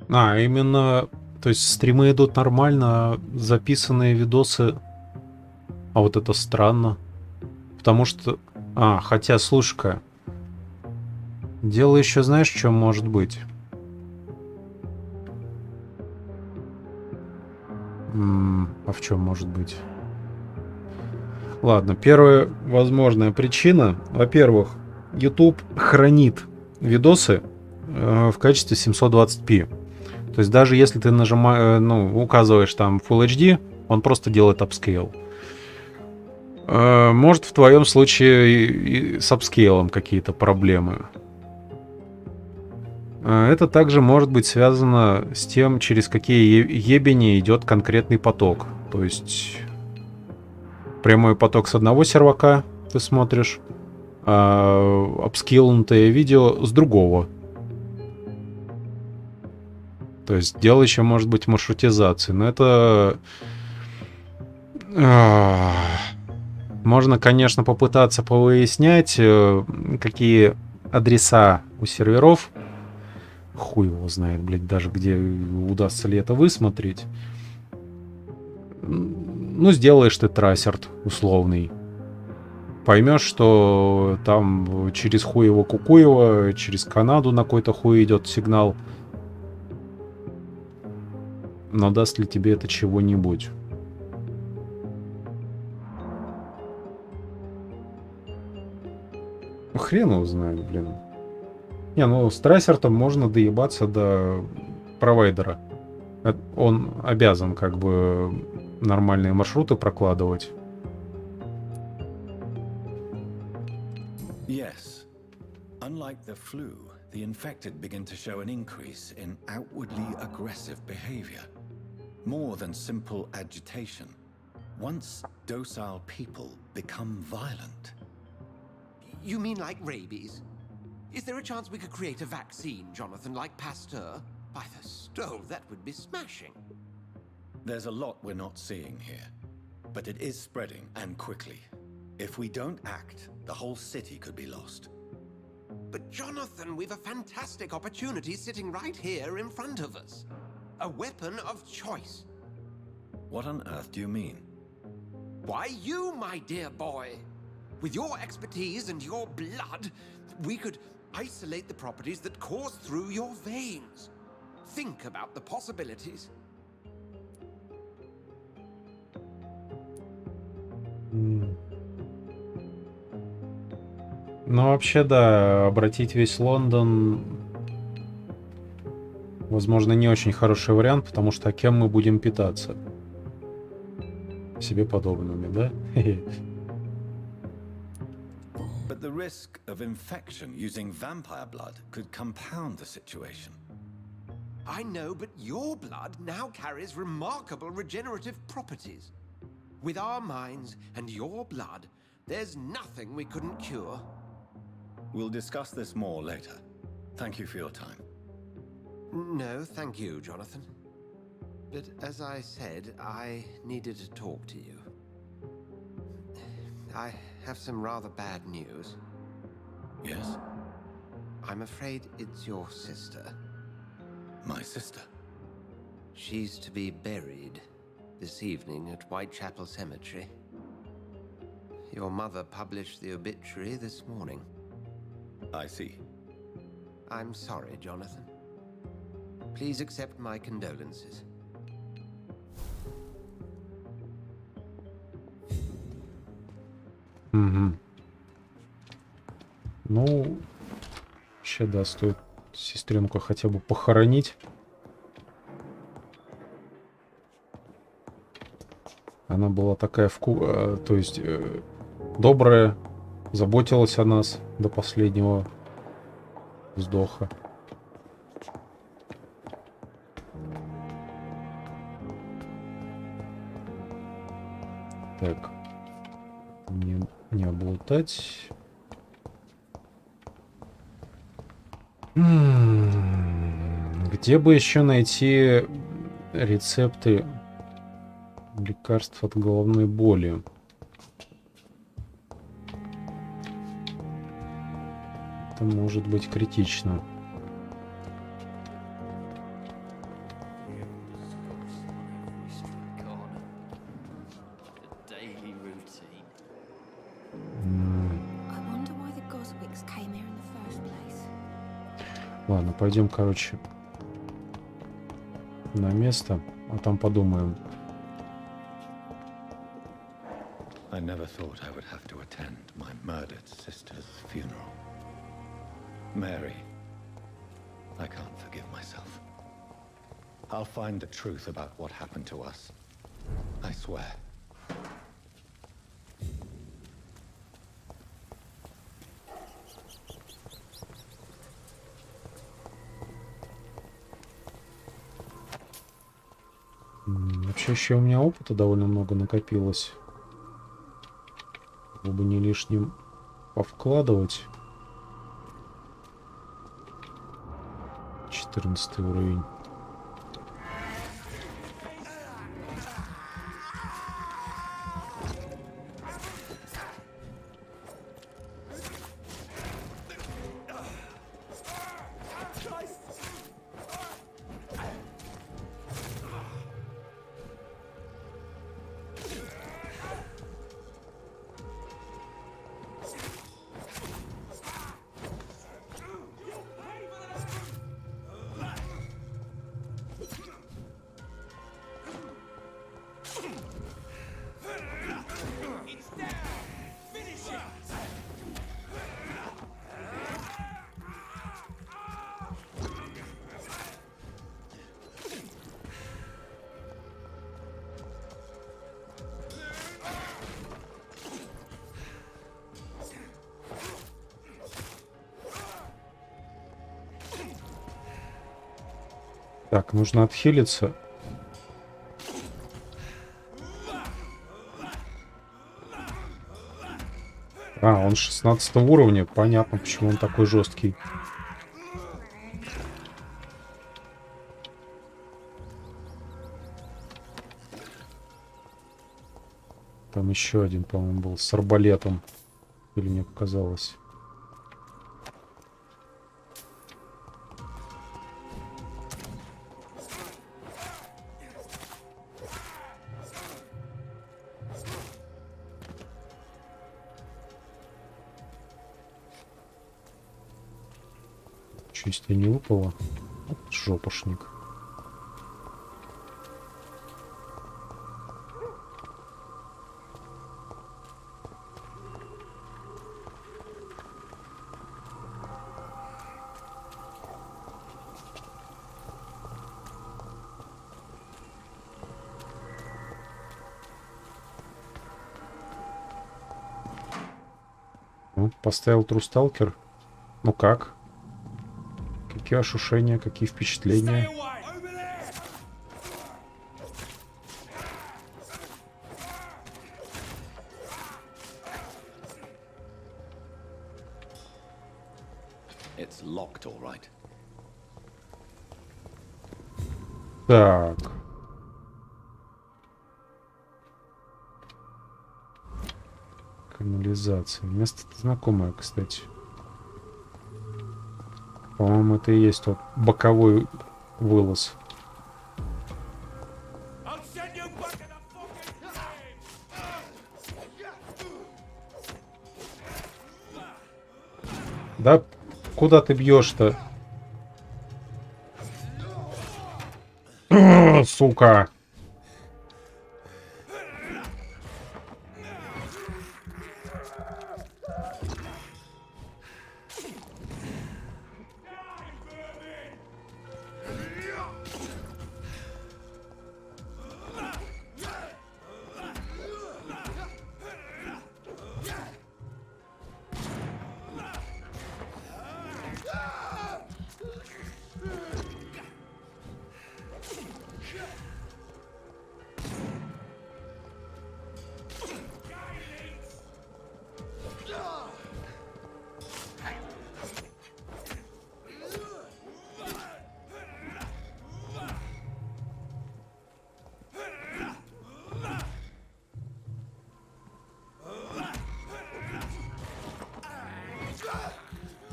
Speaker 1: Именно... То есть стримы идут нормально, записанные видосы... А вот это странно. Потому что... хотя, слушай-ка. Дело еще знаешь, в чем может быть? А в чем может быть? Ладно, первая возможная причина. Во-первых, YouTube хранит видосы в качестве 720p. То есть даже если ты указываешь там Full HD, он просто делает upscale. Может, в твоем случае и с апскейлом какие-то проблемы. Это также может быть связано с тем, через какие ебени идет конкретный поток. То есть прямой поток с одного сервака ты смотришь, а апскейлнутое видео с другого. То есть дело еще может быть маршрутизации. Но это... Можно, конечно, попытаться повыяснять, какие адреса у серверов. Хуй его знает, блядь, даже где удастся ли это высмотреть. Ну, сделаешь ты трассерт условный. Поймешь, что там через Хуево-Кукуево, через Канаду на какой-то хуй идет сигнал. Но даст ли тебе это чего-нибудь? Хрен его знает, блин. С трассертом можно доебаться до провайдера. Он обязан как бы нормальные маршруты прокладывать.
Speaker 2: Yes. Unlike the flu, the infected begin to show an increase in outwardly aggressive behavior. More than simple agitation. Once docile people become violent.
Speaker 7: You mean like rabies? Is there a chance we could create a vaccine, Jonathan, like Pasteur? By the stove, that would be smashing.
Speaker 2: There's a lot we're not seeing here, but it is spreading and quickly. If we don't act, the whole city could be lost.
Speaker 7: But Jonathan, we've a fantastic opportunity sitting right here in front of us. A weapon of choice.
Speaker 2: What on earth do you mean?
Speaker 7: Why, you, my dear boy. With your expertise and your blood, we could isolate the properties that course through your veins. Think about the possibilities.
Speaker 1: Ну, вообще, да, обратить весь Лондон, возможно, не очень хороший вариант, потому что кем мы будем питаться? Себе подобными, да?
Speaker 2: But the risk of infection using vampire blood could compound the situation.
Speaker 7: I know, but your blood now carries remarkable regenerative properties. With our minds and your blood, there's nothing we couldn't cure.
Speaker 2: We'll discuss this more later. Thank you for your time.
Speaker 7: No, thank you, Jonathan. But as I said, I needed to talk to you. I have some rather bad news.
Speaker 2: Yes?
Speaker 7: I'm afraid it's your sister.
Speaker 2: My sister?
Speaker 7: She's to be buried this evening at Whitechapel Cemetery. Your mother published the obituary this morning.
Speaker 2: I see.
Speaker 7: I'm sorry, Jonathan. Please accept my condolences.
Speaker 1: Угу. Ну, вообще, да, стоит сестренку хотя бы похоронить. Она была такая то есть добрая, заботилась о нас до последнего вздоха. Так, не облутать. Где бы еще найти рецепты лекарств от головной боли? Это может быть критично. Ладно, пойдем, короче, на место, а там подумаем.
Speaker 2: I never thought I would have to attend my murdered sister's funeral. Mary, I can't forgive myself. I'll find the truth about what happened to us. I swear.
Speaker 1: Вообще еще у меня опыта довольно много накопилось. Было бы не лишним повкладывать. 14 уровень. Так, нужно отхилиться. А, он 16 уровня. Понятно, почему он такой жесткий. Там еще один, по-моему, был с арбалетом. Или мне показалось. Чуть не выпало. Вот жопушник. Ну, поставил трусталкер. Ну как? Какие ощущения, какие впечатления?
Speaker 2: It's locked, all right.
Speaker 1: Так. Канализация. Место знакомое, кстати. По-моему, это и есть тот боковой вылаз. Да куда ты бьешь-то? Сука!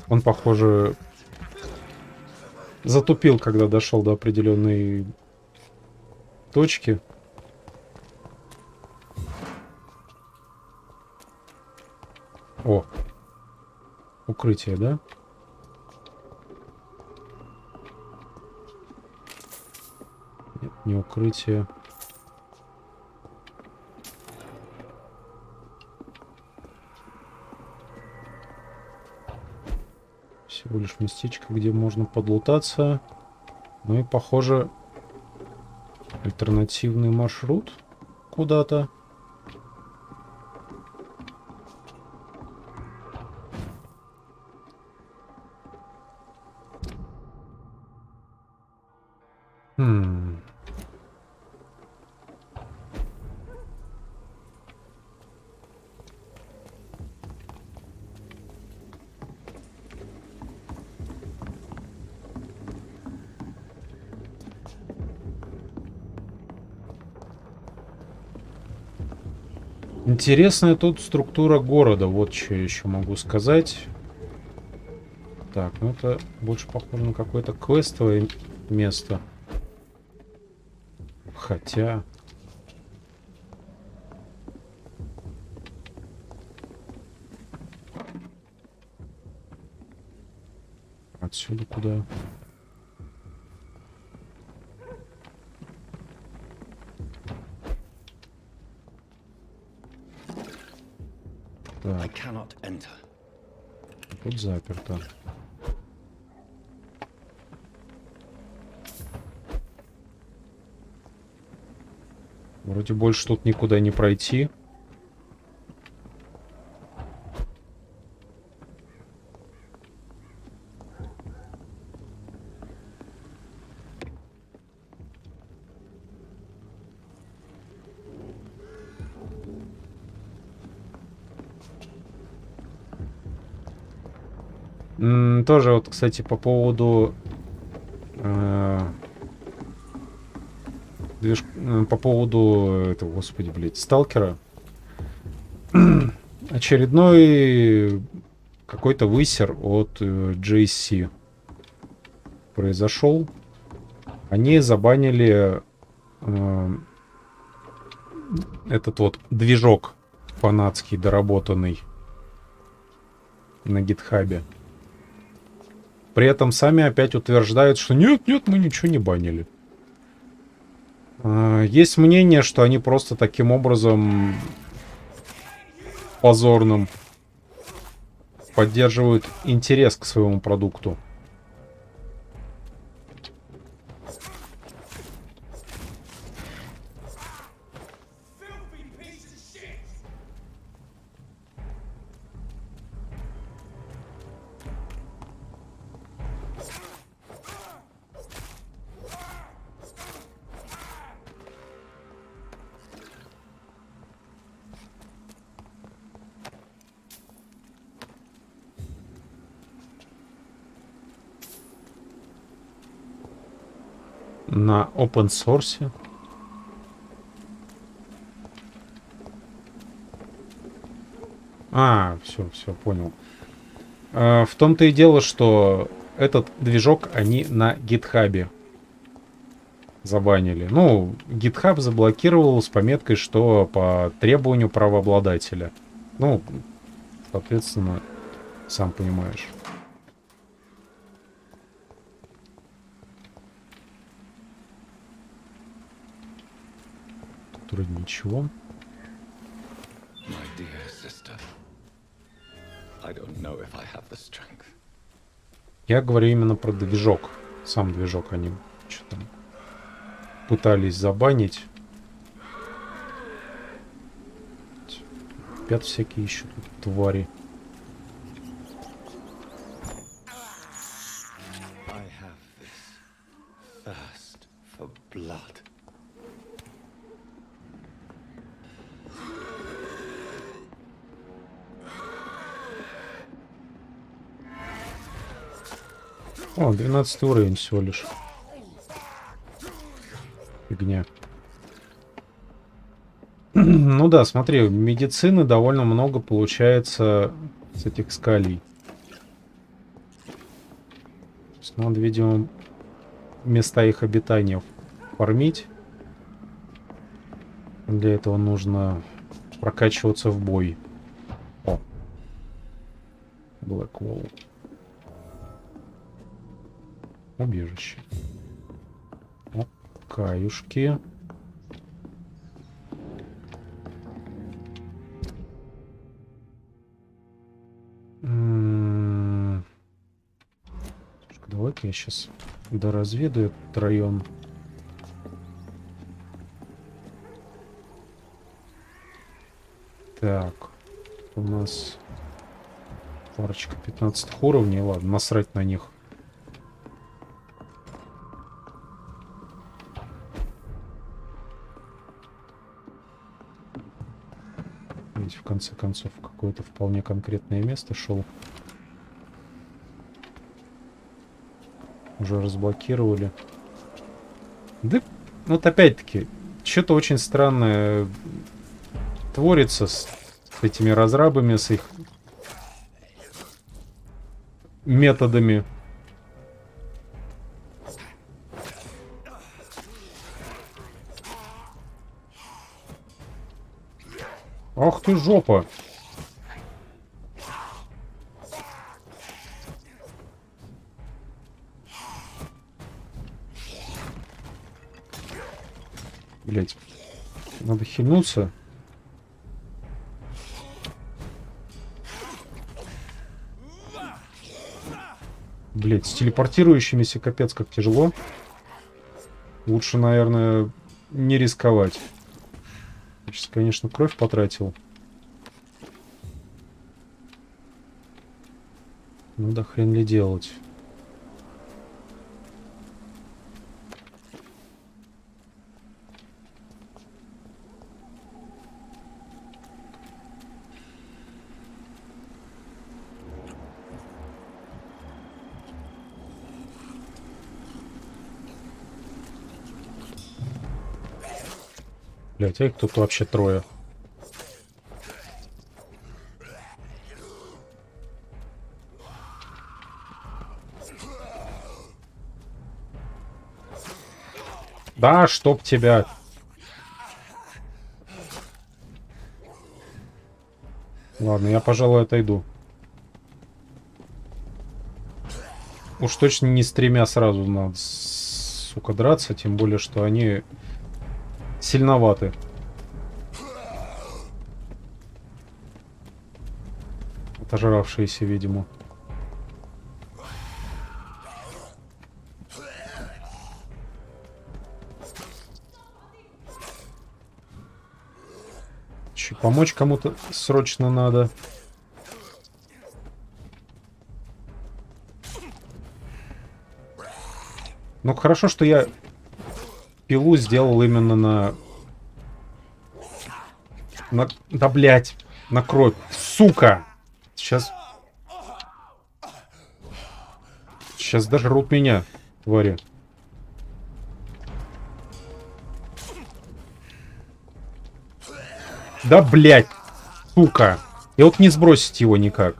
Speaker 1: Он, похоже, затупил, когда дошел до определенной точки. О, укрытие, да? Нет, не укрытие. Всего лишь местечко, где можно подлутаться. Ну и, похоже, альтернативный маршрут куда-то. Интересная тут структура города, вот что я еще могу сказать. Так, ну это больше похоже на какое-то квестовое место. Хотя... Отсюда куда? Так. Тут заперто. Вроде больше тут никуда не пройти. Тоже вот, кстати, по поводу по поводу этого, господи, блядь, сталкера. Очередной какой-то высер от GSC произошел. Они забанили этот вот движок фанатский, доработанный на гитхабе. При этом сами опять утверждают, что нет, мы ничего не банили. Есть мнение, что они просто таким образом позорным поддерживают интерес к своему продукту. На open source. Все, понял. В том-то и дело, что этот движок они на гитхабе забанили. Ну, гитхаб заблокировал с пометкой, что по требованию правообладателя. Ну, соответственно, сам понимаешь. Вроде ничего. Я говорю именно про движок. Сам движок они что-то пытались забанить. Опять всякие еще тут твари. О, 12 уровень всего лишь. Фигня. Ну да, смотри, медицины довольно много получается с этих скалей. Надо, видимо, места их обитания фармить. Для этого нужно прокачиваться в бой. О. Блэкволл. Убежище. О, каюшки. Давай-ка я сейчас доразведаю этот район. Так, у нас парочка 15 уровней. Ладно, насрать на них. Ведь в конце концов какое-то вполне конкретное место шел. Уже разблокировали. Да, вот опять-таки, что-то очень странное творится с этими разрабами, с их методами. Ах ты жопа! Блять, надо хильнуться. Блять, с телепортирующимися капец как тяжело. Лучше, наверное, не рисковать. Сейчас, конечно, кровь потратил. Ну да хрен ли делать. Блять, а их тут вообще трое. Да, чтоб тебя. Ладно, я, пожалуй, отойду. Уж точно не с тремя сразу надо, сука, драться, тем более, что они сильноваты. Отожравшиеся, видимо. Че, помочь кому-то срочно надо. Ну, хорошо, что я пилу сделал именно на... Да, блядь, на кровь. Сука! Сейчас дожрут меня, твари. Да, блядь, сука. И вот не сбросить его никак.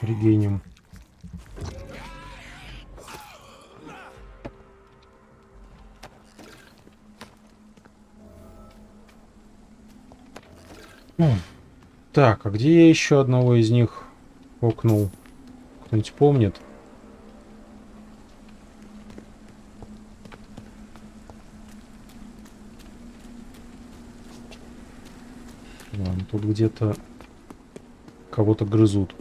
Speaker 1: Регеним. Так, а где я еще одного из них окнул? Кто-нибудь помнит? Ладно, тут где-то Кого-то грызут.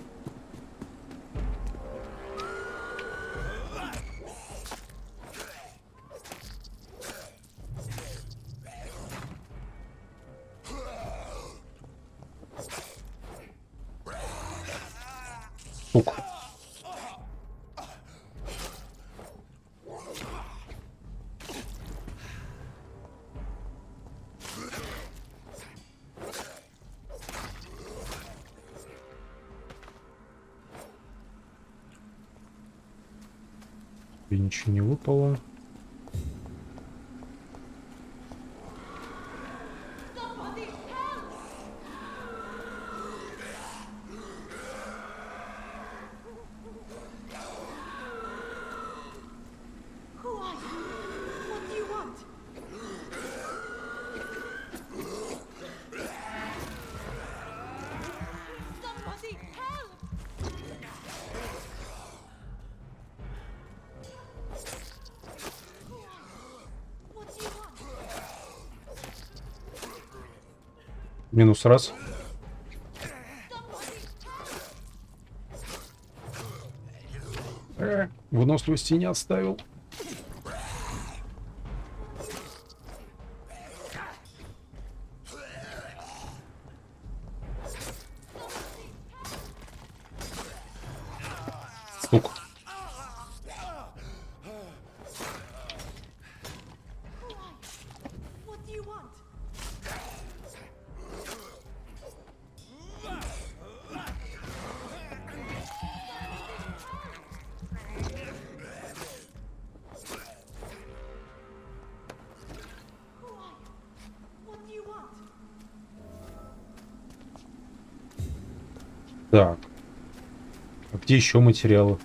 Speaker 1: Сука. И ничего не выпало. Минус раз. Выносливости не оставил. Сука. Так. А где еще материалы?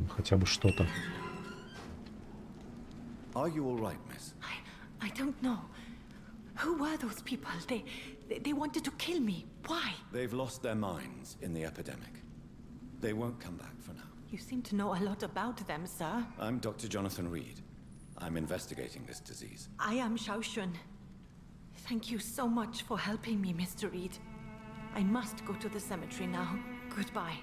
Speaker 1: Хотя бы что-то.
Speaker 2: Are you all right, miss?
Speaker 10: I don't know. Who were those people? They wanted to kill me. Why?
Speaker 2: They've lost their minds in the epidemic. They won't come back for now.
Speaker 10: You seem to know a lot about them, sir.
Speaker 2: I'm Dr. Jonathan Reed. I'm investigating this disease.
Speaker 10: I am Xiaoxun. Thank you so much for helping me, Mr. Reed. I must go to the cemetery now. Goodbye.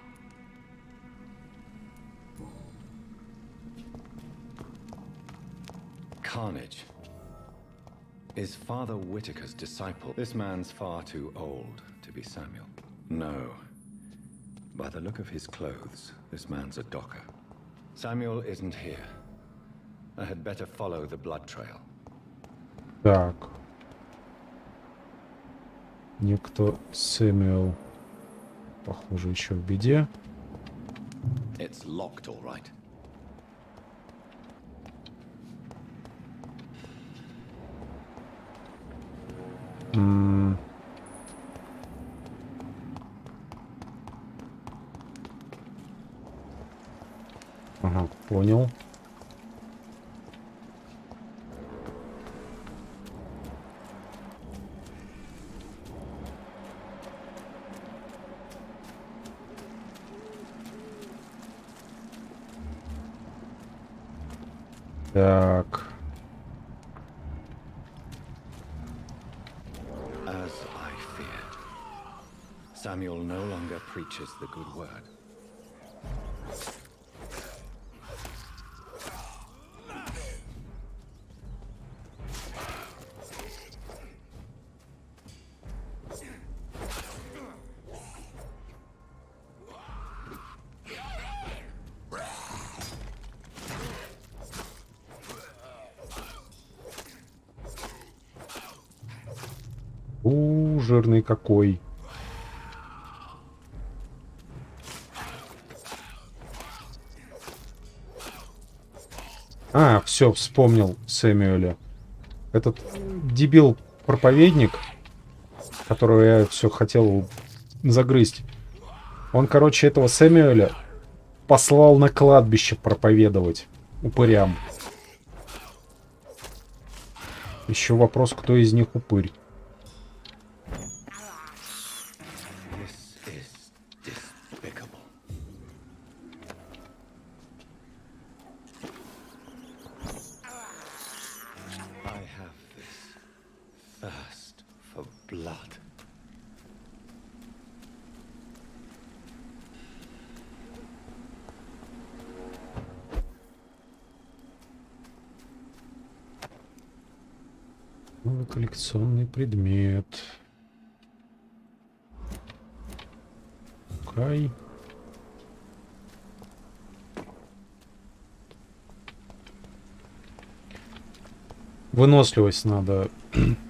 Speaker 2: Carnage is Father Whitaker's disciple. This man's far too old to be Samuel. No. By the look of his clothes, this man's a docker. Samuel isn't here. I had better follow the blood trail.
Speaker 1: Так. Некто Сэмюэл, похоже, еще в беде.
Speaker 2: It's locked, all right.
Speaker 1: Ага, понял. Так.
Speaker 2: As I feared, Samuel no longer preaches the good word.
Speaker 1: Жирный какой. А, все, вспомнил Сэмюэля. Этот дебил-проповедник, которого я все хотел загрызть. Он, короче, этого Сэмюэля послал на кладбище проповедовать упырям. Еще вопрос, кто из них упырь.
Speaker 2: First.
Speaker 1: Новый коллекционный предмет. Окей. Выносливость надо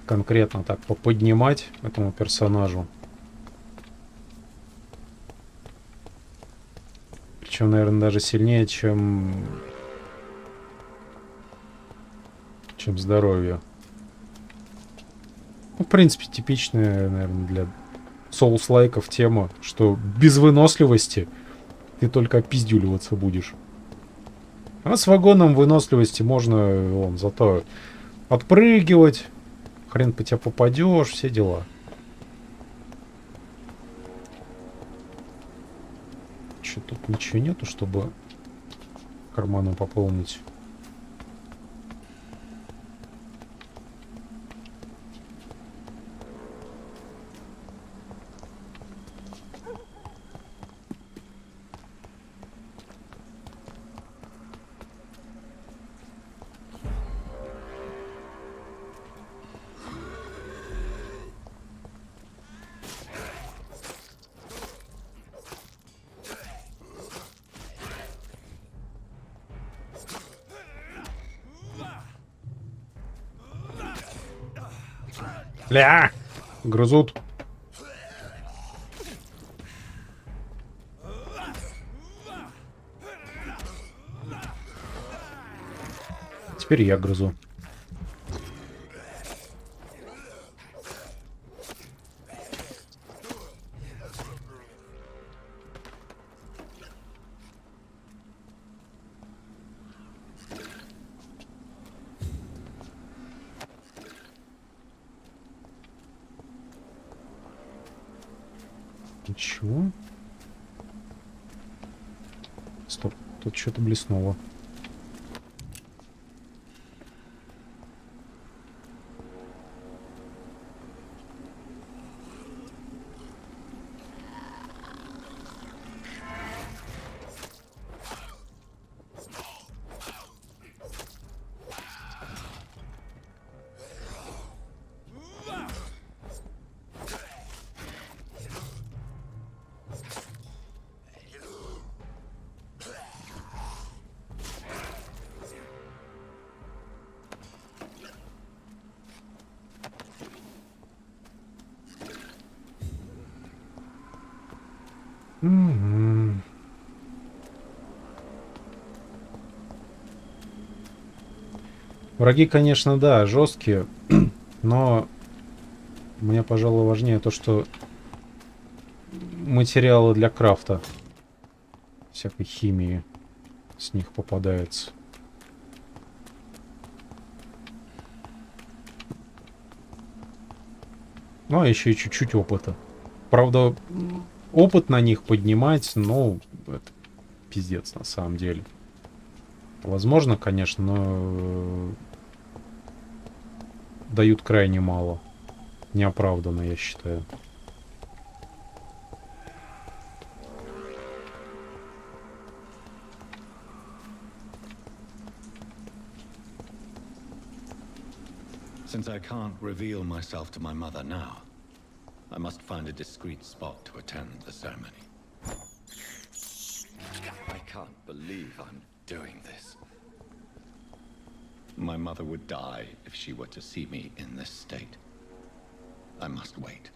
Speaker 1: конкретно так поподнимать этому персонажу. Причем, наверное, даже сильнее, чем здоровье. Ну, в принципе, типичная, наверное, для соус-лайков тема, что без выносливости ты только опиздюливаться будешь. А с вагоном выносливости можно зато отпрыгивать, хрен по тебя попадешь, все дела. Че, тут ничего нету, чтобы карманы пополнить? Ля! Грызут. Теперь я грызу. Чего? Стоп, тут что-то блеснуло. Враги, конечно, да, жесткие, но мне, пожалуй, важнее то, что материалы для крафта всякой химии с них попадается. Ну, а еще и чуть-чуть опыта. Правда, опыт на них поднимать, ну, это пиздец на самом деле. Возможно, конечно, но дают крайне мало. Неоправданно, я считаю.
Speaker 2: Since I can't reveal myself to my mother now, I must find a discreet spot to attend the ceremony. I can't believe I'm doing this. My mother would die if she were to see me in this state. I must wait.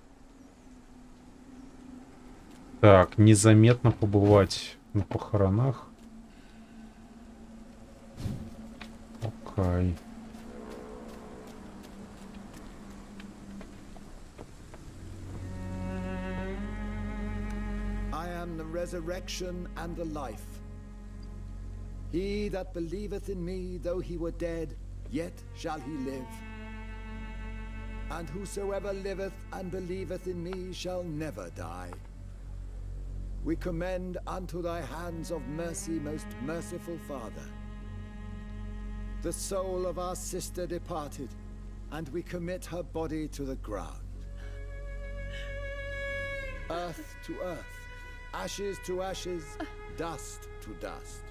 Speaker 1: Так, незаметно побывать на похоронах. Окей.
Speaker 17: I am the resurrection and the life. He that believeth in me, though he were dead, yet shall he live. And whosoever liveth and believeth in me shall never die. We commend unto thy hands of mercy, most merciful Father, the soul of our sister departed, and we commit her body to the ground. Earth to earth, ashes to ashes, dust to dust.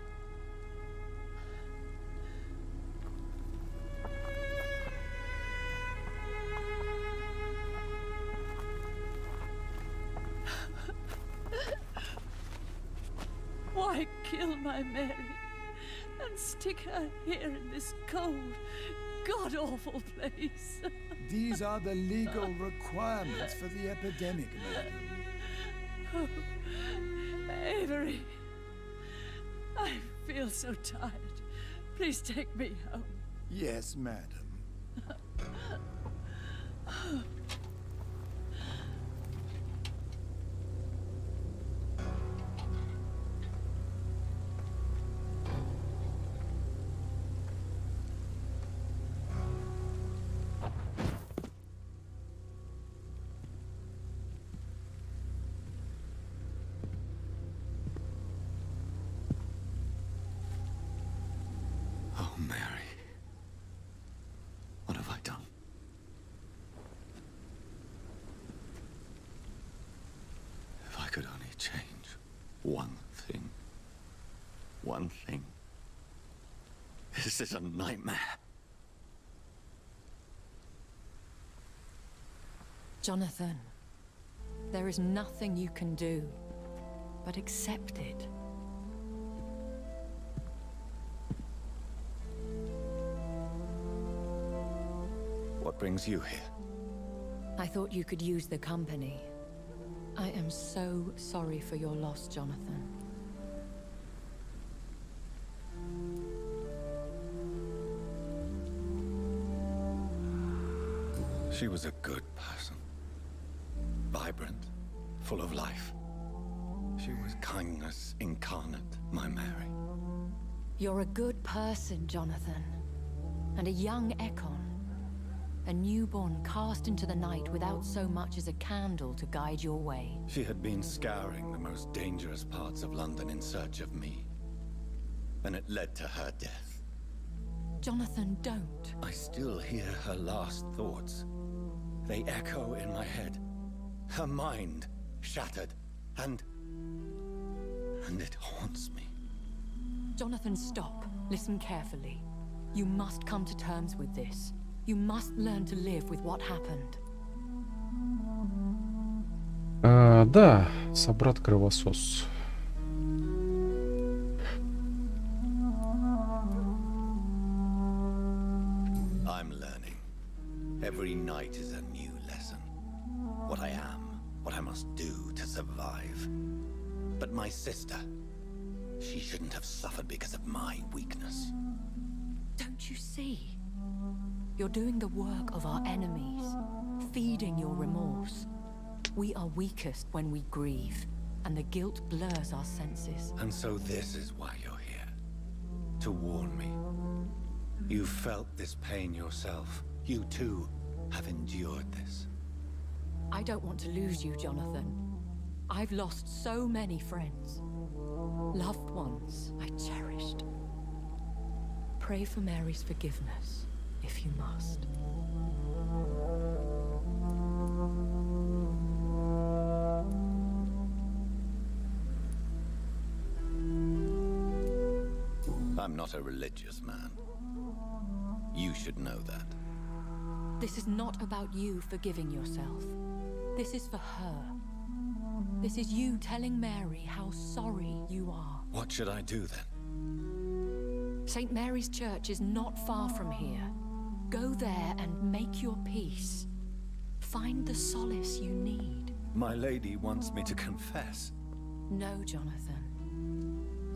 Speaker 18: my Mary and stick her here in this cold, god-awful place.
Speaker 17: These are the legal requirements for the epidemic, madam.
Speaker 18: Oh, Avery, I feel so tired. Please take me home.
Speaker 17: Yes, madam.
Speaker 2: Oh, Mary. What have I done? If I could only change one thing. One thing. This is a nightmare.
Speaker 14: Jonathan, there is nothing you can do but accept it.
Speaker 2: What brings you here?
Speaker 14: I thought you could use the company. I am so sorry for your loss, Jonathan.
Speaker 2: She was a good person. Vibrant, full of life. She was kindness incarnate, my Mary.
Speaker 14: You're a good person, Jonathan. And a young Ekon. A newborn cast into the night without so much as a candle to guide your way.
Speaker 2: She had been scouring the most dangerous parts of London in search of me. And it led to her death.
Speaker 14: Jonathan, don't.
Speaker 2: I still hear her last thoughts. They echo in my head. Her mind shattered, and it haunts me.
Speaker 14: Jonathan, stop. Listen carefully. You must come to terms with this. You must learn to live with what happened.
Speaker 1: Да, собрат-кровосос.
Speaker 2: I'm learning. Every night is a new lesson. What I am, what I must do to survive. But my sister, she shouldn't have suffered because of my weakness.
Speaker 14: Don't you see? You're doing the work of our enemies, feeding your remorse. We are weakest when we grieve, and the guilt blurs our senses.
Speaker 2: And so this is why you're here. To warn me. You've felt this pain yourself. You too have endured this.
Speaker 14: I don't want to lose you, Jonathan. I've lost so many friends. Loved ones I cherished. Pray for Mary's forgiveness, if you must.
Speaker 2: I'm not a religious man. You should know that.
Speaker 14: This is not about you forgiving yourself. This is for her. This is you telling Mary how sorry you are.
Speaker 2: What should I do then?
Speaker 14: St. Mary's Church is not far from here. Go there and make your peace. Find the solace you need.
Speaker 2: My lady wants me to confess.
Speaker 14: No, Jonathan.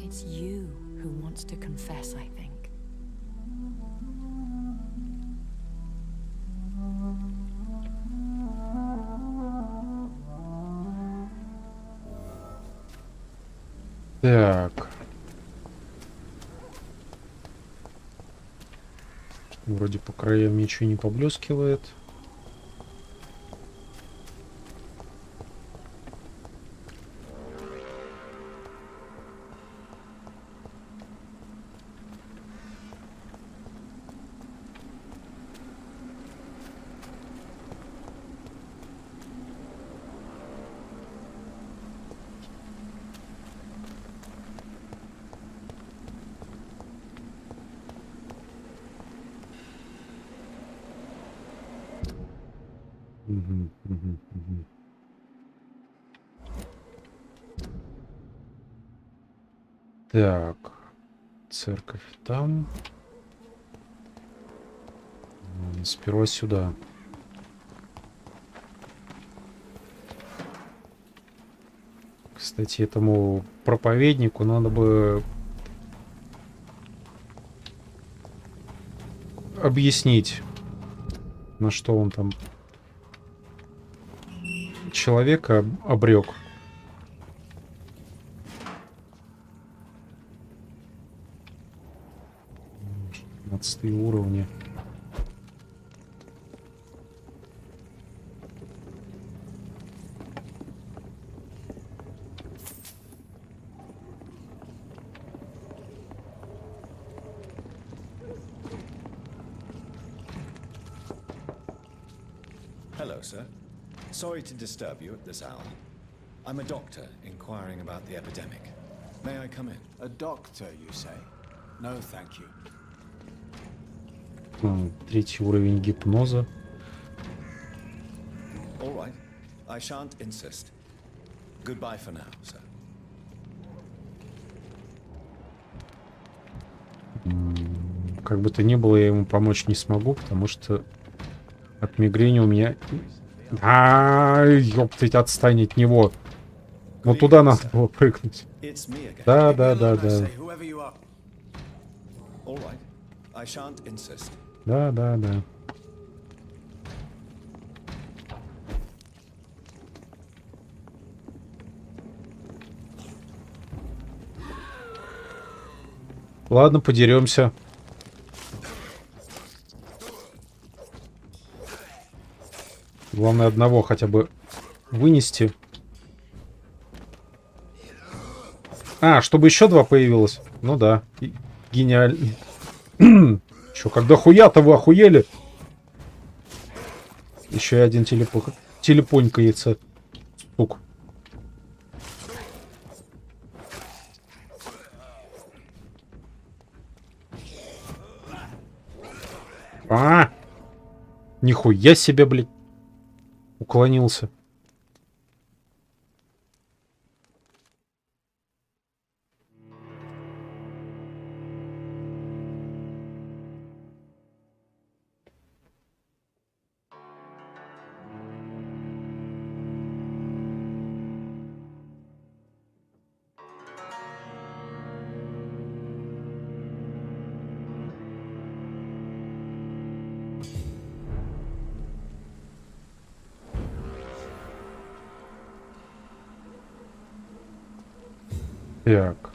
Speaker 14: It's you who wants to confess, I think.
Speaker 1: Так. Вроде по краям ничего не поблескивает. Так. Церковь там. Сперва сюда. Кстати, этому проповеднику надо бы объяснить, на что он там человека обрек. 15 уровни.
Speaker 2: Hello, sir. Sorry to disturb you at this hour. I'm a doctor inquiring about the epidemic. May I come in?
Speaker 17: A doctor, you say? No, thank you.
Speaker 1: 3-й уровень гипноза.
Speaker 2: All right. I shan't insist. Goodbye for now, sir.
Speaker 1: Как бы то ни было, я ему помочь не смогу, потому что от мигрени у меня... Ёптыть, отстань от него. Ну туда надо было прыгнуть. Да. Да. Ладно, подеремся. Главное одного хотя бы вынести. Чтобы еще 2 появилось. Ну да. Гениально. Чё, когда хуя-то вы охуели? Еще и один телепонькается. Сук. Нихуя себе, блядь. Уклонился. Так.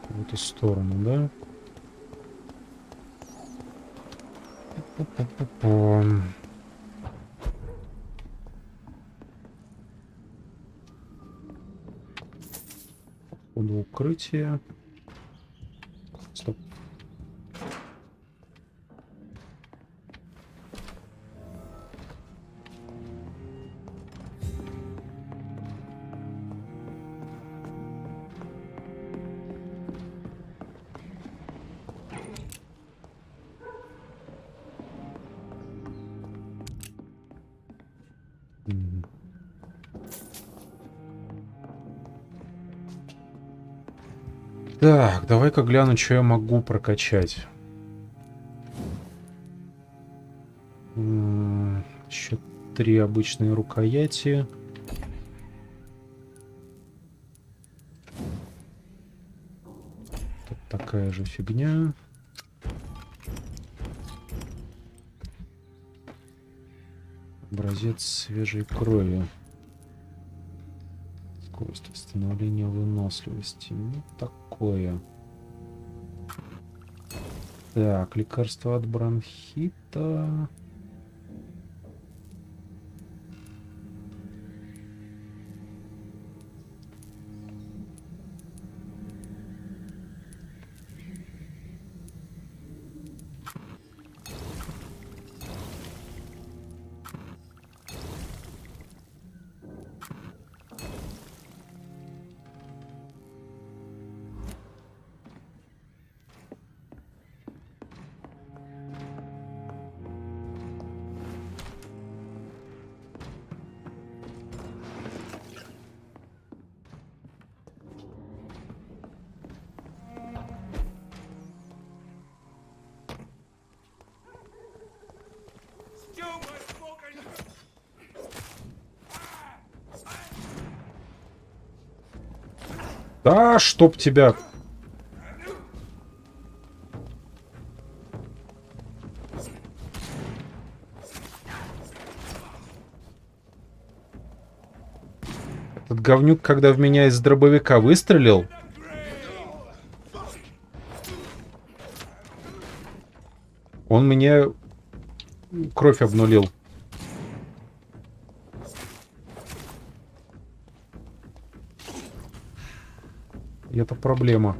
Speaker 1: В эту сторону, да? Походу укрытие. Стоп. Так, давай-ка гляну, что я могу прокачать. Еще 3 обычные рукояти. Тут такая же фигня. Образец свежей крови. Скорость восстановления выносливости. Ну, такое. Так, лекарство от бронхита. Да, чтоб тебя... Этот говнюк, когда в меня из дробовика выстрелил... Он мне кровь обнулил. И это проблема.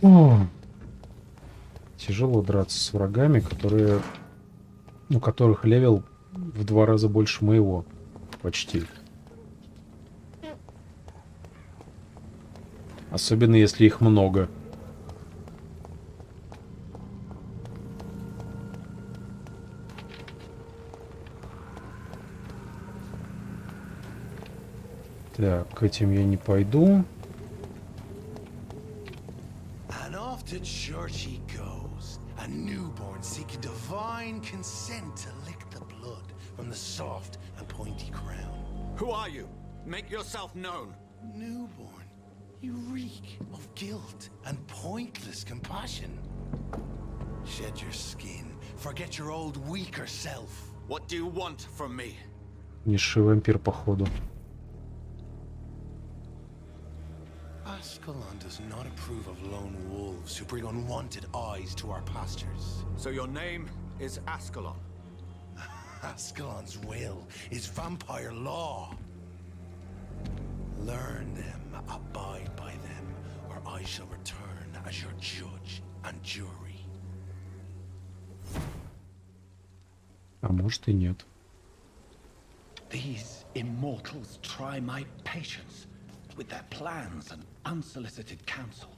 Speaker 1: О, тяжело драться с врагами, которые, у которых левел в 2 раза больше моего. Почти. Особенно если их много. Так, к этим я не пойду.
Speaker 19: To church he goes, a newborn seeking divine consent to lick the blood from the soft and pointy crown.
Speaker 3: Who are you? Make yourself known.
Speaker 19: Newborn, you reek of guilt and pointless compassion. Shed your skin, forget your old weaker self.
Speaker 3: What do you want from me?
Speaker 1: Низший вампир, походу.
Speaker 19: Ascalon does not approve of lone wolves who bring unwanted eyes to our pastures.
Speaker 3: So your name is Ascalon?
Speaker 19: Ascalon's will is vampire law. Learn them, abide by them, or I shall return as your judge and jury.
Speaker 1: А может и нет.
Speaker 20: These immortals try my patience with their plans and unsolicited counsel.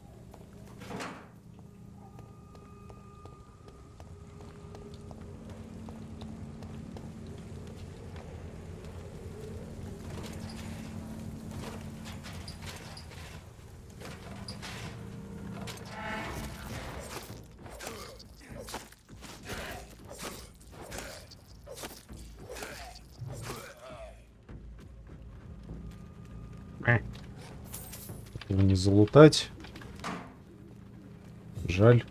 Speaker 1: Его не залутать. Жаль.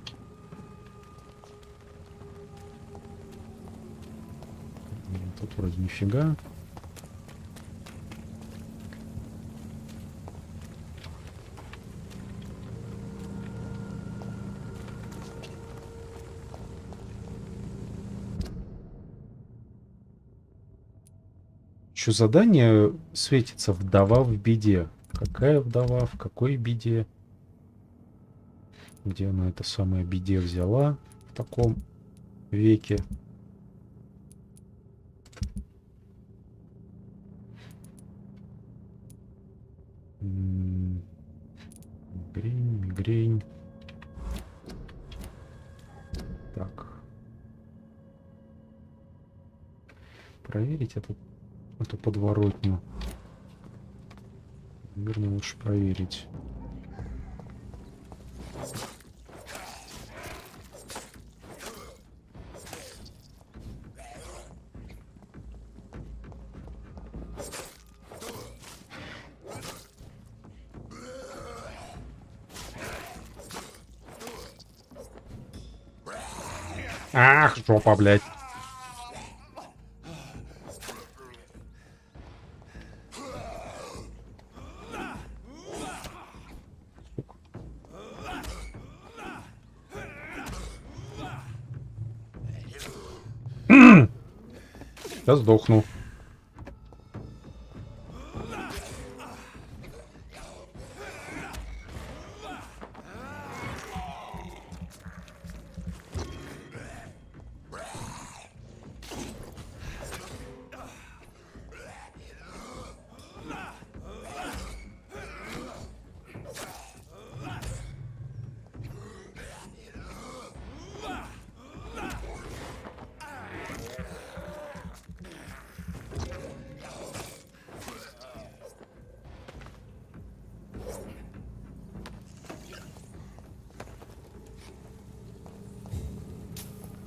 Speaker 1: Тут вроде нифига. Еще задание светится: вдова в беде. Какая вдова? В какой беде? Где она это самое беде взяла в таком веке? Мигрень, мигрень. Так. Проверить эту подворотню. Наверное, лучше проверить. Ах, жопа, блядь. Сейчас сдохну.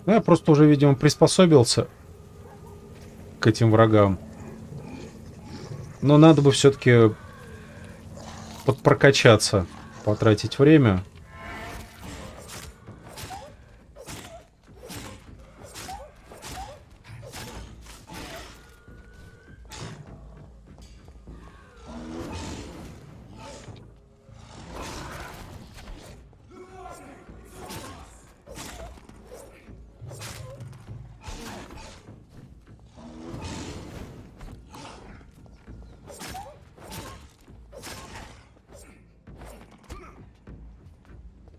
Speaker 1: Ну, я просто уже, видимо, приспособился к этим врагам. Но надо бы все-таки подпрокачаться, потратить время.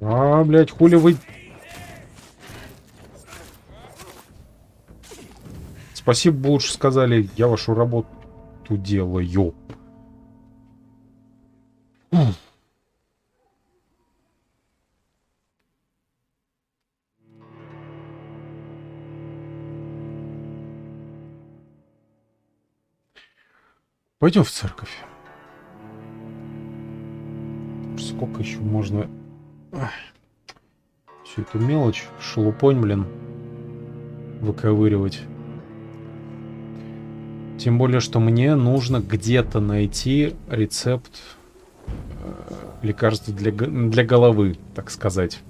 Speaker 1: А, блядь, хули вы... Спасибо бы лучше сказали, я вашу работу делаю. Пойдем в церковь. Сколько еще можно... Всю эту мелочь, шелупонь, блин, выковыривать. Тем более, что мне нужно где-то найти рецепт лекарства для головы, так сказать.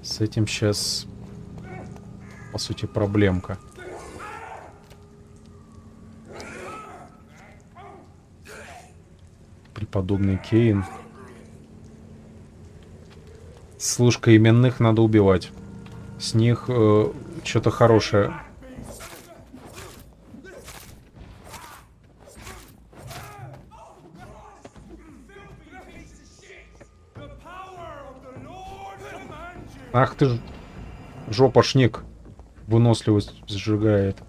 Speaker 1: С этим сейчас, по сути, проблемка. Преподобный Кейн. Служка именных надо убивать. С них что-то хорошее. Ах ты ж... жопошник. Выносливость сжигает.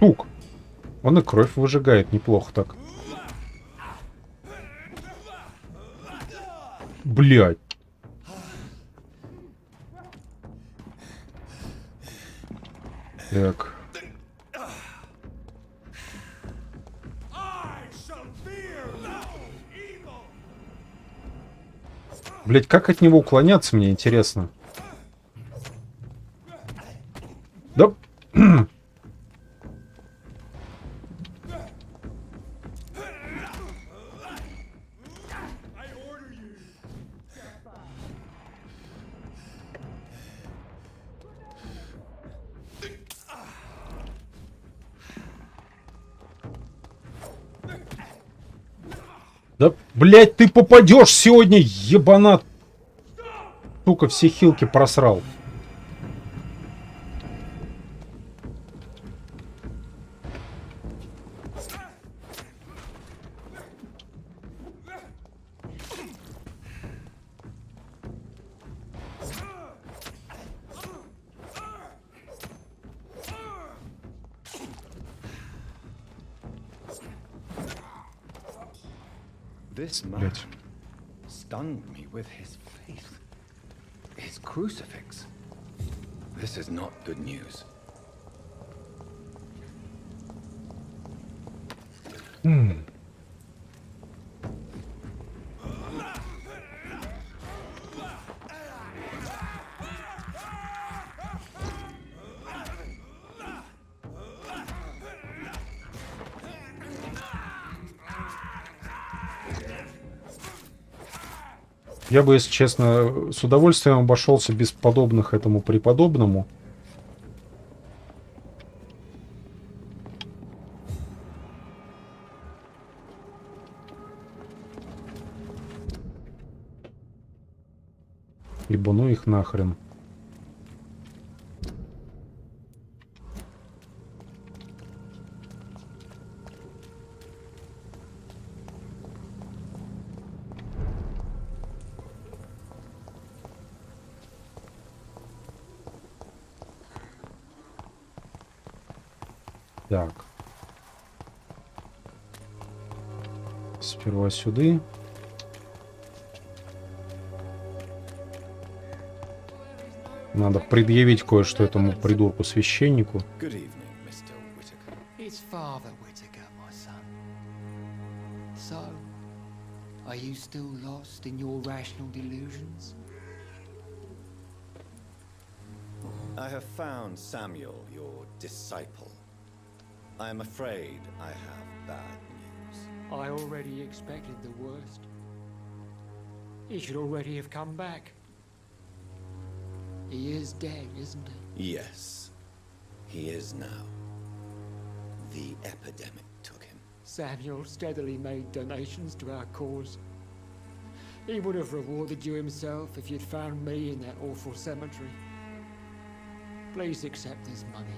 Speaker 1: Тук. Он и кровь выжигает неплохо так. Блядь. Так. Блядь, как от него уклоняться, мне интересно. Да. Да, блядь, ты попадешь сегодня, ебанат. Сука, все хилки просрал.
Speaker 20: This man stunned me with his faith. His crucifix. This is not good news.
Speaker 1: Я бы, если честно, с удовольствием обошелся без подобных этому преподобному. Ибо ну их нахрен. Так. Сперва сюда. Надо предъявить кое-что этому придурку-священнику.
Speaker 2: Good evening, Mr. Whittaker.
Speaker 4: It's Father Whittaker, my son. So, are you still lost in your rational delusions?
Speaker 2: I have found Samuel, your disciple. I am afraid I have bad news.
Speaker 4: I already expected the worst. He should already have come back. He is dead, isn't he?
Speaker 2: Yes, he is now. The epidemic took him.
Speaker 4: Samuel steadily made donations to our cause. He would have rewarded you himself if you'd found me in that awful cemetery. Please accept this money.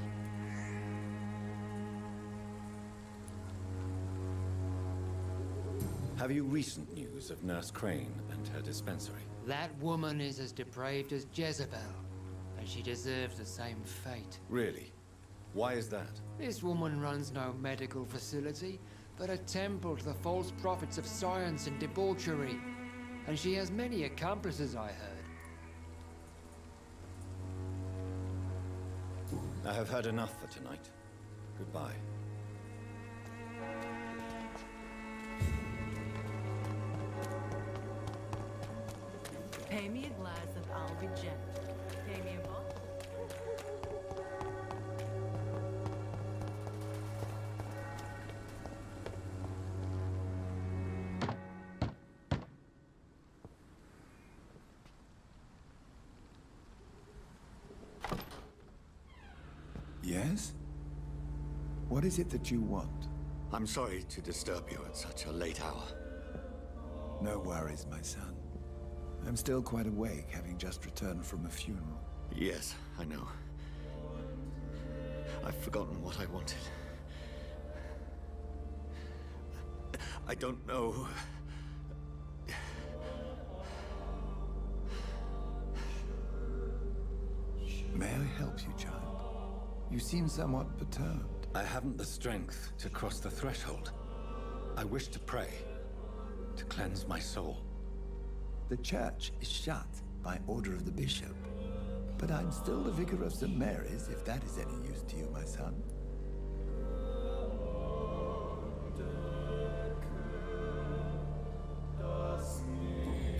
Speaker 2: Have you recent news of Nurse Crane and her dispensary?
Speaker 4: That woman is as depraved as Jezebel, and she deserves the same fate.
Speaker 2: Really? Why is that?
Speaker 4: This woman runs no medical facility, but a temple to the false prophets of science and debauchery. And she has many accomplices, I heard.
Speaker 2: I have heard enough for tonight. Goodbye.
Speaker 10: Pay me a glass and I'll be gentle. Pay me a bottle.
Speaker 17: Yes? What is it that you want?
Speaker 21: I'm sorry to disturb you at such a late hour.
Speaker 17: No worries, my son. I'm still quite awake, having just returned from a funeral.
Speaker 21: Yes, I know. I've forgotten what I wanted. I don't know.
Speaker 17: May I help you, child? You seem somewhat perturbed.
Speaker 2: I haven't the strength to cross the threshold. I wish to pray, to cleanse my soul.
Speaker 17: The church is shut by order of the bishop. But I'm still the vicar of St. Mary's, if that is any use to you, my son.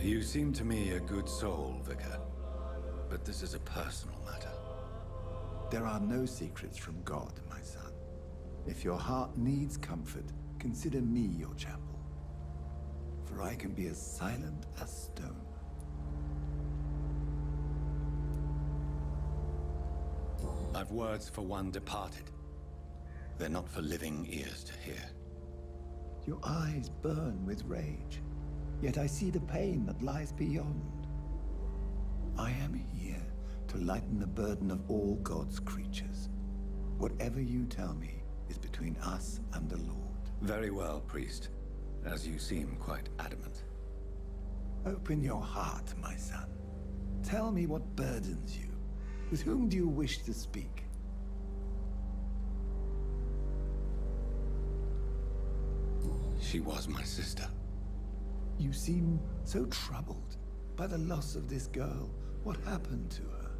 Speaker 2: You seem to me a good soul, Vicar. But this is a personal matter.
Speaker 17: There are no secrets from God, my son. If your heart needs comfort, consider me your chapel. For I can be as silent as stone.
Speaker 2: I've words for one departed. They're not for living ears to hear.
Speaker 17: Your eyes burn with rage, yet I see the pain that lies beyond. I am here to lighten the burden of all God's creatures. Whatever you tell me is between us and the Lord.
Speaker 2: Very well, priest. As you seem quite adamant.
Speaker 17: Open your heart, my son. Tell me what burdens you. With whom do you wish to speak?
Speaker 2: She was my sister.
Speaker 17: You seem so troubled by the loss of this girl. What happened to her?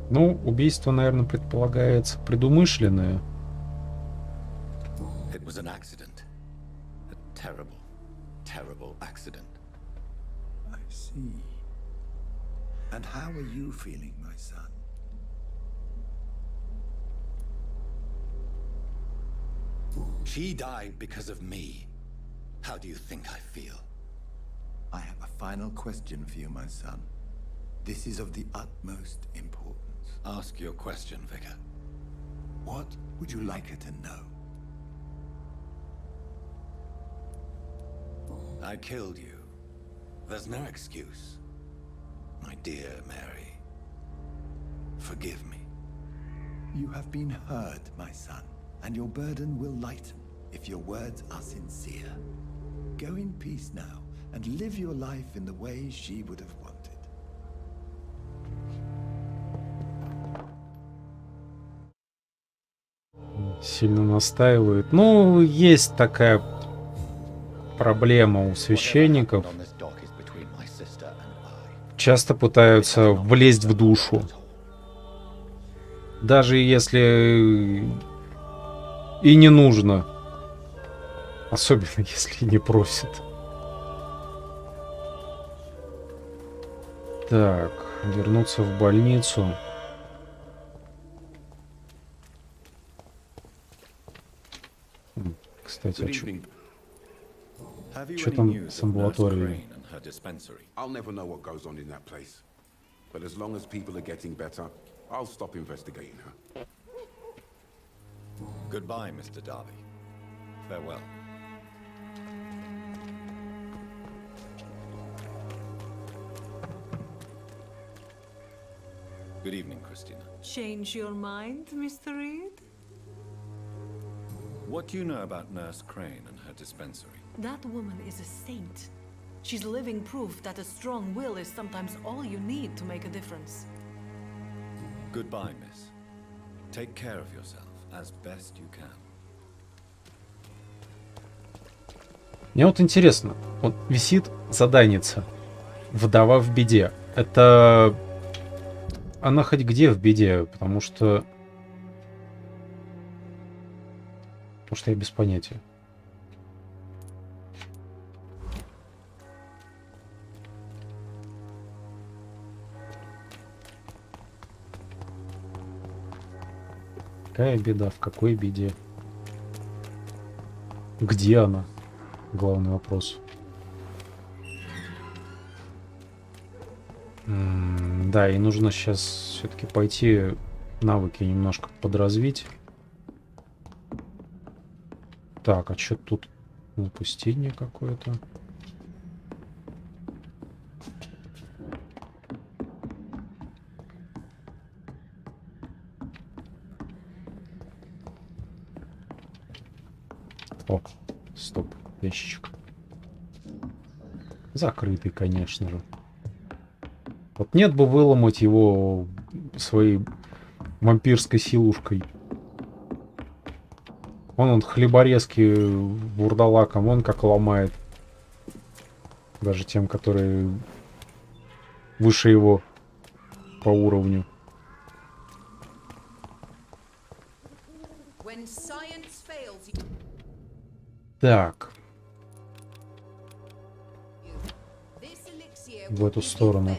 Speaker 1: Ну, убийство, наверное, предполагается предумышленное.
Speaker 2: It was an accident. A terrible, terrible accident.
Speaker 17: I see. And how are you feeling, my son?
Speaker 19: She died because of me. How do you think I feel?
Speaker 13: I have a final question for you, my son. This is of the utmost importance.
Speaker 19: Ask your question, Vicar.
Speaker 13: What would you like her to know?
Speaker 19: I killed you. There's no excuse. My dear Mary, forgive me.
Speaker 13: You have been heard, my son, and your burden will lighten if your words are sincere. Go in peace now, and live your life in the way she would have wanted.
Speaker 1: Сильно настаивает. Ну, есть такая проблема у священников. Часто пытаются влезть в душу. Даже если и не нужно. Особенно если не просят. Так, вернуться в больницу. Кстати, что там с амбулаторией?
Speaker 9: I'll never know what goes on in that place. But as long as people are getting better, I'll stop investigating her.
Speaker 2: Goodbye, Mr. Darby. Farewell. Good evening, Christina.
Speaker 10: Change your mind, Mr. Reed?
Speaker 2: What do you know about Nurse Crane and her dispensary?
Speaker 10: That woman is a saint. She's living proof that a strong will is sometimes all you need to make a difference.
Speaker 2: Goodbye, miss. Take care of yourself as best you can.
Speaker 1: Мне вот интересно, вот висит заданица «Вдова в беде». Это она хоть где в беде, потому что я без понятия. Какая беда? В какой беде? Где она? Главный вопрос. Да, и нужно сейчас все-таки пойти навыки немножко подразвить. Так, а что тут? Запустение какое-то. О, стоп, ящичек. Закрытый, конечно же. Вот нет бы выломать его своей вампирской силушкой. Он хлеборезки вурдалаком, он как ломает. Даже тем, которые выше его по уровню. Так. В эту сторону.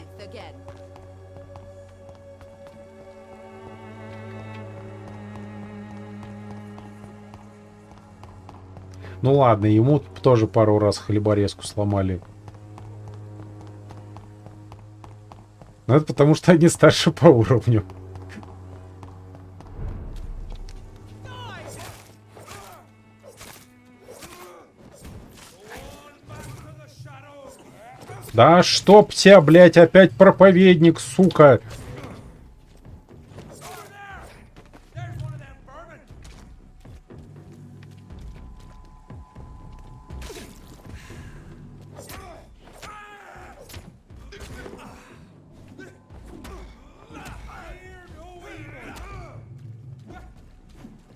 Speaker 1: Ну ладно, ему тоже пару раз хлеборезку сломали. Но это потому, что они старше по уровню. Да чтоб тебя, блядь, опять проповедник, сука!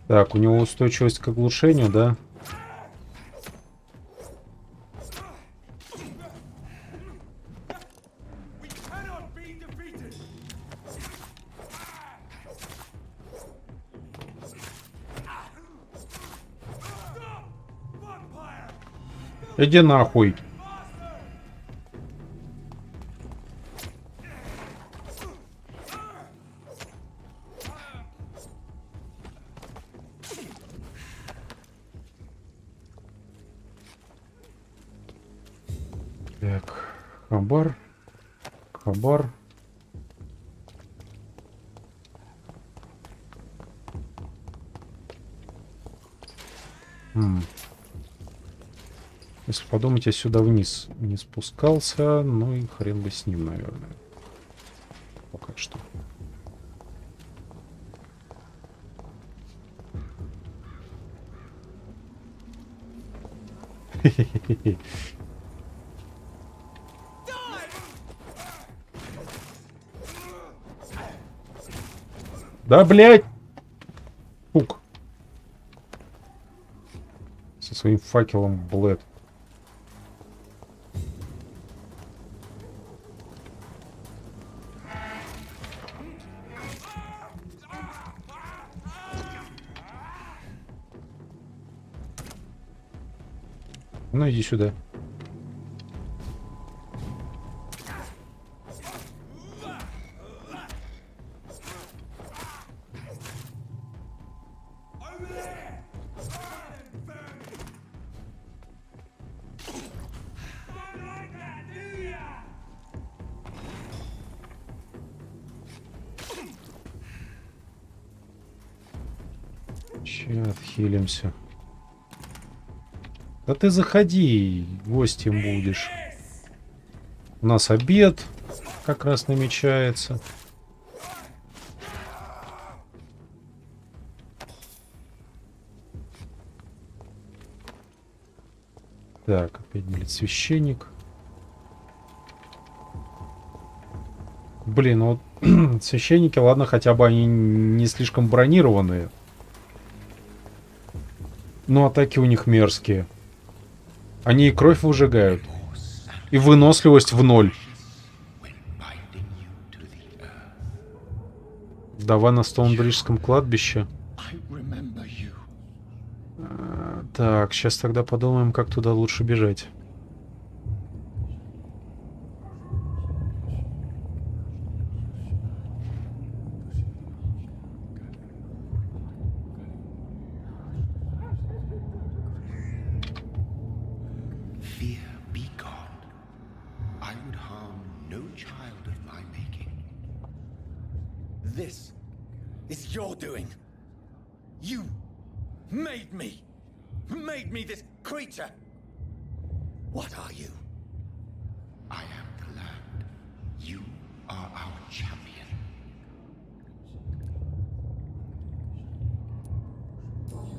Speaker 1: Так, у него устойчивость к оглушению, да? Иди нахуй. Хабар. Хабар. Если подумать, я сюда вниз не спускался, ну и хрен бы с ним, наверное. Пока что. Да, блядь! Пук. Со своим факелом, блэд. Ну, иди сюда. Сейчас отхилимся. Да ты заходи, гостем будешь. У нас обед как раз намечается. Так, опять, блядь, священник. Блин, ну вот священники, ладно, хотя бы они не слишком бронированные. Но атаки у них мерзкие. Они и кровь выжигают. И выносливость в 0. Вдова на Стоунбриджском кладбище. Так, сейчас тогда подумаем, как туда лучше бежать.
Speaker 19: This is your doing. You made me this creature. What are you?
Speaker 9: I am the land. You are our champion.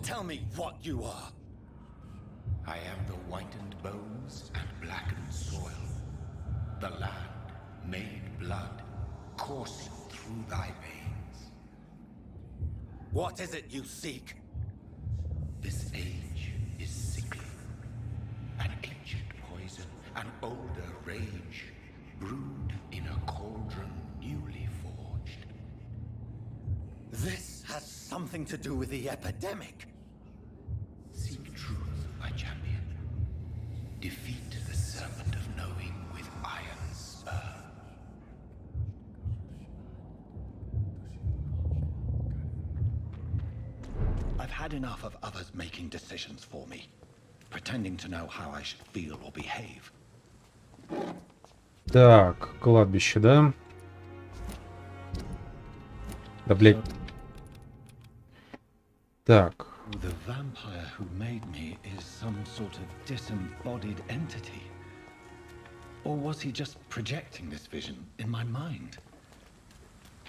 Speaker 19: Tell me what you are.
Speaker 9: I am the whitened bones and blackened soil. The land made blood coursing through thy veins.
Speaker 19: What is it you seek?
Speaker 9: This age is sickly. An ancient poison, an older rage, brewed in a cauldron newly forged.
Speaker 19: This has something to do with the epidemic.
Speaker 9: Seek truth, my champion. Defeat the serpent of knowing with iron spur.
Speaker 19: I've had enough of others making decisions for me, pretending to know how I should feel or behave.
Speaker 1: Так, кладбище, да? Да, блядь. Так.
Speaker 19: The vampire who made me is some sort of disembodied entity. Or was he just projecting this vision in my mind?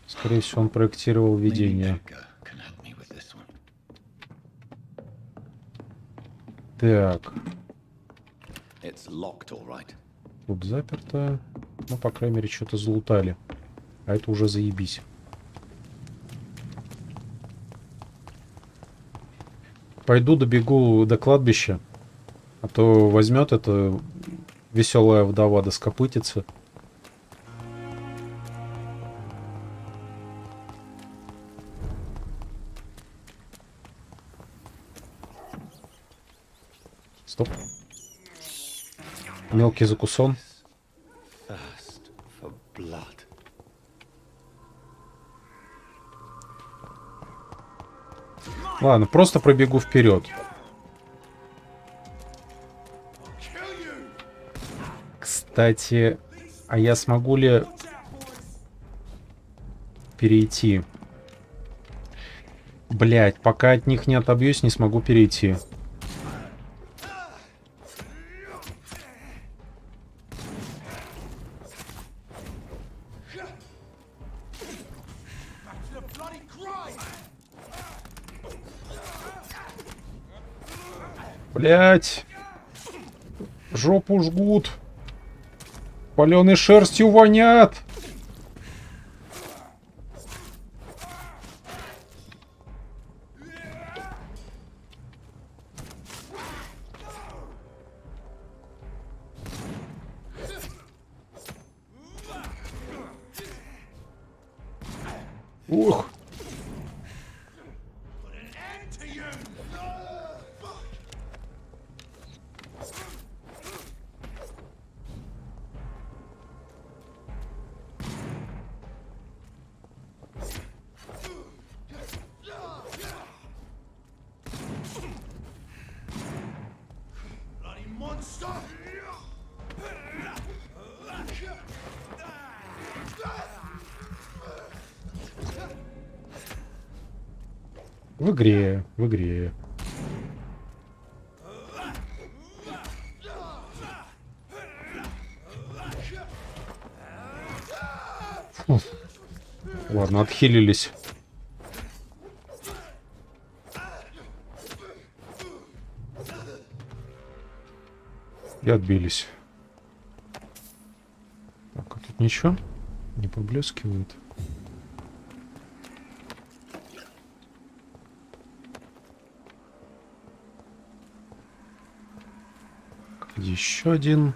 Speaker 1: Скорее всего, он проектировал видение. Так.
Speaker 19: It's locked, all right.
Speaker 1: Тут заперто. Ну, по крайней мере, что-то залутали. А это уже заебись. Пойду добегу до кладбища. А то возьмет эта веселая вдова да скопытится. Стоп. Мелкий закусон. Ладно, просто пробегу вперед. Кстати, А я смогу ли перейти? Блять, пока от них не отобьюсь, не смогу перейти. Блять! Жопу жгут! Паленой шерстью вонят! Ух! В игре, в игре. Фу. Ладно, отхилились. И отбились. Так, а тут ничего не поблескивает. Еще один.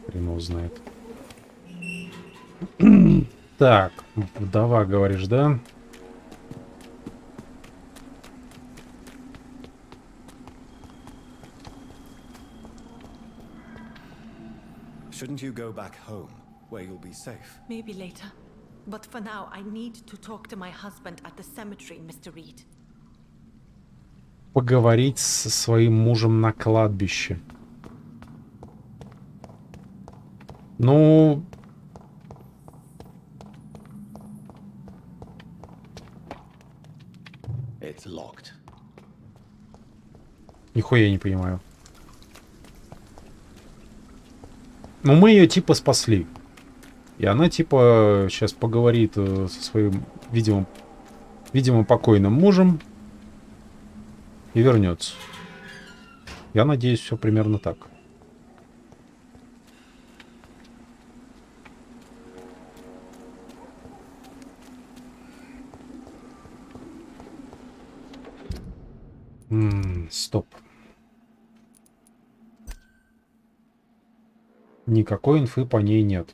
Speaker 1: Хрен его знает. Так, вдова, говоришь, да?
Speaker 2: Shouldn't you go back home, where you'll be safe?
Speaker 10: Maybe later. But for now, I need to talk to my husband at the cemetery, Mr. Reed.
Speaker 1: Поговорить со своим мужем на кладбище. Ну...
Speaker 9: It's locked.
Speaker 1: Нихуя я не понимаю. Ну, мы ее типа спасли. И она типа сейчас поговорит со своим видимо покойным мужем и вернется. Я надеюсь, все примерно так. Стоп. Никакой инфы по ней нет.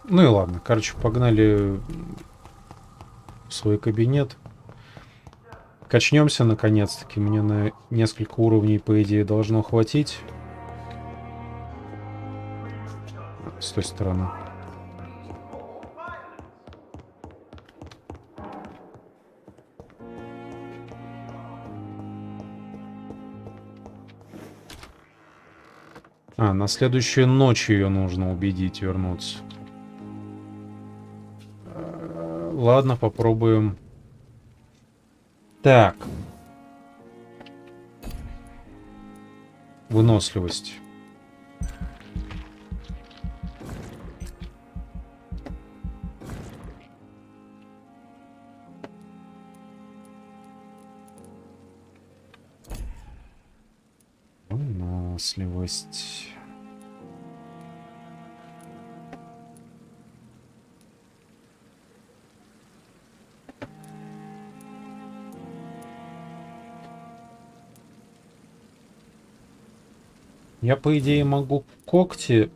Speaker 1: Ну и ладно, короче, погнали в свой кабинет. Качнемся наконец-таки. Мне на несколько уровней, по идее, должно хватить. С той стороны. А, на следующую ночь ее нужно убедить вернуться. Ладно, попробуем. Так. Выносливость. Выносливость. Я, по идее, могу когти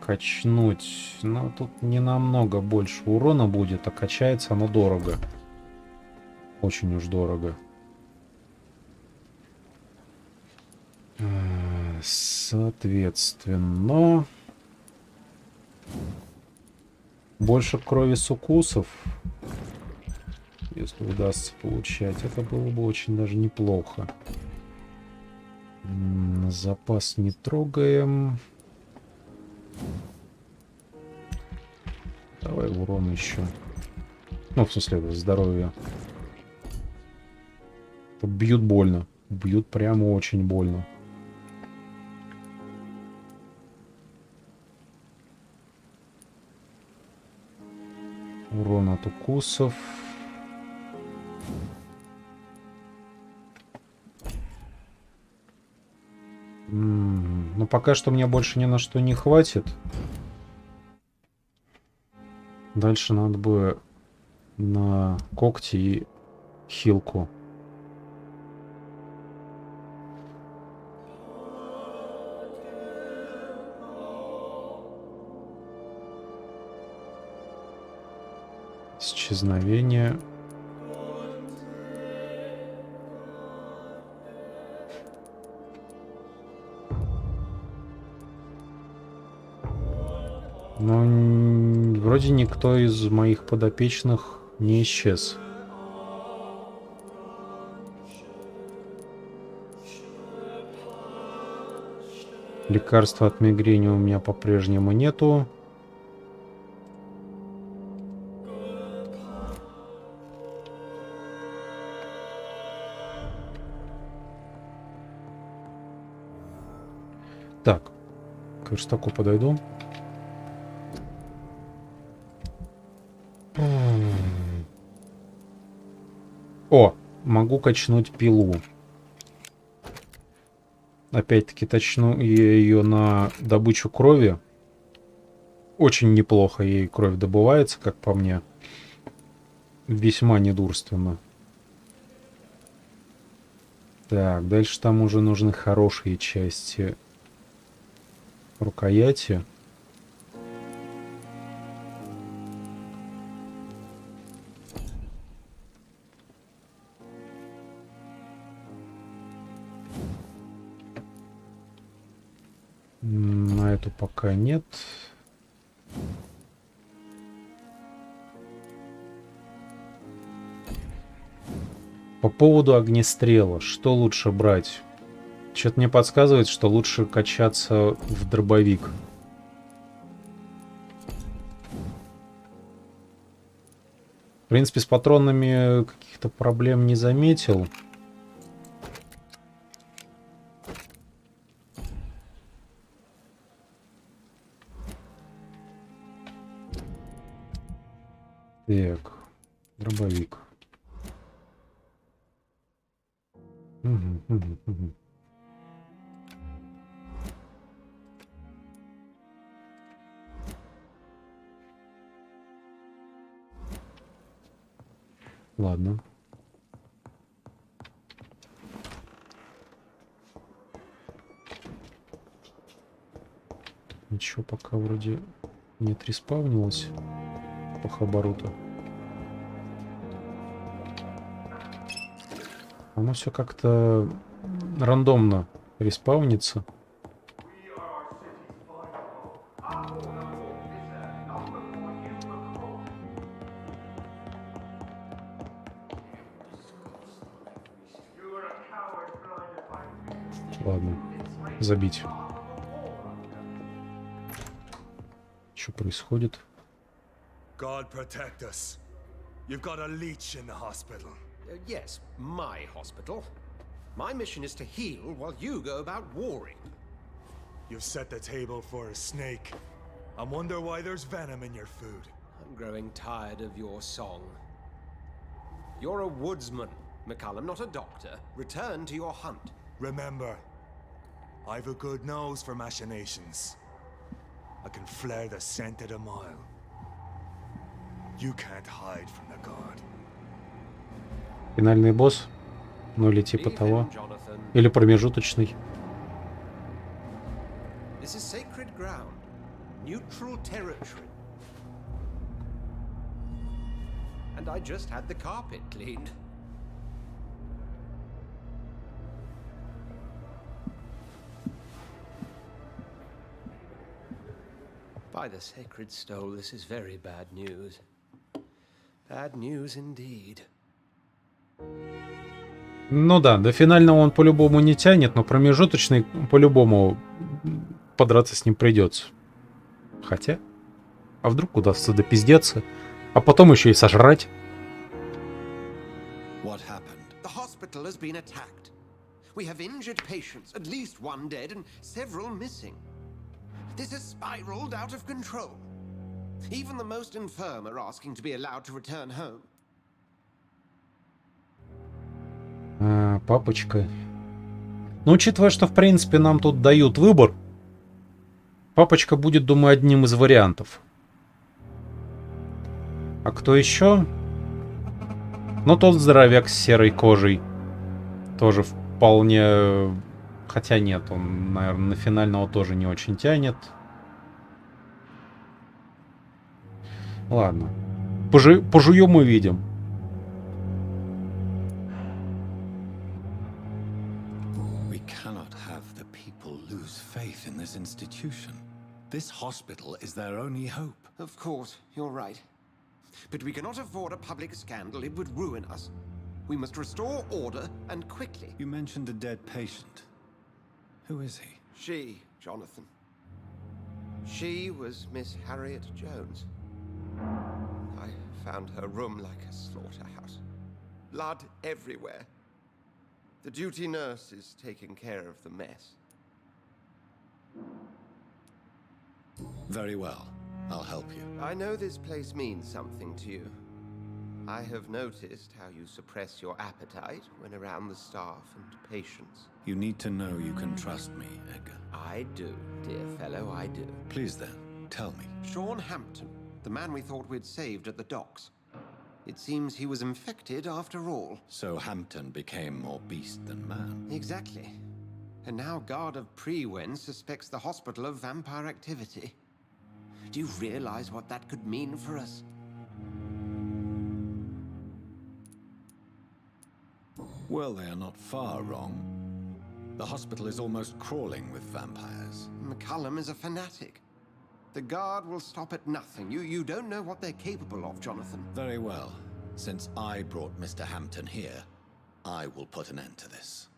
Speaker 1: качнуть. Но тут не намного больше урона будет, а качается оно дорого. Очень уж дорого. Соответственно, больше крови с укусов, если удастся получать, это было бы очень даже неплохо. Запас не трогаем. Давай урон еще. Ну, в смысле, здоровье. Бьют больно. Бьют прямо очень больно. Урон от укусов. Но пока что мне больше ни на что не хватит. Дальше надо бы на когти и хилку. Исчезновение. Но вроде никто из моих подопечных не исчез. Лекарства от мигрени у меня по-прежнему нету. Так, к верстаку подойду. О, могу качнуть пилу. Опять-таки точну ее на добычу крови. Очень неплохо ей кровь добывается, как по мне. Весьма недурственно. Так, дальше там уже нужны хорошие части рукояти. На эту пока нет. По поводу огнестрела, что лучше брать? Что-то мне подсказывает, что лучше качаться в дробовик. В принципе, с патронами каких-то проблем не заметил. Так, дробовик. Угу. Ладно. Ничего пока вроде не отреспавнилось по хабару-то. Оно все как-то рандомно респаунится. Ладно, забить. Что происходит?
Speaker 8: God protect us. You've got a leech in the hospital.
Speaker 7: Yes, my hospital. My mission is to heal while you go about warring.
Speaker 8: You've set the table for a snake. I wonder why there's venom in your food.
Speaker 7: I'm growing tired of your song. You're a woodsman, McCallum, not a doctor. Return to your hunt.
Speaker 8: Remember, I've a good nose for machinations. I can flare the scent at a mile. You can't hide from the guard.
Speaker 1: Финальный босс? Ну или типа того. Или промежуточный.
Speaker 7: This is sacred ground.
Speaker 3: Neutral territory. And I just had the carpet cleaned. By the sacred stole, this is very bad news. Bad news indeed.
Speaker 1: Ну да, до финального он по-любому не тянет, но промежуточный по-любому подраться с ним придется. Хотя, а вдруг удастся допиздеться, а потом еще и сожрать.
Speaker 3: What happened? The hospital has been attacked. We have injured patients, at least one dead and several missing. This has spiraled out of control. Even the most infirm are asking to be allowed to return home.
Speaker 1: Папочка. Но учитывая, что в принципе нам тут дают выбор, папочка будет, думаю, одним из вариантов. А кто еще? Ну, тот здоровяк с серой кожей. Тоже вполне... Хотя нет, он, наверное, на финального тоже не очень тянет. Ладно. Пожуем и видим.
Speaker 5: We cannot have the people lose faith in this institution. This hospital is their only hope.
Speaker 3: Of course, you're right. But we cannot afford a public scandal. It would ruin us. We must restore order, and quickly.
Speaker 5: You mentioned a dead patient. Who is he?
Speaker 3: She, Jonathan. She was Miss Harriet Jones. I found her room like a slaughterhouse. Blood everywhere. The duty nurse is taking care of the mess.
Speaker 5: Very well. I'll help you.
Speaker 3: I know this place means something to you. I have noticed how you suppress your appetite when around the staff and patients.
Speaker 5: You need to know you can trust me, Edgar.
Speaker 3: I do, dear fellow, I do.
Speaker 5: Please then, tell me.
Speaker 3: Sean Hampton, the man we thought we'd saved at the docks. It seems he was infected after all.
Speaker 5: So Hampton became more beast than man.
Speaker 3: Exactly. And now Guard of Prewen suspects the hospital of vampire activity. Do you realize what that could mean for us?
Speaker 5: Well, they are not far wrong. The hospital is almost crawling with vampires.
Speaker 3: McCullum is a fanatic. The Guard will stop at nothing. You don't know what they're capable of, Jonathan.
Speaker 5: Very well. Since I brought Mr. Hampton here, I will put an end to this.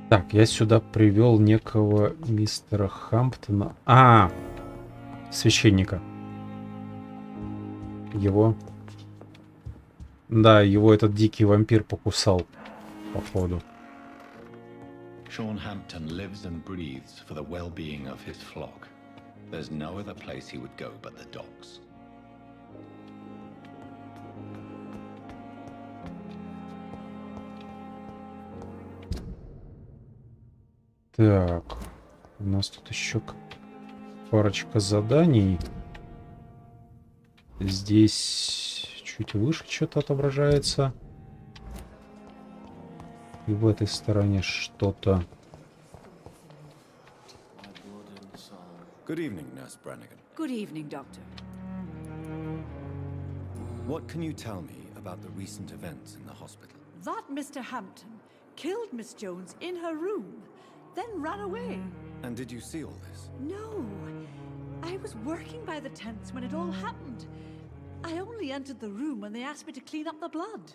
Speaker 1: Так, я сюда привел некого мистера Хамптона. Священника. Его... Да, его этот дикий вампир покусал, походу.
Speaker 5: Sean Hampton lives and breathes for the well-being of his flock. There's no other place he would go but the docks.
Speaker 1: Так, у нас тут еще парочка заданий. Здесь чуть выше что-то отображается. И в этой стороне что-то.
Speaker 5: Good evening, Nurse Brannigan.
Speaker 18: Good evening, Doctor.
Speaker 5: What can you tell me about the recent events in the hospital?
Speaker 18: That Mr. Hampton killed Miss Jones in her room, then ran away.
Speaker 5: And did you see all this?
Speaker 18: No. I was working by the tents when it all happened. I only entered the room when they asked me to clean up the blood.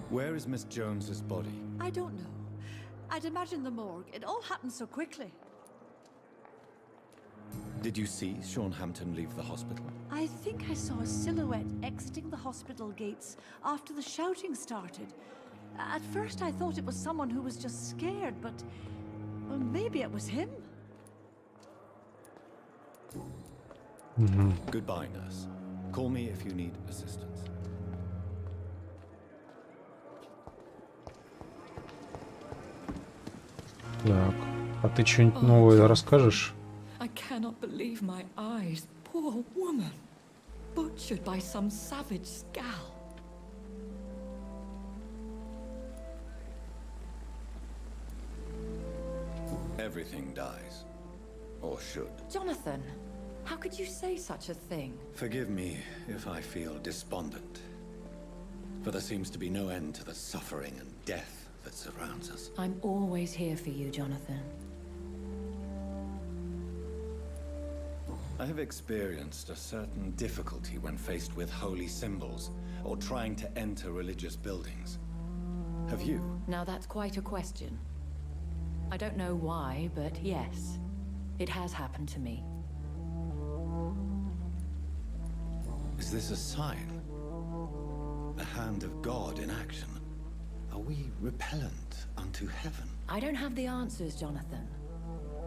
Speaker 5: Where is Miss Jones's body?
Speaker 18: I don't know. I'd imagine the morgue. It all happened so quickly.
Speaker 5: Did you see Sean Hampton leave the hospital?
Speaker 18: I think I saw a silhouette exiting the hospital gates after the shouting started. At first I thought it was someone who was just scared, but... well, maybe it was him.
Speaker 5: Goodbye, nurse. Call me if you need assistance.
Speaker 1: Так, а ты что-нибудь новое расскажешь?
Speaker 15: I cannot believe my eyes. Poor woman. Butchered by some savage scowl.
Speaker 2: Everything dies. Or should.
Speaker 14: Jonathan, how could you say such a thing?
Speaker 2: Forgive me if I feel despondent. For there seems to be no end to the suffering and death that surrounds us.
Speaker 14: I'm always here for you, Jonathan.
Speaker 2: I have experienced a certain difficulty when faced with holy symbols or trying to enter religious buildings. Have you?
Speaker 14: Now that's quite a question. I don't know why, but yes, it has happened to me.
Speaker 2: Is this a sign? The hand of God in action? Are we repellent unto heaven?
Speaker 14: I don't have the answers, Jonathan.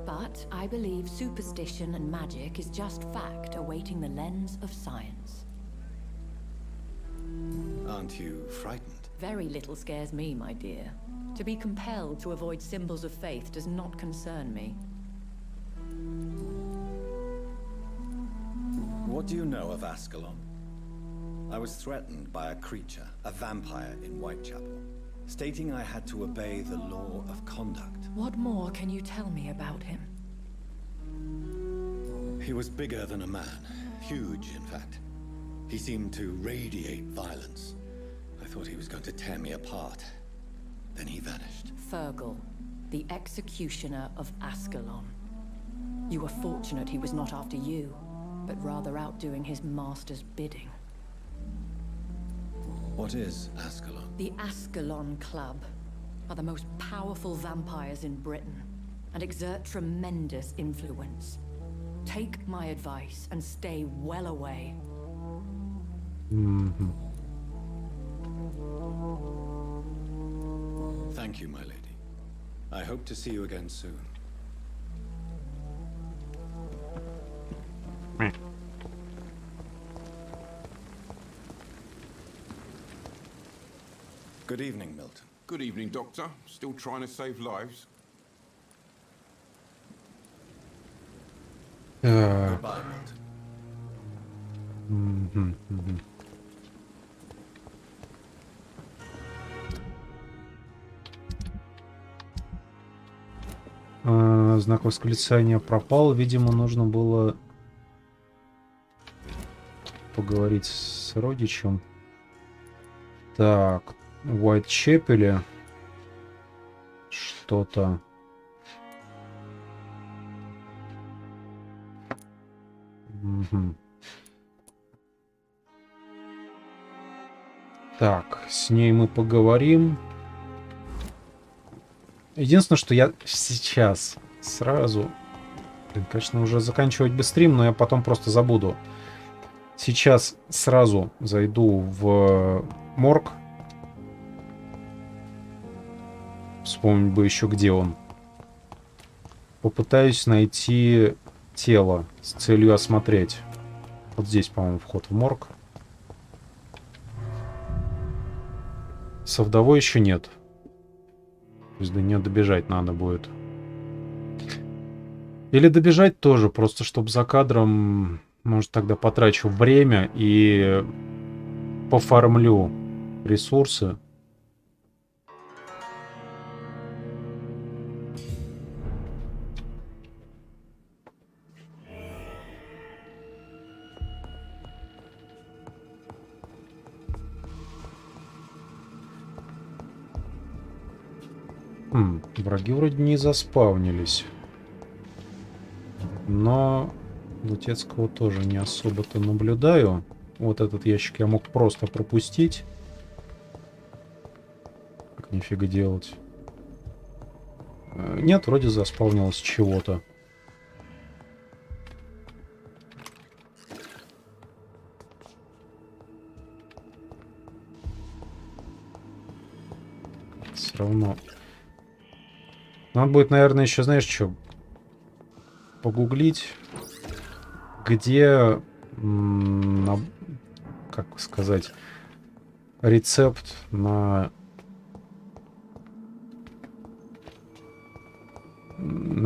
Speaker 14: But I believe superstition and magic is just fact awaiting the lens of science.
Speaker 2: Aren't you frightened?
Speaker 14: Very little scares me, my dear. To be compelled to avoid symbols of faith does not concern me.
Speaker 2: What do you know of Ascalon? I was threatened by a creature, a vampire in Whitechapel, stating I had to obey the law of conduct.
Speaker 14: What more can you tell me about him?
Speaker 2: He was bigger than a man. Huge, in fact. He seemed to radiate violence. I thought he was going to tear me apart. Then he vanished.
Speaker 14: Fergal, the executioner of Ascalon. You were fortunate he was not after you, but rather out doing his master's bidding.
Speaker 2: What is Ascalon?
Speaker 14: The Ascalon Club are the most powerful vampires in Britain and exert tremendous influence. Take my advice and stay well away.
Speaker 1: Mm-hmm.
Speaker 2: Thank you, my lady. I hope to see you again soon. Good evening, Milton.
Speaker 6: Good evening, Doctor. Still trying to save lives?
Speaker 2: Goodbye, Milton.
Speaker 1: Mm-hmm. Mm-hmm. Знак восклицания пропал. Видимо, нужно было поговорить с родичем. Так, в Уайтчепеле что-то. Угу. Так, с ней мы поговорим. Единственное, что я сейчас сразу... Блин, конечно, уже заканчивать бы стрим, но я потом просто забуду. Сейчас сразу зайду в морг. Вспомнить бы еще, где он. Попытаюсь найти тело с целью осмотреть. Вот здесь, по-моему, вход в морг. Со вдовой еще нет. То есть до нее добежать надо будет. Или добежать тоже, просто чтобы за кадром, может, тогда потрачу время и пофармлю ресурсы. Враги вроде не заспавнились. Но Лутецкого тоже не особо-то наблюдаю. Вот этот ящик я мог просто пропустить. Как нифига делать. Нет, вроде заспавнилось чего-то. Все равно... Надо будет, наверное, еще, знаешь, что? Погуглить, где, как сказать, рецепт на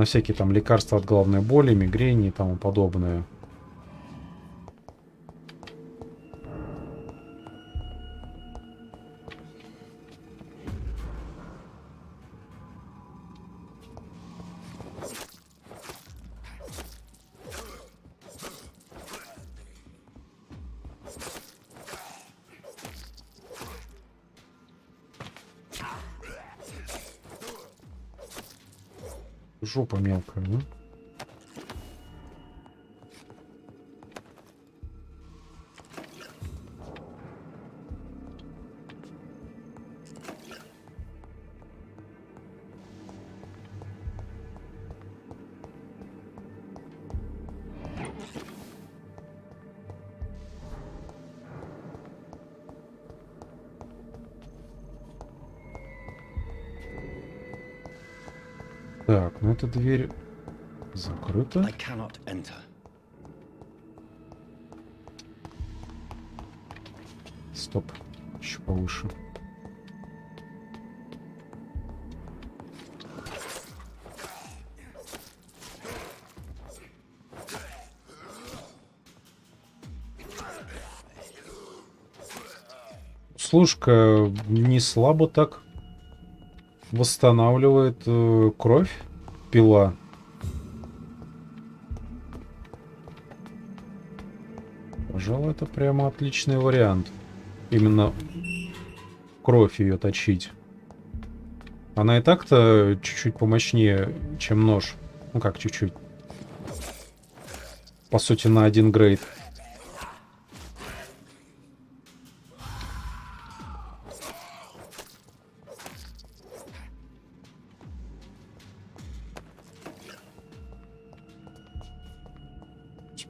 Speaker 1: всякие там лекарства от головной боли, мигрени и тому подобное. Жопа мелкая, да? Так, ну эта дверь закрыта.
Speaker 5: I cannot enter.
Speaker 1: Стоп. Еще повыше. Слушай-ка, не слабо так восстанавливает кровь пила. Пожалуй, это прямо отличный вариант. Именно кровь ее точить. Она и так-то чуть-чуть помощнее, чем нож. Ну как чуть-чуть. По сути, на 1 грейд.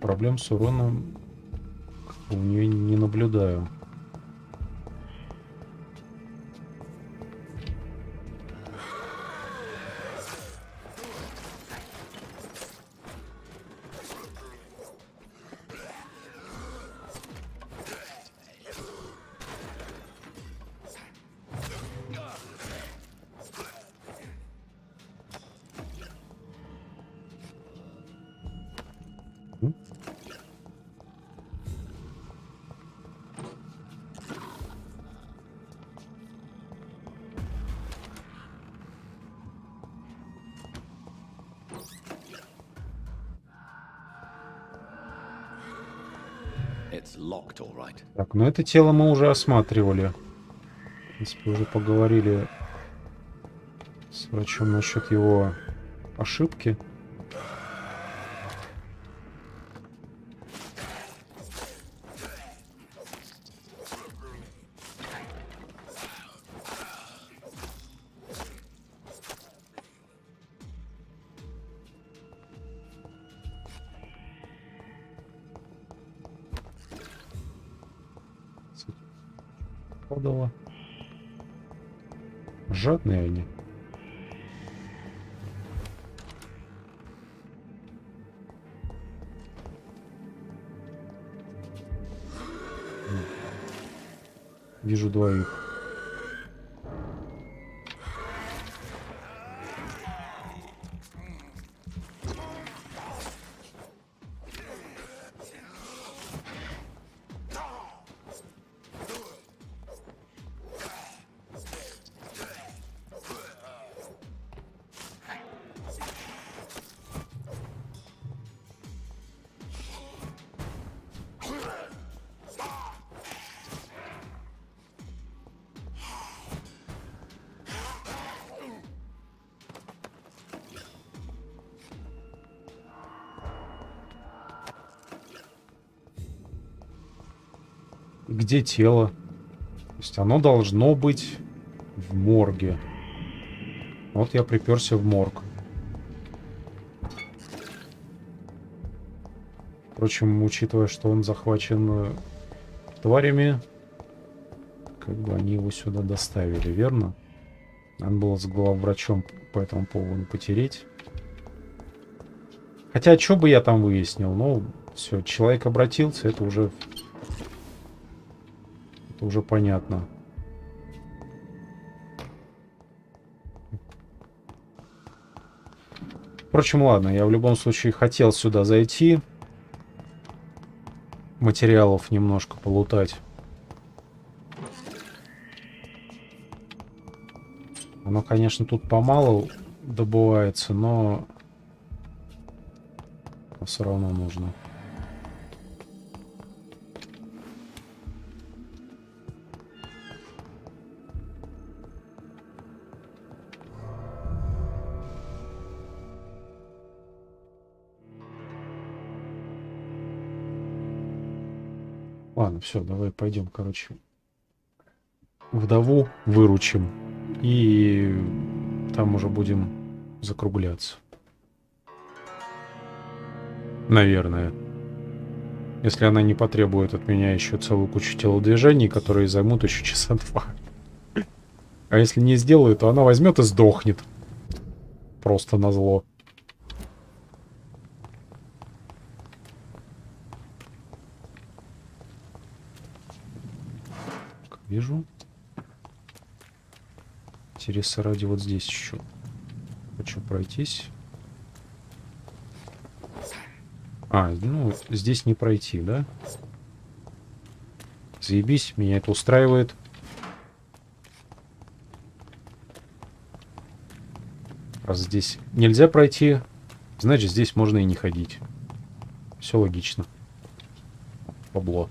Speaker 1: Проблем с уроном у нее не наблюдаю.
Speaker 5: It's locked, all right.
Speaker 1: Так, ну это тело мы уже осматривали. В принципе, уже поговорили с врачом насчет его ошибки. Подала. Жадные они. Вижу двоих. Где тело? То есть оно должно быть в морге. Вот я приперся в морг. Впрочем, учитывая, что он захвачен тварями, как бы они его сюда доставили, верно? Надо было с главврачом по этому поводу потереть. Хотя, что бы я там выяснил? Ну, все, человек обратился, это уже понятно. Впрочем, ладно, я в любом случае хотел сюда зайти. Материалов немножко полутать. Оно, конечно, тут помалу добывается, но все равно нужно. Ладно, все, давай пойдем, короче. Вдову выручим. И там уже будем закругляться. Наверное. Если она не потребует от меня еще целую кучу телодвижений, которые займут еще часа 2. А если не сделаю, то она возьмет и сдохнет. Просто назло. Вижу. Интересно, ради вот здесь еще. Хочу пройтись. А, ну, здесь не пройти, да? Заебись, меня это устраивает. Раз здесь нельзя пройти, значит, здесь можно и не ходить. Все логично. Бабло.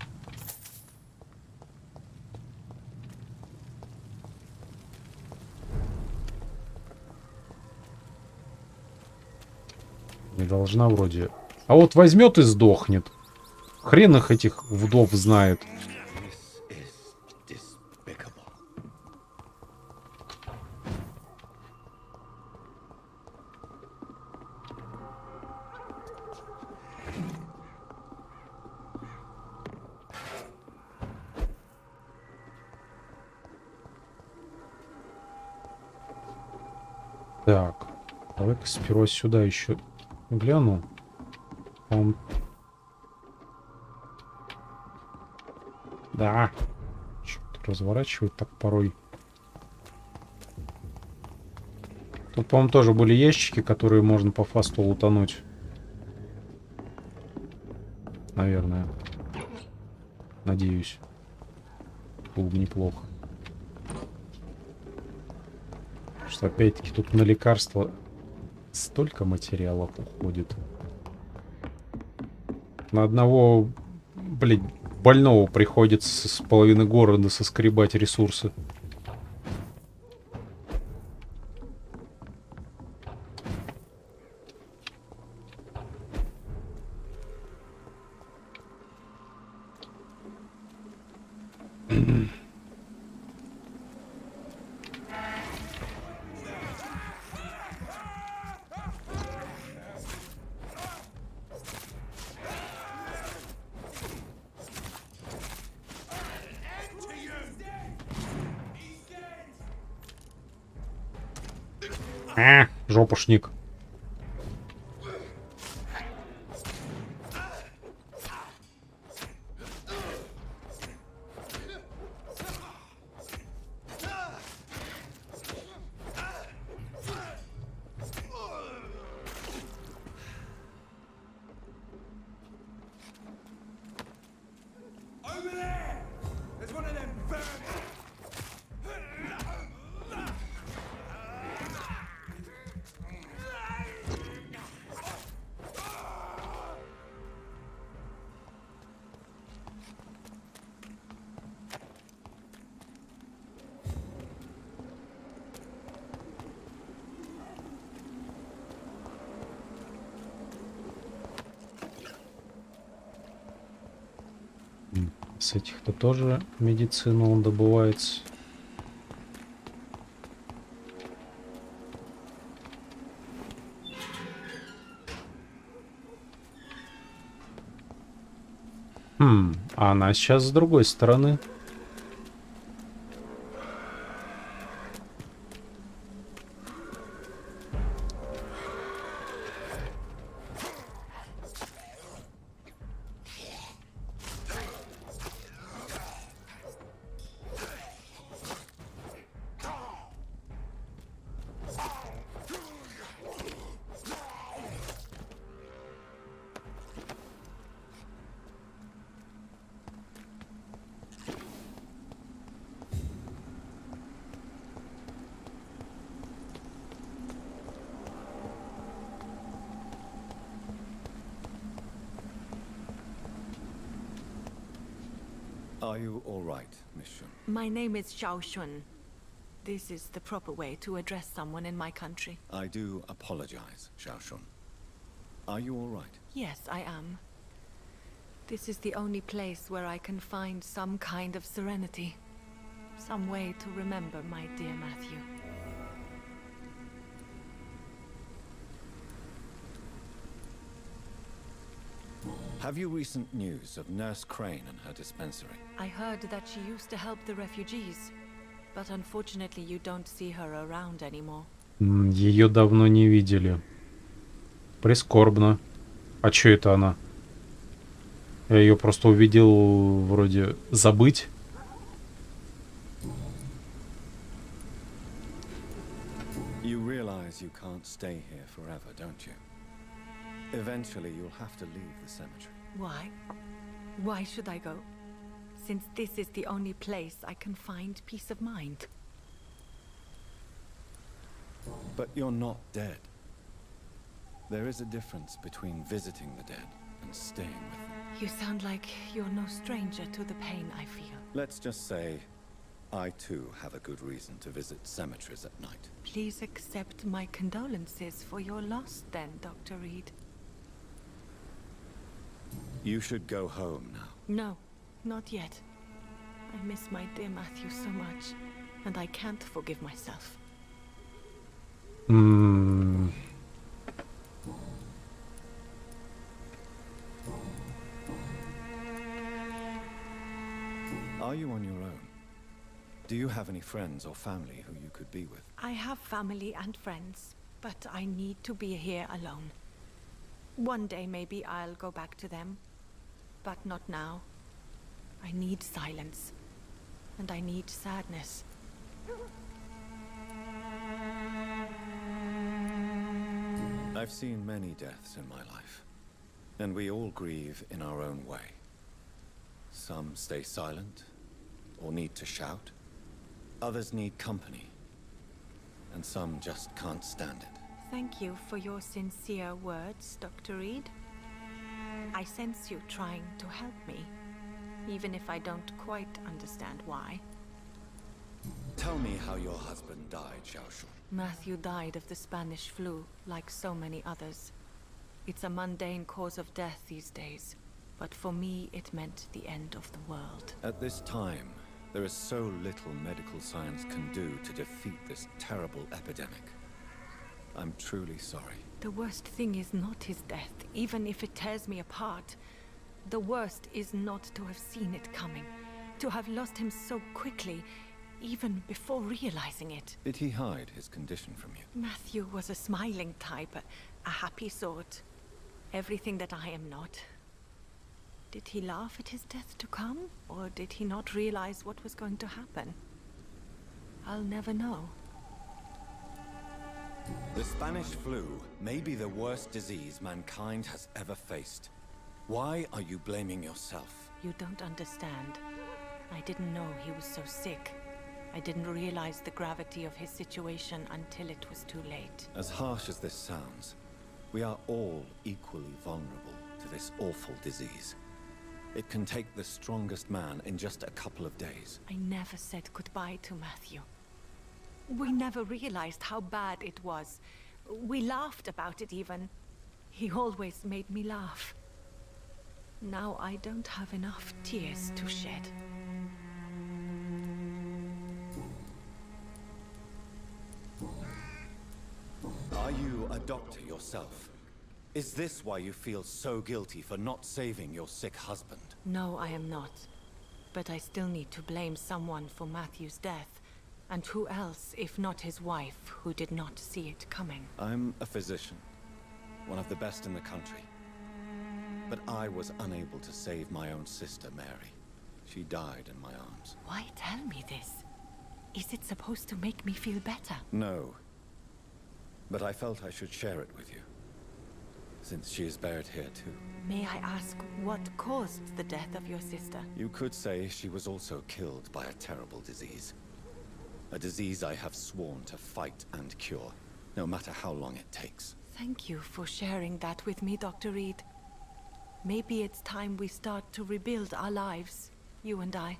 Speaker 1: Не должна вроде. А вот возьмет и сдохнет. Хрен их этих вдов знает. Так, давай-ка сперва сюда еще гляну. Да. Что-то разворачивает так порой. Тут, по-моему, тоже были ящики, которые можно по фасту лутануть. Наверное. Надеюсь. Было бы неплохо. Что опять-таки тут на лекарства столько материалов уходит. На одного, блин, больного приходится с половины города соскребать ресурсы. Жопушник. С этих-то тоже медицина он добывается. А она сейчас с другой стороны.
Speaker 2: Are you all right, Miss Shun?
Speaker 10: My name is Xiao Shun. This is the proper way to address someone in my country.
Speaker 2: I do apologize, Xiao Shun. Are you all right?
Speaker 10: Yes, I am. This is the only place where I can find some kind of serenity. Some way to remember my dear Matthew.
Speaker 2: Have you recent news of Nurse Crane and her dispensary?
Speaker 10: I heard that she used to help the refugees, but unfortunately you don't see her around anymore.
Speaker 1: Ее давно не видели. Прискорбно. А чё это она? Я ее просто увидел вроде забыть.
Speaker 2: You realize you can't stay here forever, don't you? Eventually you'll have to leave the cemetery.
Speaker 10: Why? Why should I go? Since this is the only place I can find peace of mind.
Speaker 2: But you're not dead. There is a difference between visiting the dead and staying with them.
Speaker 10: You sound like you're no stranger to the pain I feel.
Speaker 2: Let's just say I too have a good reason to visit cemeteries at night.
Speaker 10: Please accept my condolences for your loss then, Dr. Reed.
Speaker 2: You should go home now.
Speaker 10: No, not yet. I miss my dear Matthew so much, and I can't forgive myself.
Speaker 2: Are you on your own? Do you have any friends or family who you could be with?
Speaker 10: I have family and friends, but I need to be here alone. One day maybe I'll go back to them, but not now. I need silence, and I need sadness.
Speaker 2: I've seen many deaths in my life, and we all grieve in our own way. Some stay silent, or need to shout. Others need company, and some just can't stand it.
Speaker 10: Thank you for your sincere words, Dr. Reed. I sense you trying to help me, even if I don't quite understand why.
Speaker 2: Tell me how your husband died, Xiaoshu.
Speaker 10: Matthew died of the Spanish flu, like so many others. It's a mundane cause of death these days, but for me it meant the end of the world.
Speaker 2: At this time, there is so little medical science can do to defeat this terrible epidemic. I'm truly sorry.
Speaker 10: The worst thing is not his death, even if it tears me apart. The worst is not to have seen it coming, to have lost him so quickly, even before realizing it.
Speaker 2: Did he hide his condition from you?
Speaker 10: Matthew was a smiling type, a happy sort. Everything that I am not. Did he laugh at his death to come, or did he not realize what was going to happen? I'll never know.
Speaker 2: The Spanish flu may be the worst disease mankind has ever faced. Why are you blaming yourself?
Speaker 10: You don't understand. I didn't know he was so sick. I didn't realize the gravity of his situation until it was too late.
Speaker 2: As harsh as this sounds, we are all equally vulnerable to this awful disease. It can take the strongest man in just a couple of days.
Speaker 10: I never said goodbye to Matthew. We never realized how bad it was. We laughed about it even. He always made me laugh. Now I don't have enough tears to shed.
Speaker 2: Are you a doctor yourself? Is this why you feel so guilty for not saving your sick husband?
Speaker 10: No, I am not. But I still need to blame someone for Matthew's death. And who else, if not his wife, who did not see it coming?
Speaker 2: I'm a physician, one of the best in the country. But I was unable to save my own sister, Mary. She died in my arms.
Speaker 10: Why tell me this? Is it supposed to make me feel better?
Speaker 2: No. But I felt I should share it with you, since she is buried here too.
Speaker 10: May I ask what caused the death of your sister?
Speaker 2: You could say she was also killed by a terrible disease. A disease I have sworn to fight and cure, no matter how long it takes.
Speaker 10: Thank you for sharing that with me, Dr. Reed. Maybe it's time we start to rebuild our lives, you and I.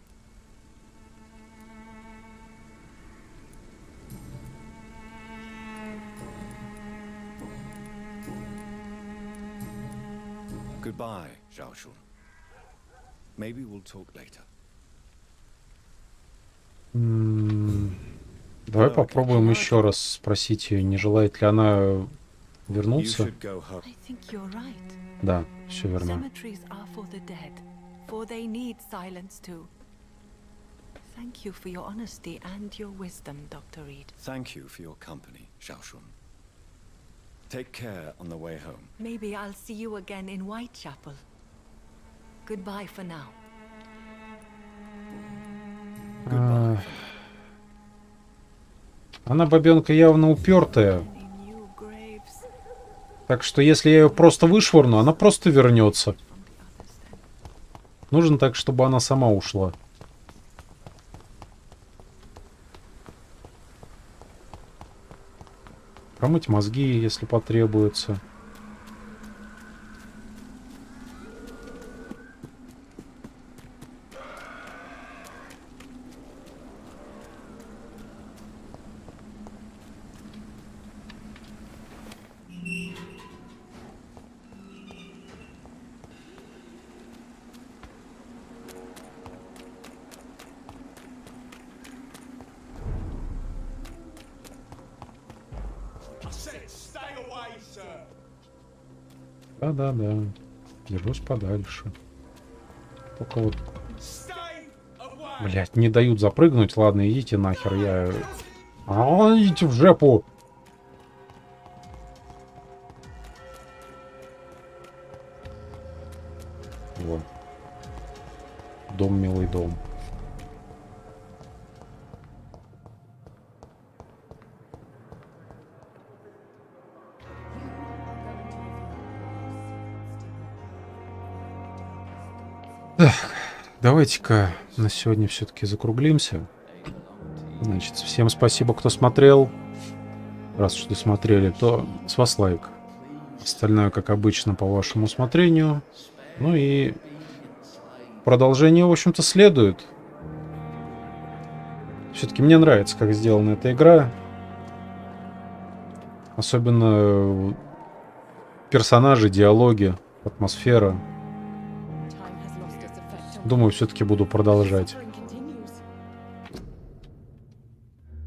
Speaker 2: Goodbye, Xiaoshu. Maybe we'll talk later.
Speaker 1: Давай попробуем еще раз спросить ее, не желает ли она вернуться.
Speaker 10: I think you're right.
Speaker 1: Да, все верно.
Speaker 10: Cemeteries are for the dead, for they need silence too. Thank you for your honesty and your wisdom, Dr. Reed.
Speaker 2: Thank you for your company, Xiaoshun. Take care on the way home.
Speaker 10: Maybe I'll see you again in Whitechapel. Goodbye for now.
Speaker 1: Она бабенка явно упертая. Так что если я ее просто вышвырну, она просто вернется. Нужно так, чтобы она сама ушла. Промыть мозги, если потребуется. Да-да-да. Держусь подальше. Только вот... Блять, не дают запрыгнуть. Ладно, идите нахер, я... идите в жопу! Вот. Дом, милый дом. Так, давайте-ка на сегодня все-таки закруглимся. Значит, всем спасибо, кто смотрел. Раз уж досмотрели, то с вас лайк. Остальное, как обычно, по вашему усмотрению. Ну и продолжение, в общем-то, следует. Все-таки мне нравится, как сделана эта игра. Особенно персонажи, диалоги, атмосфера. Думаю, все-таки буду продолжать.